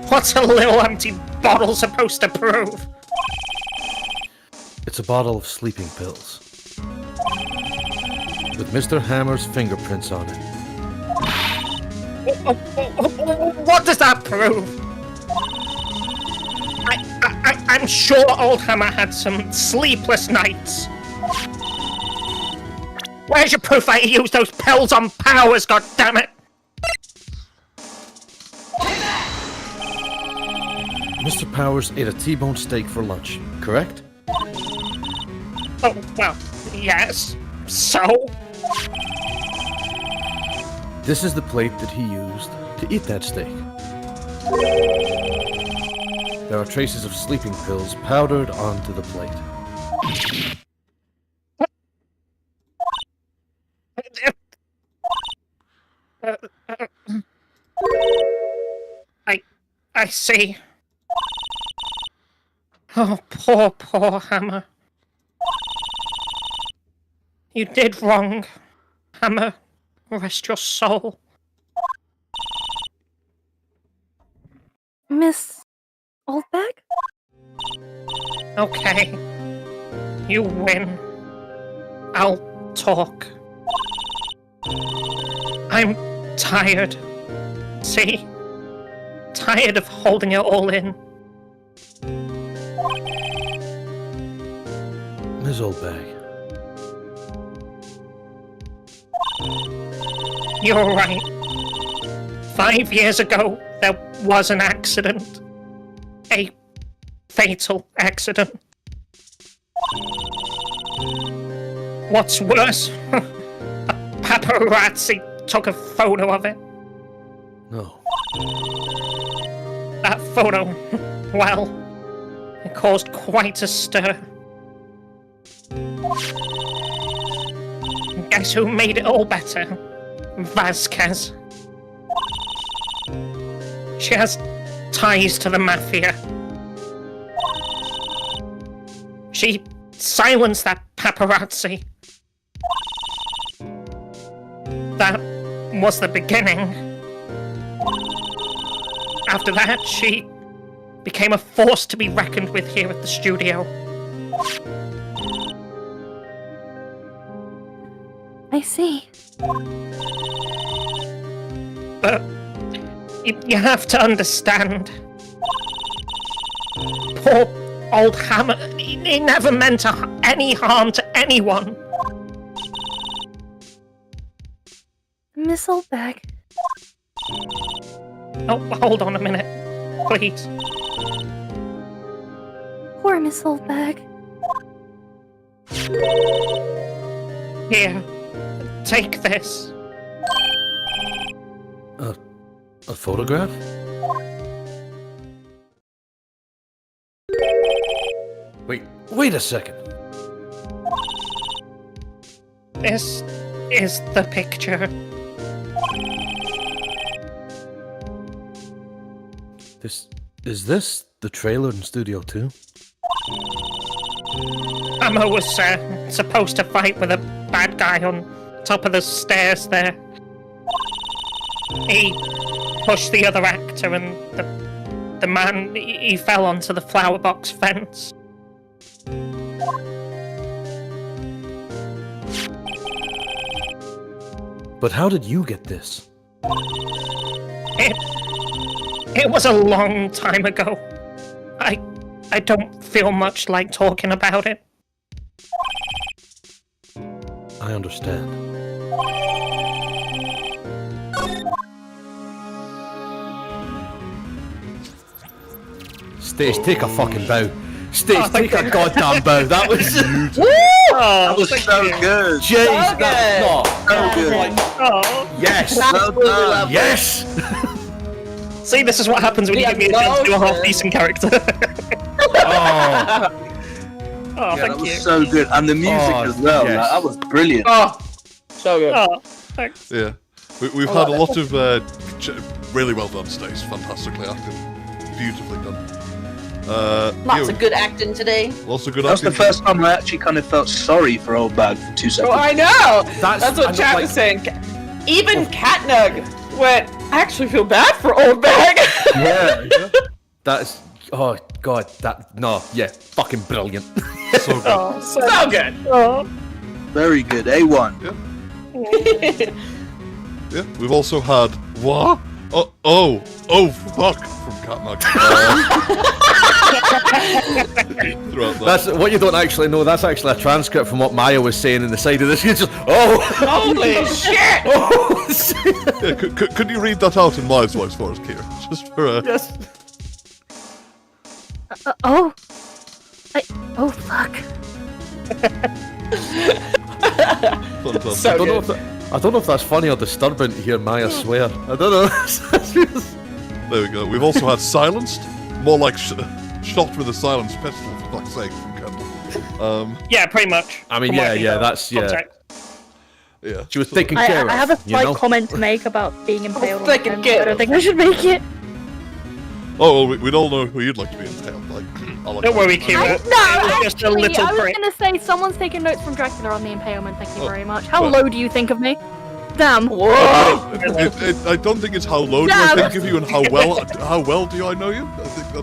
What's a little empty bottle supposed to prove? It's a bottle of sleeping pills. With Mr. Hammer's fingerprints on it. What does that prove? I'm sure Old Hammer had some sleepless nights. Where's your proof that he used those pills on Powers, goddammit? Mr. Powers ate a T-bone steak for lunch, correct? Oh, well, yes. So? This is the plate that he used to eat that steak. There are traces of sleeping pills powdered onto the plate. I see. Oh, poor Hammer. You did wrong, Hammer. Rest your soul. Miss Oldbag? Okay. You win. I'll talk. I'm tired. See? Tired of holding it all in. Ms. Oldbag. You're right. 5 years ago, there was an accident. A fatal accident. What's worse, a paparazzi took a photo of it. No. That photo, well, it caused quite a stir. Guess who made it all better? Vasquez. She has ties to the Mafia. She silenced that paparazzi. That was the beginning. After that, she became a force to be reckoned with here at the studio. I see. But you have to understand. Poor old Hammer, he never meant any harm to anyone. Miss Oldbag. Oh, hold on a minute, please. Poor Miss Oldbag. Here, take this. A photograph? Wait a second. This is the picture. Is this the trailer in Studio 2? Hammer was supposed to fight with a bad guy on top of the stairs there. He pushed the other actor and the man, he fell onto the flower box fence. But how did you get this? It was a long time ago. I don't feel much like talking about it. I understand. Stace, take a fucking bow. Stace, take a goddamn bow. That was. That was so good. Jeez, that's not. So good. Oh. Yes. Well done. Yes. See, this is what happens when you give me a chance to do a half-decent character. Oh. Oh, Yeah, thank that was you. so good. And the music Oh, as well. yes. Like, that was brilliant. Oh, so good. Oh, thanks. Yeah. We've had a lot of really well done, Stace. Fantastically acted. Beautifully done. Lots of good acting today. Lots of good That was the acting. first time I actually kind of felt sorry for Old Bag for 2 seconds. Oh, I know. That's That's what I'm Chat like- was saying. Even Catnug went, I actually feel bad for Old Bag. Yeah. That's. Oh god. Yeah. Fucking brilliant. So good. Oh, So good. Oh. Very good. A1. Yeah. We've also had what? Oh, fuck from Catnug. Throughout that. That's what you don't actually know. That's actually a transcript from what Maya was saying in the side of this. It's just Holy shit. oh. Yeah, could you read that out in Maya's voice for us, Kira? Just for Yes. Oh, fuck. fantastic. So I don't know good. I don't know if that's funny or disturbing to hear Maya swear. I don't know. There we go. We've also had silenced, more like shot with a silenced pistol, for fuck's sake, from Kendall. Yeah, pretty much. I mean, From what yeah, know. that's Context. Yeah. She was taking care of. I have a you slight know? comment to make about being impaled. on thinking the pen, kid. I don't think I should make it. Oh, well, we'd all know who you'd like to be impaled. Like, I like Don't worry, that. Kira. No, Just a actually, little I was prick. gonna say someone's taking notes from Dracula on the impalement. Thank you Oh, very much. How well. low do you think of me? Damn. Whoa. I don't think it's how low do I think of you and how well do I know you. I think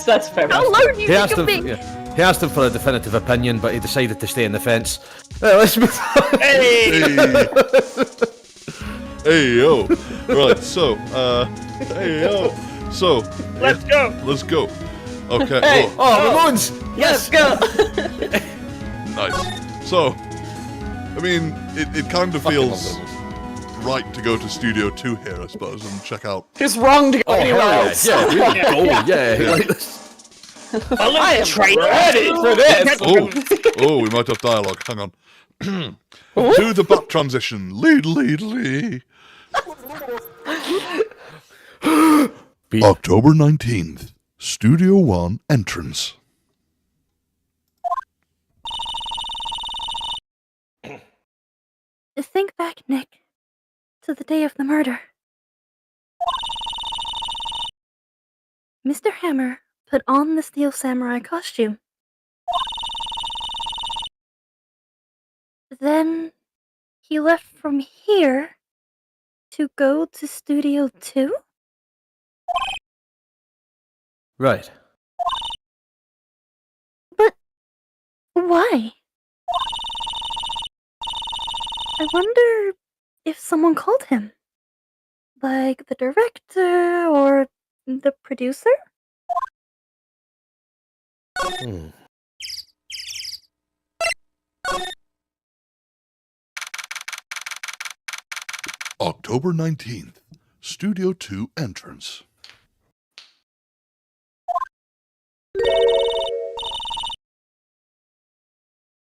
That's fair. How low do you He think asked of him. me? Yeah. He asked him for a definitive opinion, but he decided to stay in the fence. Let's move on. Hey! Hey yo. Right. So hey yo. So Let's go! let's go. Okay. Hey. Oh, Ramones! Let's go. Nice. So, I mean, it kind of Fucking feels love right to go to Studio 2 here, I suppose, and check out. It's wrong to go anywhere hell else. yeah, really go, yeah. Like, I am Trainer. ready for this. Oh, we might have dialogue. Hang on. Do the bat transition. Lead. October 19th, Studio 1 entrance. Think back, Nick, to the day of the murder. Mr. Hammer put on the Steel Samurai costume. Then he left from here to go to Studio 2? right. But why? I wonder if someone called him. Like the director or the producer? Hmm. October 19th, Studio 2 entrance.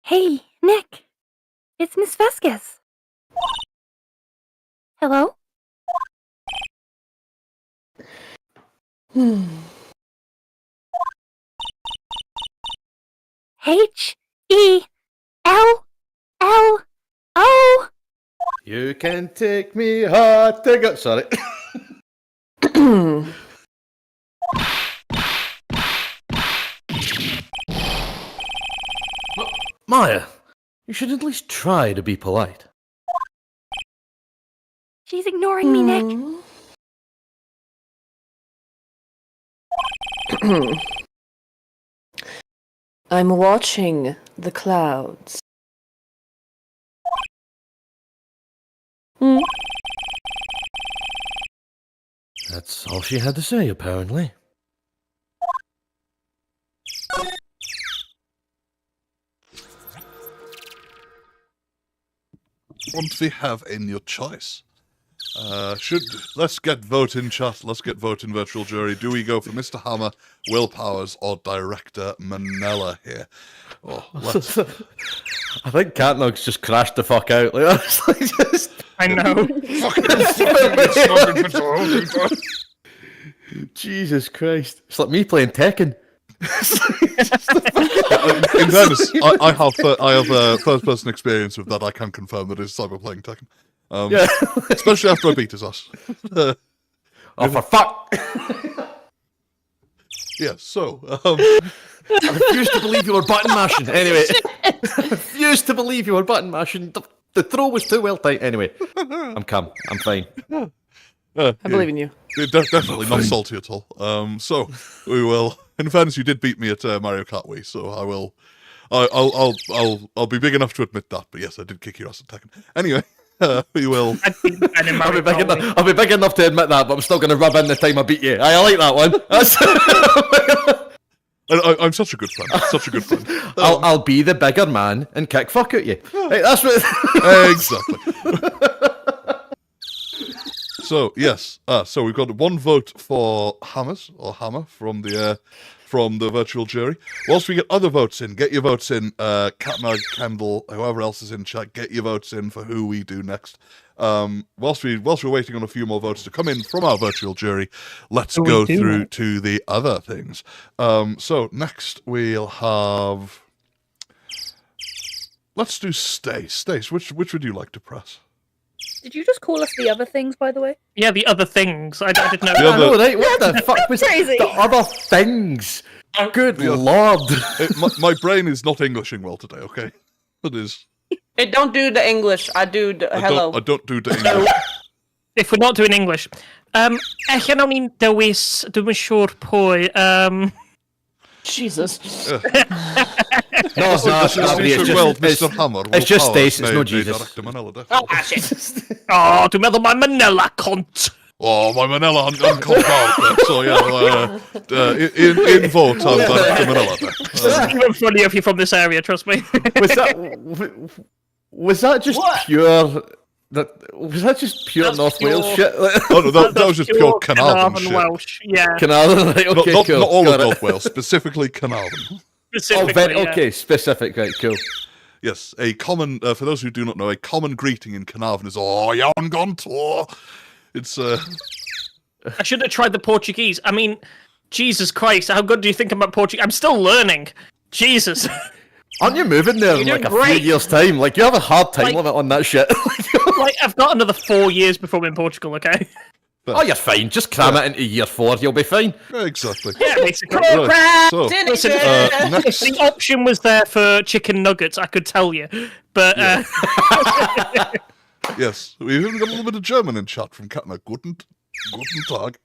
Hey, Nick. It's Miss Vasquez. Hello? H-E-L-L-O. You can take me hard to go. Sorry. Maya, you should at least try to be polite. She's ignoring me, Nick. I'm watching the clouds. That's all she had to say, apparently. What do we have in your choice? Let's get vote in chat. Let's get vote in virtual jury. Do we go for Mr. Hammer, Will Powers, or Director Manella here? Oh, let's... I think Catnug's just crashed the fuck out. Like, honestly, just... I know. Jesus Christ. It's like me playing Tekken. In fairness, I have first-person experience with that. I can confirm that it's Cyber playing Tekken. Yeah. Especially after I beat his ass. Oh, for fuck! Yeah, so... I refuse to believe you were button mashing. Anyway, I refuse to believe you were button mashing. The throw was too well tight. Anyway, I'm calm. I'm fine. I believe in you. Definitely not salty at all. So we will. In fairness, you did beat me at Mario Kart Wii, so I will. I'll be big enough to admit that. But yes, I did kick your ass at Tekken. Anyway, we will. I'll be big enough to admit that, but I'm still going to rub in the time I beat you. I like that one. I'm such a good friend. Such a good friend. I'll be the bigger man and kick fuck at you. Hey, that's what. Exactly. So yes, so we've got one vote for Hammer from the virtual jury. Whilst we get other votes in, get your votes in. Catnug, Kendall, whoever else is in chat, get your votes in for who we do next. Whilst we're waiting on a few more votes to come in from our virtual jury, let's go through to the other things. So next we'll have. Let's do Stace. Stace, which would you like to press? Did you just call us the other things, by the way? Yeah, the other things. I didn't know. I know, right? What the fuck was crazy. the other things? Good lord. My brain is not Englishing well today, okay? It is. It don't do the English. I do the hello. I don't do the English. If we're not doing English. Jag kan nog inte wish du är sure på... Jesus. No, it's not. It's just Stace, it's no Jesus. Oh, shit. Oh, du menar my Manila cunt. Oh, my Manila, I'm confused. So yeah, in vote, I'm Director Manila. It's even funnier if you're from this area, trust me. Was that just pure... Was that just pure North Wales shit? Oh no, that was just pure Carnarvon shit. Welsh, yeah. Carnarvon, right, okay, not cool. all of North Wales, specifically Carnarvon. Okay, specific, right, cool. Yes, a common, for those who do not know, a common greeting in Carnarvon is, oh, yon gone tour. It's, I should have tried the Portuguese. I mean, Jesus Christ, how good do you think about Portuguese? I'm still learning. Jesus. Aren't you moving there in like a few years' time? Like, you have a hard time limit on that shit. Like, I've got another 4 years before I'm in Portugal, okay? Oh, you're fine. Just cram it into year 4. You'll be fine. Exactly. Yeah, basically. Right. So, listen, if the option was there for chicken nuggets, I could tell you. But, yes, we've even got a little bit of German in chat from Katna. Guten Tag.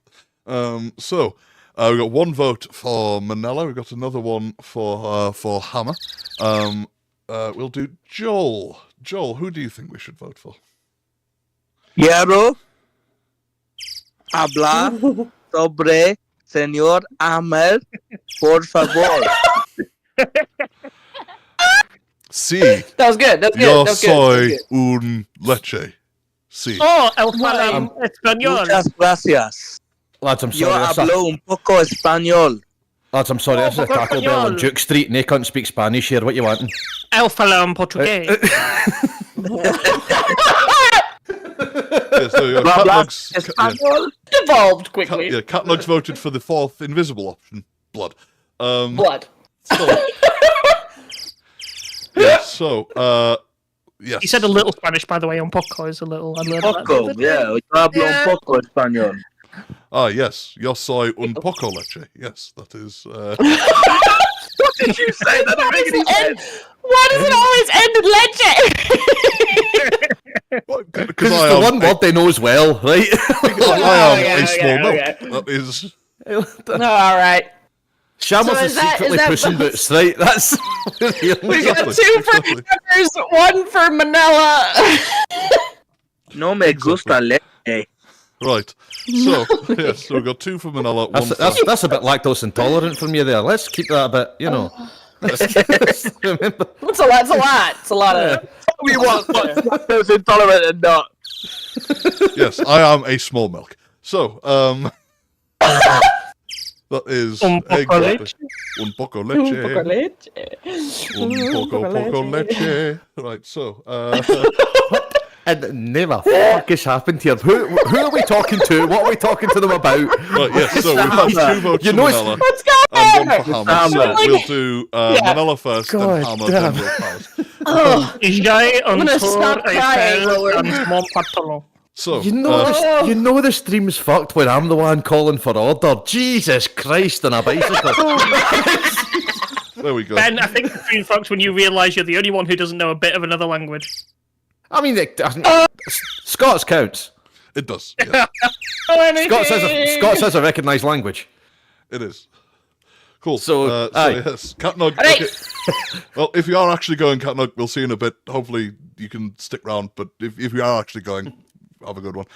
So, we've got one vote for Manella. We've got another one for Hammer. We'll do Joel. Joel, who do you think we should vote for? Quiero hablar sobre Señor Hammer, por favor. Sí. That was good. That was good. Yo That was soy good. un leche. Sí. Oh, el español. Muchas gracias. Lads, I'm Yo sorry. hablo un poco español. Lads, I'm sorry. This is a Taco Bell on Duke Street, and they can't speak Spanish here. What you wanting? El falão português. Yeah, so, Catnug's, Evolved quickly. Catnug's voted for the fourth invisible option, blood. Blood. So, yeah, so, yes. He said a little Spanish, by the way, on Poco is a little. I learned Poco, that. yeah. Yo hablo un poco español. Ah, yes. Yo soy un poco leche. Yes, that is. What did you say? That doesn't make any sense. Why does it always end in leche? Because it's the one word they know as well, right? I am a small milk. That is. All right. Shamos So is is that- secretly is that- pushing boots, right? That's. We got two for Peppers, one for Manila. No me gusta leche. Right. So, yes, so we've got two for Manila, one for... That's a bit lactose intolerant from you there. Let's keep that a bit, you know. Remember. It's a lot. It's a lot of. We want lactose intolerant and not. Yes, I am a small milk. So, that is Un poco leche. Un poco Un leche. poco leche. Un poco leche. Right, so, And never fuck has happened here. Who are we talking to? What are we talking to them about? right, yes, so we've had 2 votes You for know Manila Let's go! and 1 for Hammer. So Hammer. we'll do Manila first, God then Hammer, damn. then Will Powers. Oh, J'ai gonna encore stop un crying while we're- un mon pantalon. So, You know the stream's fucked when I'm the one calling for order. Jesus Christ on a bicycle. there we go. Ben, I think the stream fucks when you realise you're the only one who doesn't know a bit of another language. I mean, Scots counts. It does. Yeah, Scots has a recognised language. it is. Cool. So, aye. Yes, Catnug. Right. Okay. Well, if you are actually going, Catnug, we'll see you in a bit. Hopefully, you can stick around. But if you are actually going, have a good one.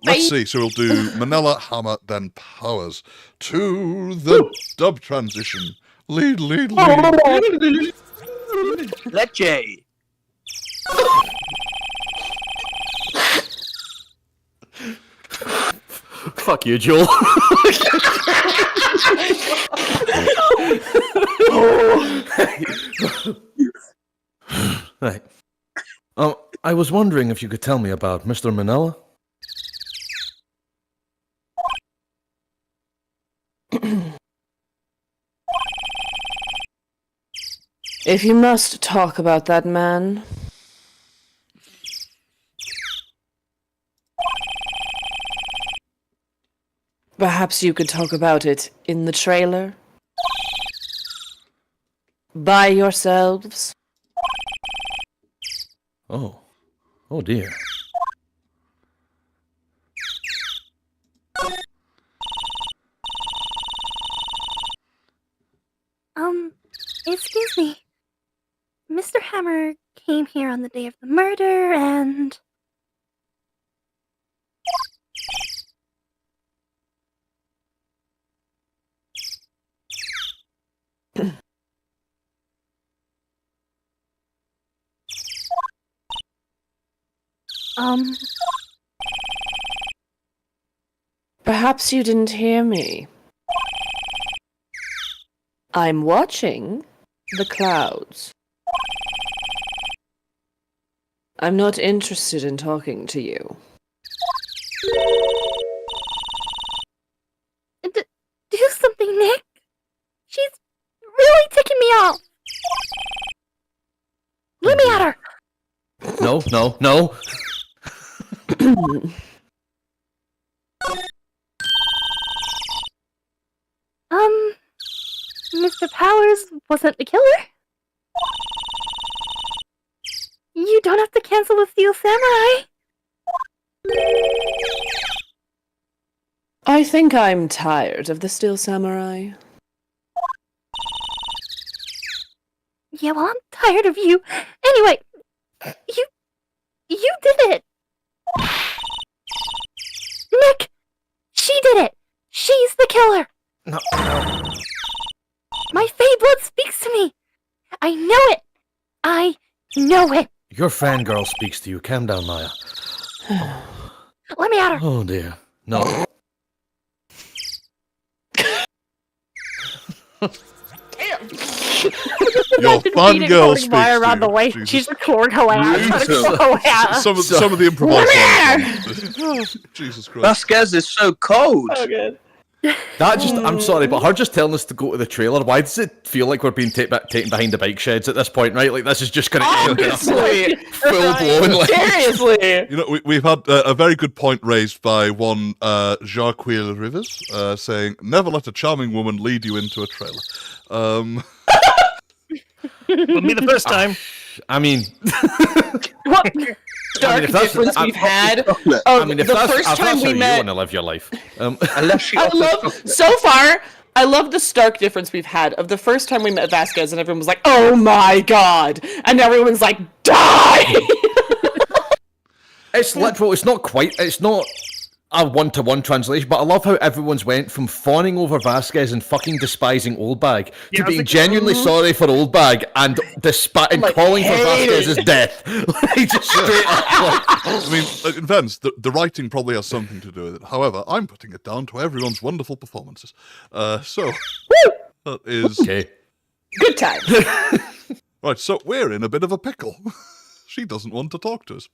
Let's see. So we'll do Manila, Hammer, then Powers to the dub transition. Lead. Leche. Fuck you, Joel. Right. I was wondering if you could tell me about Mr. Manila. if you must talk about that man, perhaps you could talk about it in the trailer? By yourselves? Oh dear. Excuse me. Mr. Hammer came here on the day of the murder and... Perhaps you didn't hear me. I'm watching the clouds. I'm not interested in talking to you. Do something, Nick. She's really ticking me off. Let me at her. No. Mr. Powers wasn't the killer? You don't have to cancel the Steel Samurai. I think I'm tired of the Steel Samurai. Yeah, well, I'm tired of you. Anyway, you did it. Nick, she did it. She's the killer. No. My Fey blood speaks to me. I know it. I know it. Your fangirl speaks to you. Calm down, Maya. Let me at her. Oh dear. No. Your fangirl speaks Maya around to the you. way. Jesus. She's recording her way out. Some of the improvised ones. Jesus Christ. Vasquez is so cold. Oh, good. I'm sorry, but her just telling us to go to the trailer, why does it feel like we're being taken behind the bike sheds at this point, right? Like, this is just gonna Honestly, full blown, like... seriously. You know, we've had a very good point raised by one Jacques Rivers, saying, "Never let a charming woman lead you into a trailer." Wouldn't be the first time. I mean... What stark difference we've had. if The that's, first if time that's we how met. you want to live your life. Unless she I offers love chocolate. so far. I love the stark difference we've had of the first time we met Vasquez and everyone was like, "Oh my god," and everyone's like, "Die!" It's literal. It's not a one-to-one translation, but I love how everyone's went from fawning over Vasquez and fucking despising Oldbag to Yeah, I being think- genuinely sorry for Oldbag and calling for Vasquez's death. Like, just straight up. Like, I mean, in fairness, the writing probably has something to do with it. However, I'm putting it down to everyone's wonderful performances. So, that is... okay. Good time. Right, so we're in a bit of a pickle. She doesn't want to talk to us.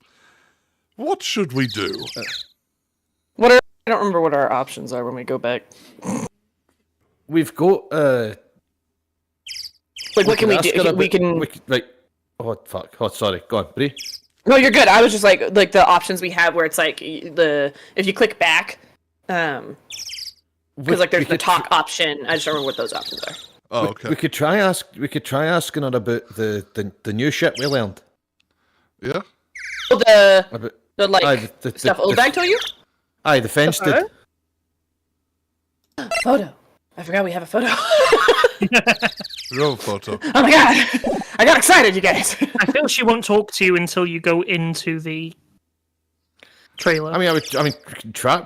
What should we do? I don't remember what our options are when we go back. We've got, Like, what can we do? We can. Right. Oh, fuck. Oh, sorry. Go on, Bree. No, you're good. I was just like the options we have where it's like if you click back, because like there's the talk option. I just don't remember what those options are. Oh, okay. We could try asking her about the new shit we learned. Yeah? Oh, About, the like the stuff Oldbag told you? Aye, the fence did. Photo. I forgot we have a photo. Real photo. Oh my god! I got excited, you guys. I feel she won't talk to you until you go into the trailer. I mean,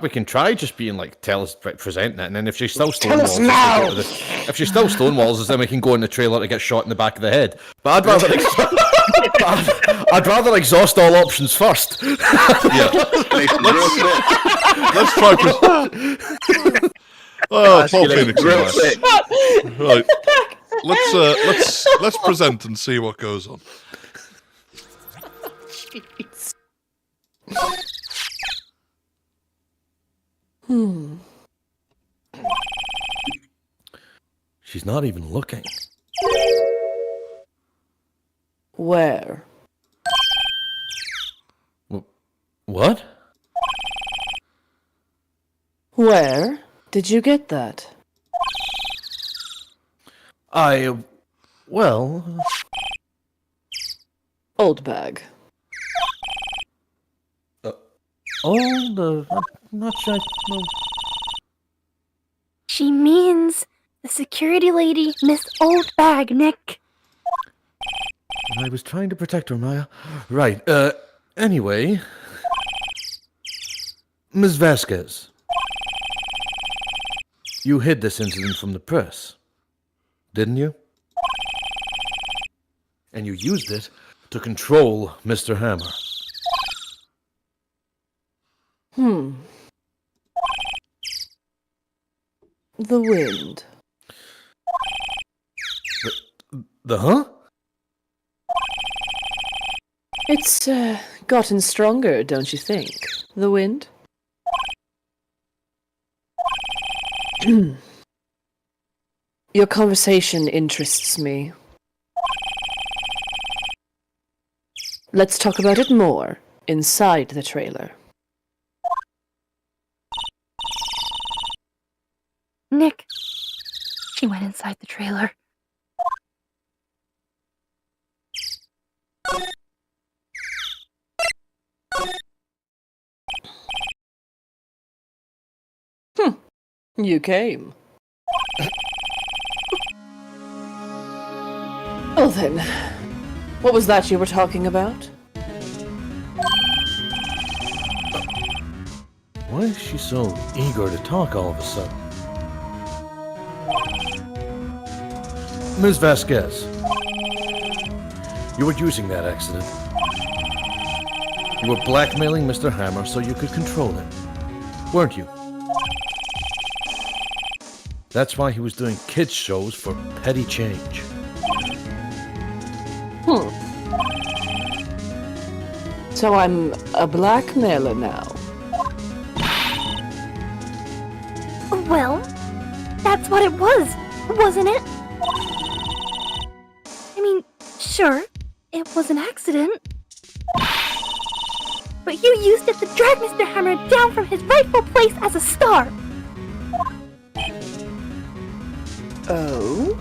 we can try just being like, tell us, presenting it, and then if she's still Tell us stonewalls, now! if she's still stonewalls, us, then we can go in the trailer to get shot in the back of the head. But I'd rather exhaust all options first. Yeah. Let's try. Oh, Paul Phoenix. Real Nice. quick. Right. Let's present and see what goes on. Jeez. She's not even looking. Where? What? Where did you get that? Well, Oldbag. I'm not sure. No. She means the security lady, Miss Oldbag, Nick. I was trying to protect her, Maya. Right, anyway. Ms. Vasquez. You hid this incident from the press, didn't you? And you used it to control Mr. Hammer. The wind. The huh? It's gotten stronger, don't you think? The wind? Your conversation interests me. Let's talk about it more inside the trailer. Nick. She went inside the trailer. You came. Oh then, what was that you were talking about? Why is she so eager to talk all of a sudden? Ms. Vasquez, you were using that accident. You were blackmailing Mr. Hammer so you could control him, weren't you? That's why he was doing kids' shows for petty change. So I'm a blackmailer now. Well, that's what it was, wasn't it? I mean, sure, it was an accident. But you used it to drag Mr. Hammer down from his rightful place as a star. Oh?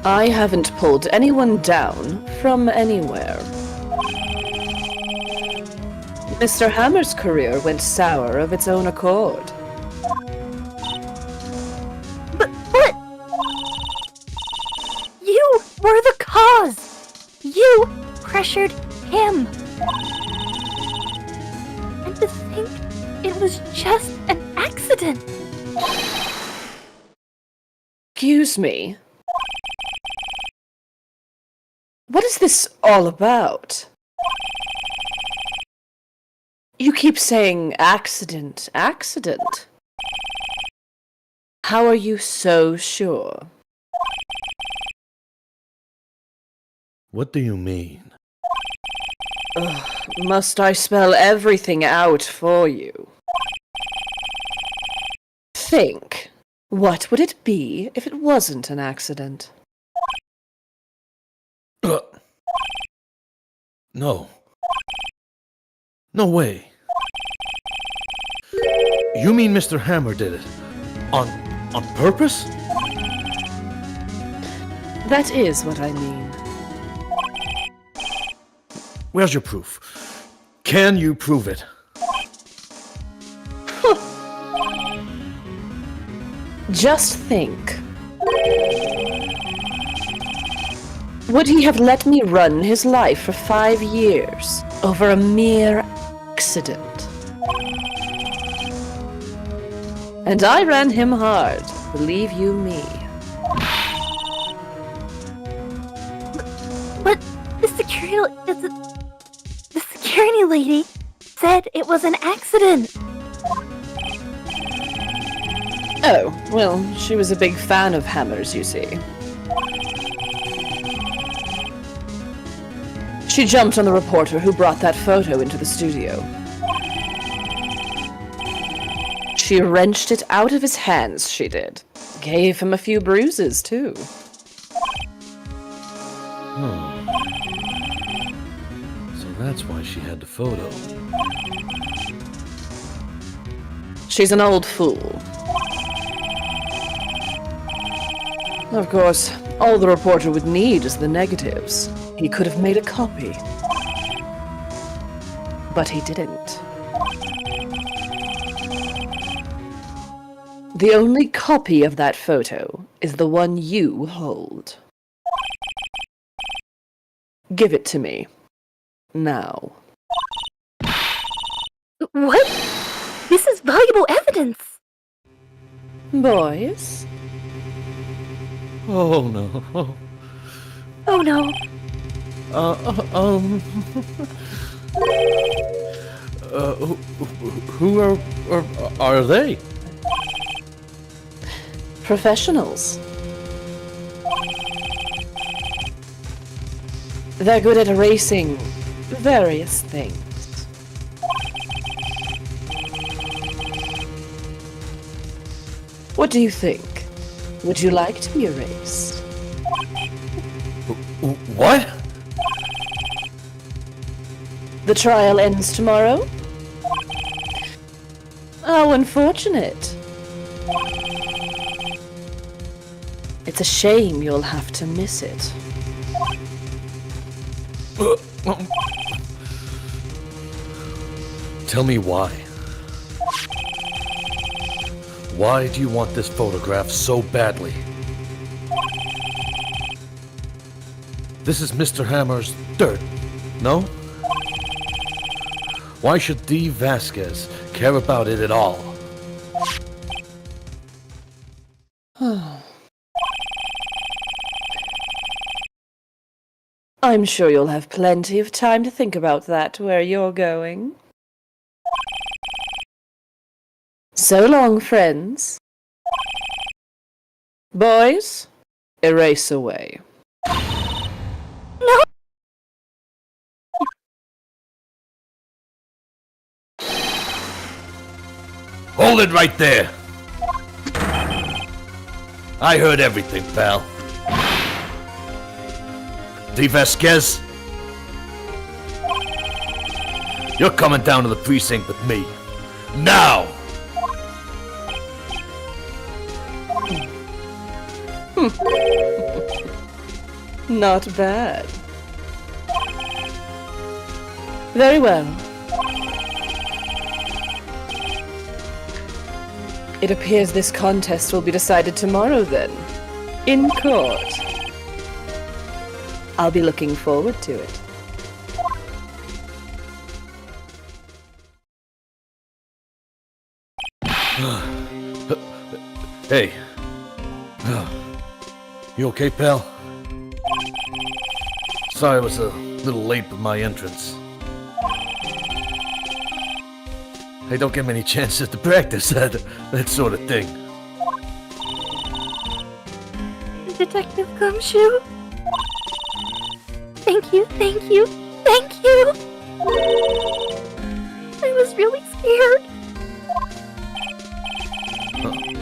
I haven't pulled anyone down from anywhere. Mr. Hammer's career went sour of its own accord. But you were the cause. You pressured him. just an accident. Excuse me. What is this all about? You keep saying accident, accident. How are you so sure? What do you mean? Must I spell everything out for you? Think. What would it be if it wasn't an accident? No. No way. You mean Mr. Hammer did it? On purpose? That is what I mean. Where's your proof? Can you prove it? Just think. Would he have let me run his life for 5 years over a mere accident? And I ran him hard, believe you me. But the security lady said it was an accident. Oh, well, she was a big fan of hammers, you see. She jumped on the reporter who brought that photo into the studio. She wrenched it out of his hands, she did. Gave him a few bruises, too. So that's why she had the photo. She's an old fool. Of course, all the reporter would need is the negatives. He could have made a copy. But he didn't. The only copy of that photo is the one you hold. Give it to me. Now. What? This is valuable evidence. Boys? Oh no. Oh no. Who are they? Professionals. They're good at erasing various things. What do you think? Would you like to be erased? What? The trial ends tomorrow? How unfortunate. It's a shame you'll have to miss it. Tell me why. Why do you want this photograph so badly? This is Mr. Hammer's dirt, no? Why should Dee Vasquez care about it at all? I'm sure you'll have plenty of time to think about that where you're going. So long, friends. Boys, erase away. No! Hold it right there! I heard everything, pal. Dee Vasquez, you're coming down to the precinct with me. Now! Not bad. Very well. It appears this contest will be decided tomorrow then. In court. I'll be looking forward to it. Hey. You okay, pal? Sorry I was a little late with my entrance. I don't get many chances to practice that sort of thing. Detective Gumshoe. Thank you, thank you, thank you! I was really scared.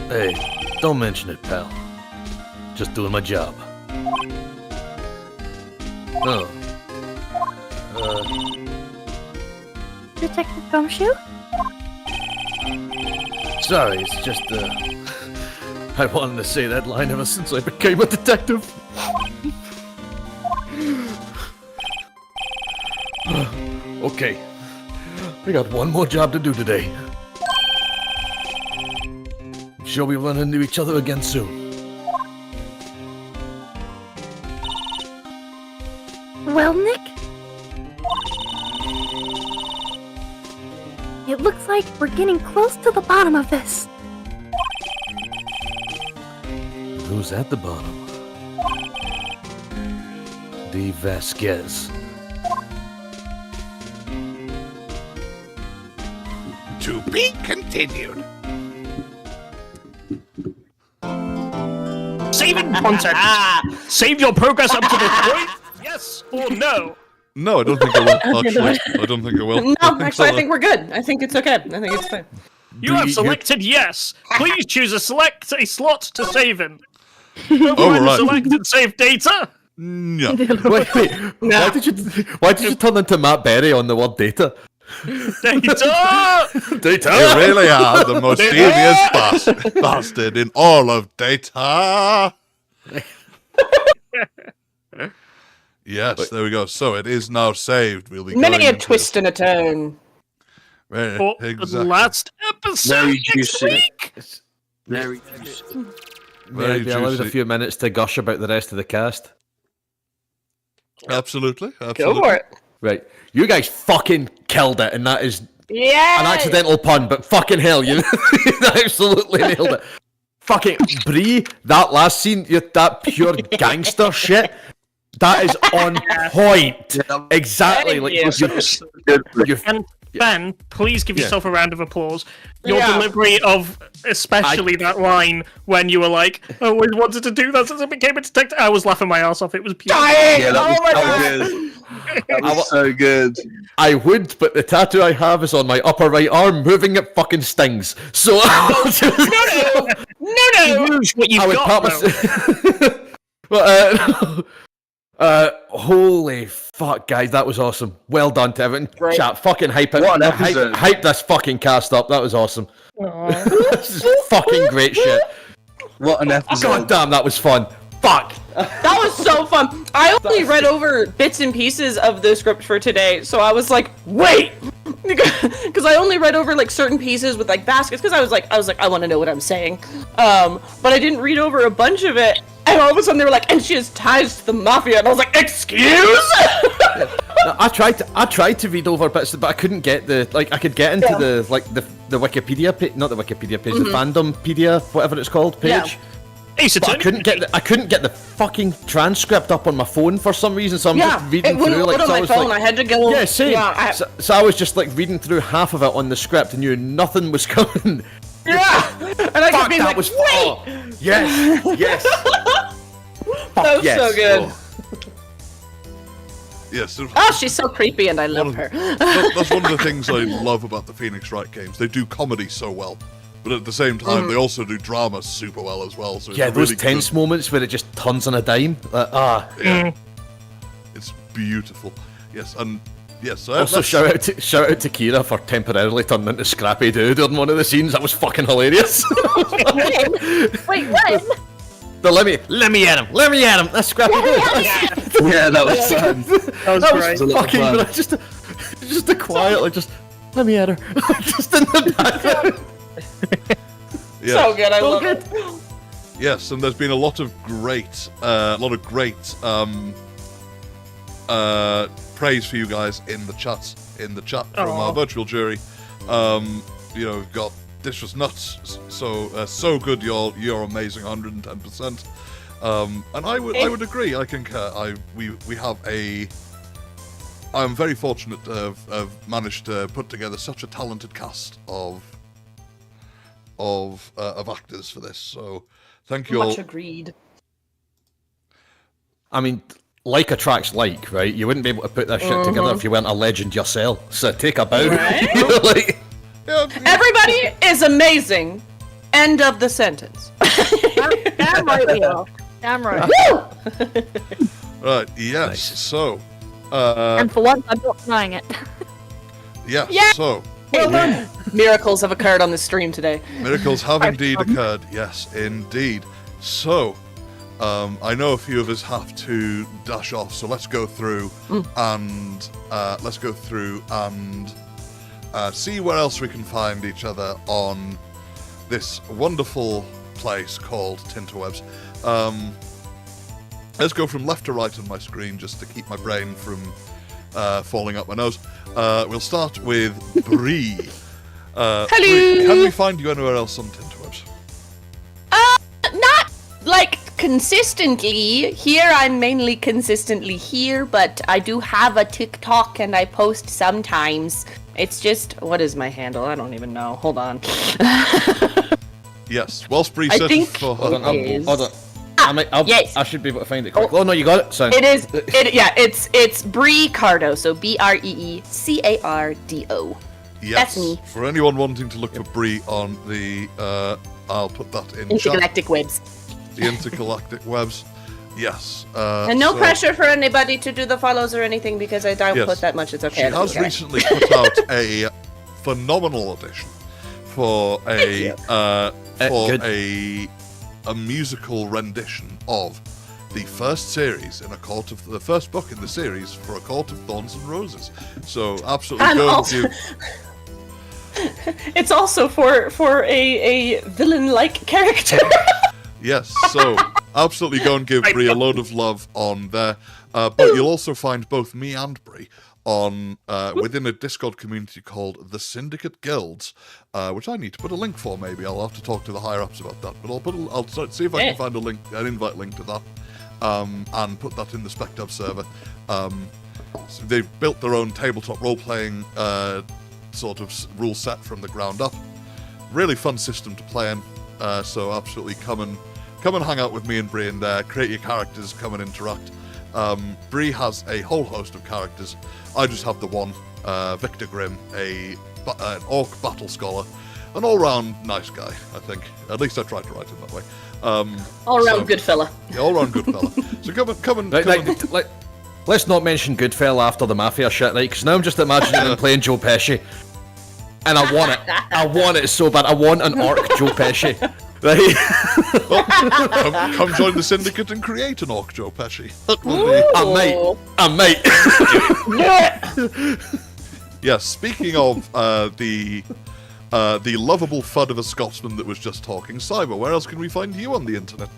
Hey, don't mention it, pal. Just doing my job. Oh. Detective Gumshoe? Sorry, it's just, I wanted to say that line ever since I became a detective. Okay. I got one more job to do today. I'm sure we'll run into each other again soon. Well, Nick? It looks like we're getting close to the bottom of this. Who's at the bottom? Dee Vasquez. To be continued. Saving content! Save your progress up to the point? Yes or no? No, I don't think I will, actually. I don't think I will. No, actually, I think we're good. I think it's okay. I think it's fine. You have selected yes. Please choose a slot to save in. right. Select and save data. No. Wait. Why did you turn into Matt Berry on the word data? Data! You really are the most devious bastard in all of data. Yes, there we go. So it is now saved. We'll be Many going a into- twist and a turn. Right, For exactly. the last episode Very next juicy. week. Very juicy. May I be allowed a juicy. few minutes to gush about the rest of the cast? Absolutely. Go for it. Right. You guys fucking killed it, and that is Yeah. an accidental pun, but fucking hell, you absolutely nailed it. Fucking Bree, that last scene, that pure gangster shit, that is on point. Exactly. Like you And Ben, please give Yeah. yourself a round of applause. Your Yeah. delivery of especially that line when you were like, I always wanted to do that since I became a detective. I was laughing my ass off. It was beautiful. Dying! Yeah, that was Oh my so god! good. That was so good. I would, but the tattoo I have is on my upper right arm. Moving it fucking stings. So I'll just, No! Use what you've I would got, pat though. well, holy fuck, guys, that was awesome. Well done to everyone. Right. Chat, fucking hype it. What an hype, episode. hype this fucking cast up. That was awesome. This is fucking great shit. What an episode. God damn, that was fun. Fuck. That was so fun. I only read over bits and pieces of the script for today, so I was like, wait, because I only read over like certain pieces with like baskets, because I was like, I want to know what I'm saying, but I didn't read over a bunch of it, and all of a sudden they were like, and she has ties to the mafia, and I was like, excuse? I tried to read over bits, but I couldn't get I could get into the Wikipedia page, not the Wikipedia page, the Fandompedia, whatever it's called, page. Yeah. Ace But I Attorney. couldn't get the fucking transcript up on my phone for some reason, so I'm just reading it wouldn't through put on so I my was phone. like, I had to go. yeah, same. Yeah, So I was just like reading through half of it on the script and knew nothing was coming. yeah. And I kept Fuck, being that like, was wait. oh, yes, yes. That was yes. so good. Yes. Oh, she's so creepy, and I love her. That's one of the things I love about the Phoenix Wright games. They do comedy so well, but at the same time, they also do drama super well as well. So it's Yeah, a those really tense good, moments where it just turns on a dime. yeah, it's beautiful. Yes, and yes. So Also, shout out to Kira for temporarily turning into Scrappy Dude on one of the scenes. That was fucking hilarious. Wait, what? The let me at him. That's Scrappy Dude. Yeah, that was fun. That was That great. was a lot of fucking fun. but just a quiet like just let me at her. Just in the background. yes, So good, I love it. yes, and there's been a lot of great praise for you guys in the chat from Aw. our virtual jury. We've got this was nuts. So good. You're amazing. 110%. And I would agree. I concur. We have a. I'm very fortunate to have managed to put together such a talented cast of actors for this. So thank you all. Much agreed. I mean, like attracts like, right? You wouldn't be able to put that shit together if you weren't a legend yourself. So take a bow. Right? You know, like, Everybody is amazing. End of the sentence. Damn right we are. Damn right. Right. Yes. Nice. So. And for once, I'm not denying it. Yes. Yeah. So. Well done. Miracles have occurred on the stream today. Miracles have indeed occurred. Yes, indeed. So, I know a few of us have to dash off, so let's go through and see where else we can find each other on this wonderful place called Tinterwebs. Let's go from left to right on my screen just to keep my brain from falling up my nose. We'll start with Bree. Hello. Bree, can we find you anywhere else on Tinterwebs? Not like consistently. Here, I'm mainly consistently here, but I do have a TikTok and I post sometimes. It's just, what is my handle? I don't even know. Hold on. Yes, whilst Bree I searches think for hold her. on, is- hold on. yes. I should be able to find it quick. Oh no, you got it. So It is. It's Bree Cardo. So BreeCardo. Yes. That's me. For anyone wanting to look for Bree on the, I'll put that in chat. Intergalactic webs. The intergalactic webs. Yes. And no pressure for anybody to do the follows or anything because I don't Yes. put that much. It's okay. She has recently put out a phenomenal audition for Good. a musical rendition of the first series in the first book in the series for A Court of Thorns and Roses. So absolutely And go also- and It's also for a villain-like character. yes, so absolutely go and give Bree a load of love on there. But you'll also find both me and Bree on within a Discord community called the Syndicate Guilds, which I need to put a link for. Maybe I'll have to talk to the higher ups about that. But I'll see if I can find an invite link to that, and put that in the SpecDev server. So they've built their own tabletop role-playing sort of rule set from the ground up. Really fun system to play in. So absolutely come and hang out with me and Bree and create your characters, come and interact. Bree has a whole host of characters. I just have the one, Victor Grimm, an orc battle scholar, an all-round nice guy, I think. At least I tried to write him that way. All-around good fella. Yeah, all-round good fella. So come and let's not mention Goodfella after the Mafia shit, right? Because now I'm just imagining him playing Joe Pesci. And I want it. I want it so bad. I want an orc Joe Pesci. Right? come join the Syndicate and create an orc Joe Pesci. That will be... I might. Yes, speaking of the lovable fud of a Scotsman that was just talking, Cyber, where else can we find you on the internet?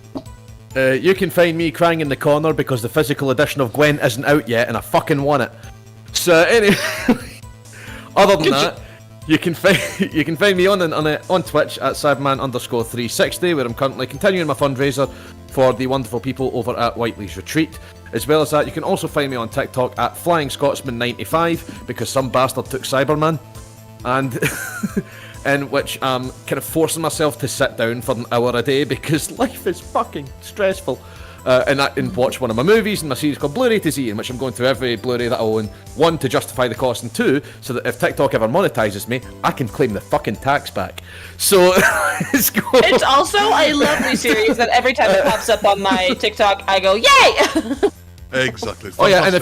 You can find me crying in the corner because the physical edition of Gwen isn't out yet and I fucking want it. So anyway, other than that, you can find me on Twitch at Cyberman_360, where I'm currently continuing my fundraiser for the wonderful people over at Whiteley's Retreat. As well as that, you can also find me on TikTok at FlyingScotsman95 because some bastard took Cyberman, and in which I'm kind of forcing myself to sit down for an hour a day because life is fucking stressful. And watch one of my movies in my series called Blu-ray to Z, in which I'm going through every Blu-ray that I own. One, to justify the cost, and two, so that if TikTok ever monetizes me, I can claim the fucking tax back. So, It's also a lovely series that every time it pops up on my TikTok, I go, yay! Exactly. and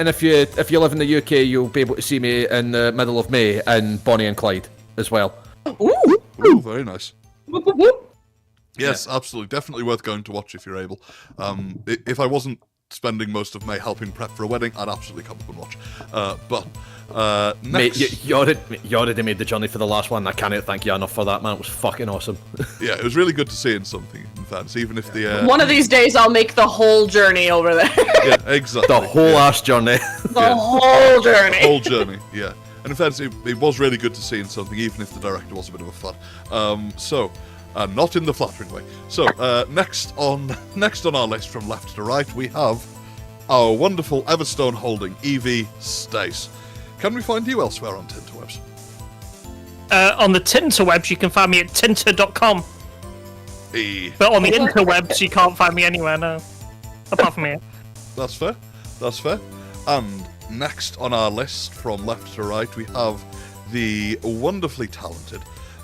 if you live in the UK, you'll be able to see me in the middle of May in Bonnie and Clyde as well. Ooh! Ooh, very nice. Whoop, whoop, whoop. Yes, absolutely. Definitely worth going to watch if you're able. If I wasn't spending most of May helping prep for a wedding, I'd absolutely come up and watch. Next... Mate, you already made the journey for the last one. I can't thank you enough for that, man. It was fucking awesome. Yeah, it was really good to see in something, in fact, even if the... One of these days, I'll make the whole journey over there. Yeah, exactly. The whole ass journey. The whole journey. Whole journey, yeah. And in fact, it was really good to see in something, even if the director was a bit of a fud. Not in the flattering way. So, next on our list from left to right, we have our wonderful Everstone holding, Evie Stace. Can we find you elsewhere on Tinterwebs? On the Tinterwebs, you can find me at tinter.com. But on the interwebs, you can't find me anywhere, no. Apart from here. That's fair. And next on our list, from left to right, we have the wonderfully talented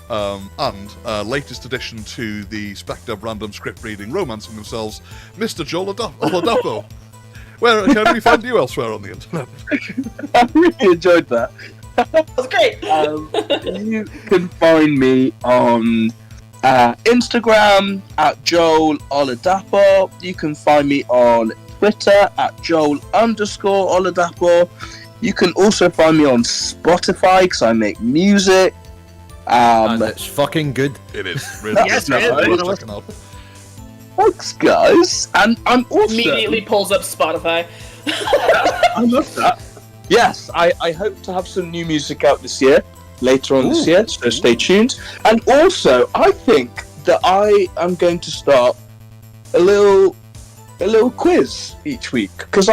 and latest addition to the Spectre random script reading, romancing themselves, Mr. Joel Oladapo. Where can we find you elsewhere on the internet? I really enjoyed that. That was great. You can find me on Instagram at Joel Oladapo. You can find me on Twitter at Joel_Oladapo. You can also find me on Spotify because I make music. And it's fucking good. It is. Really. Yes, it is. Checking out. Thanks, guys. And I'm also... Immediately pulls up Spotify. I love that. Yes, I hope to have some new music out this year, later on this year, so stay tuned. And also, I think that I am going to start a little quiz each week, because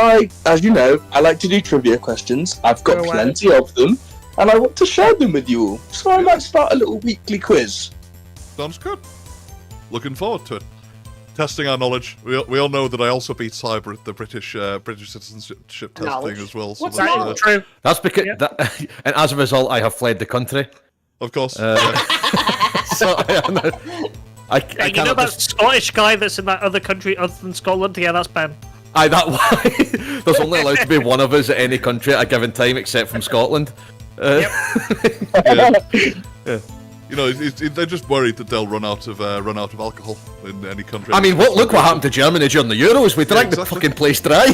as you know, I like to do trivia questions. I've got plenty of them, and I want to share them with you all. So I might start a little weekly quiz. Sounds good. Looking forward to it. Testing our knowledge. We all know that I also beat Cyber at the British citizenship test thing as well. So What's that's, knowledge? True. That's because, and as a result, I have fled the country. Of course. So I You know cannot that Scottish guy that's in that other country other than Scotland? Yeah, that's Ben. There's only allowed to be one of us at any country at a given time, except from Scotland. Yeah. You know, they're just worried that they'll run out of alcohol in any country. I mean, look what happened to Germany during the Euros. We drank the fucking place dry.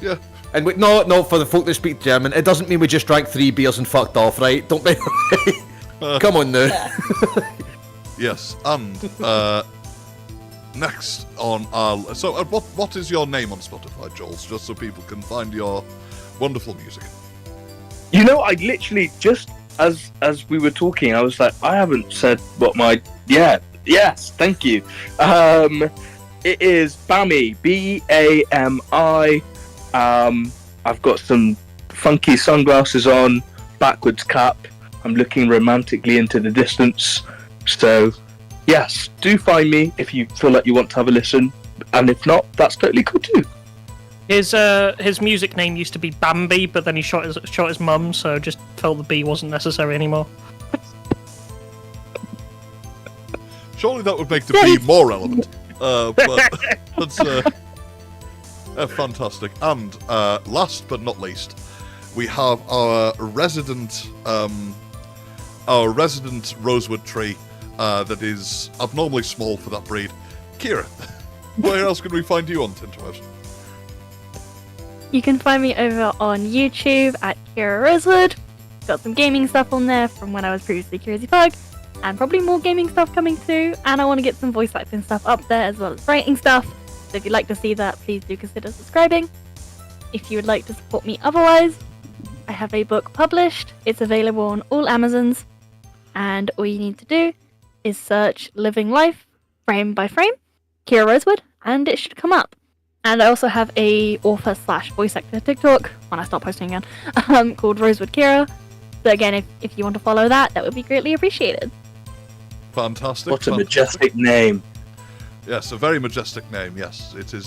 Yeah. And no, for the folk that speak German, it doesn't mean we just drank 3 beers and fucked off, right? Don't be. Come on now. Yes, and next on our... So, what is your name on Spotify, Jules? Just so people can find your wonderful music. You know, I literally just... As we were talking, I was like, I haven't said what my... Yes, thank you. It is Bami, B-A-M-I. I've got some funky sunglasses on, backwards cap. I'm looking romantically into the distance. So, yes, do find me if you feel like you want to have a listen. And if not, that's totally cool too. His music name used to be Bambi, but then he shot his mum, so just felt the B wasn't necessary anymore. Surely that would make the B more relevant. But that's fantastic. And last but not least, we have our resident rosewood tree that is abnormally small for that breed. Kira, where else can we find you on Tinterwebs? You can find me over on YouTube at Kira Rosewood. Got some gaming stuff on there from when I was previously Curiosity Pug, and probably more gaming stuff coming through. And I want to get some voice acting stuff up there as well as writing stuff. So if you'd like to see that, please do consider subscribing. If you would like to support me otherwise, I have a book published. It's available on all Amazons, and all you need to do is search Living Life frame by frame, Kira Rosewood, and it should come up. And I also have a author/voice actor TikTok, when I start posting again, called Rosewood Kira. So again, if you want to follow that would be greatly appreciated. Fantastic. What a majestic name. Yes, a very majestic name, yes. It is,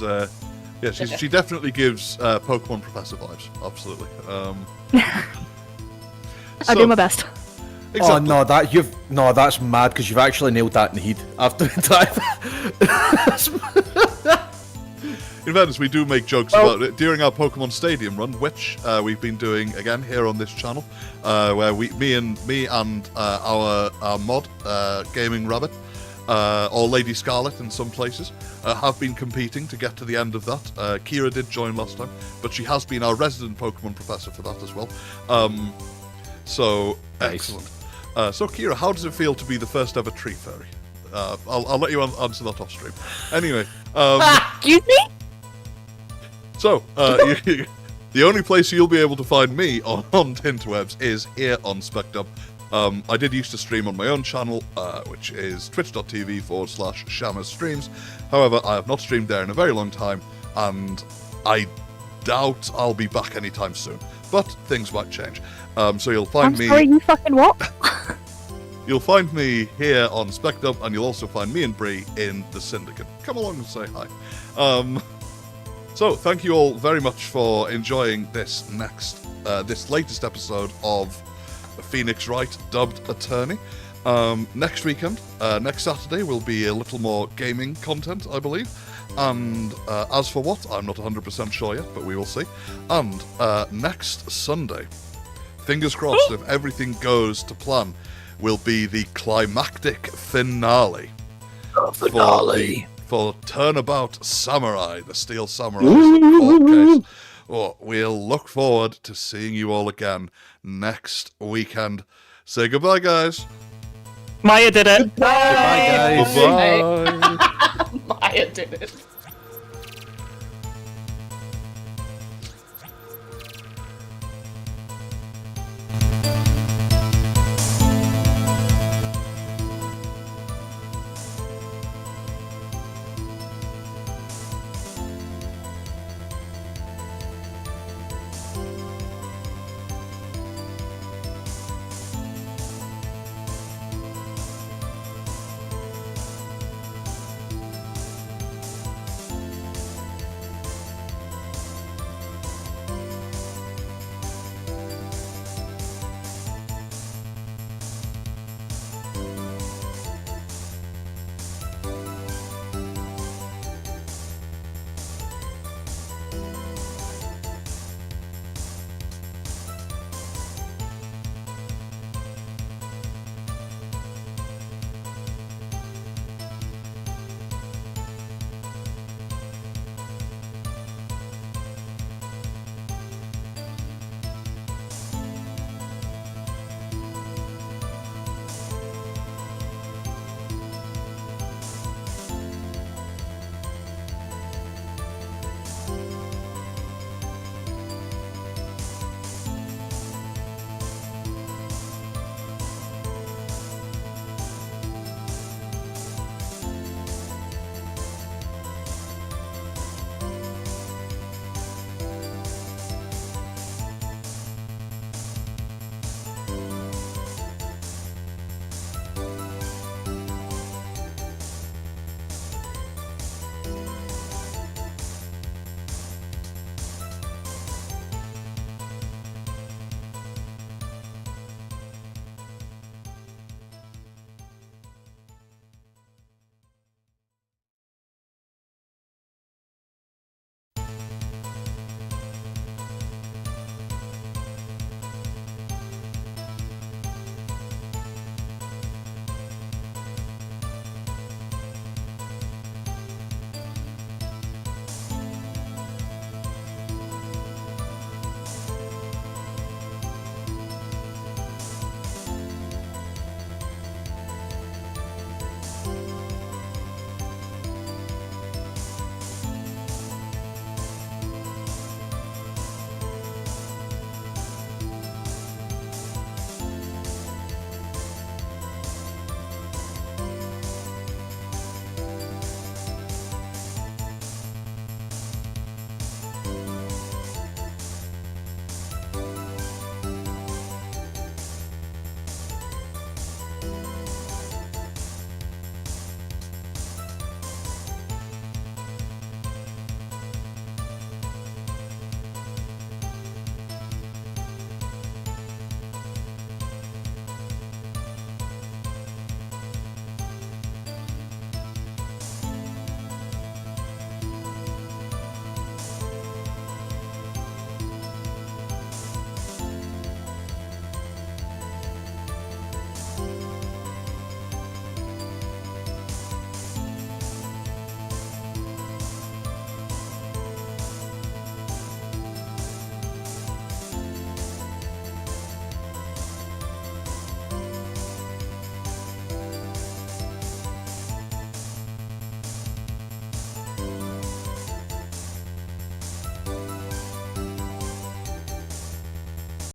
she definitely gives Pokemon Professor vibes, absolutely. I'll do my best. Exactly. Oh no, that's mad because you've actually nailed that in the heat after In fairness, we do make jokes about it during our Pokemon Stadium run, which we've been doing again here on this channel, where me and our mod, Gaming Rabbit, or Lady Scarlet in some places, have been competing to get to the end of that. Kira did join last time, but she has been our resident Pokemon professor for that as well. So nice. Excellent. So Kira, how does it feel to be the first ever tree fairy? I'll let you answer that off stream. Anyway, Excuse me? so The only place you'll be able to find me on Tinterwebs is here on SpecDub. I did used to stream on my own channel, which is twitch.tv/Shamas Streams. However, I have not streamed there in a very long time, and I doubt I'll be back anytime soon. But things might change. So you'll find me. Sorry, you fucking what? You'll find me here on SpecDub, and you'll also find me and Bree in the Syndicate. Come along and say hi. So thank you all very much for enjoying this latest episode of Phoenix Wright, dubbed Attorney. Next weekend, next Saturday, will be a little more gaming content, I believe. And as for what, I'm not 100% sure yet, but we will see. And next Sunday, fingers crossed, if everything goes to plan, will be the climactic finale. For Turnabout Samurai, the Steel Samurai court case. Oh, we'll look forward to seeing you all again next weekend. Say goodbye, guys. Maya did it. Bye. Bye, guys. Bye. Maya did it.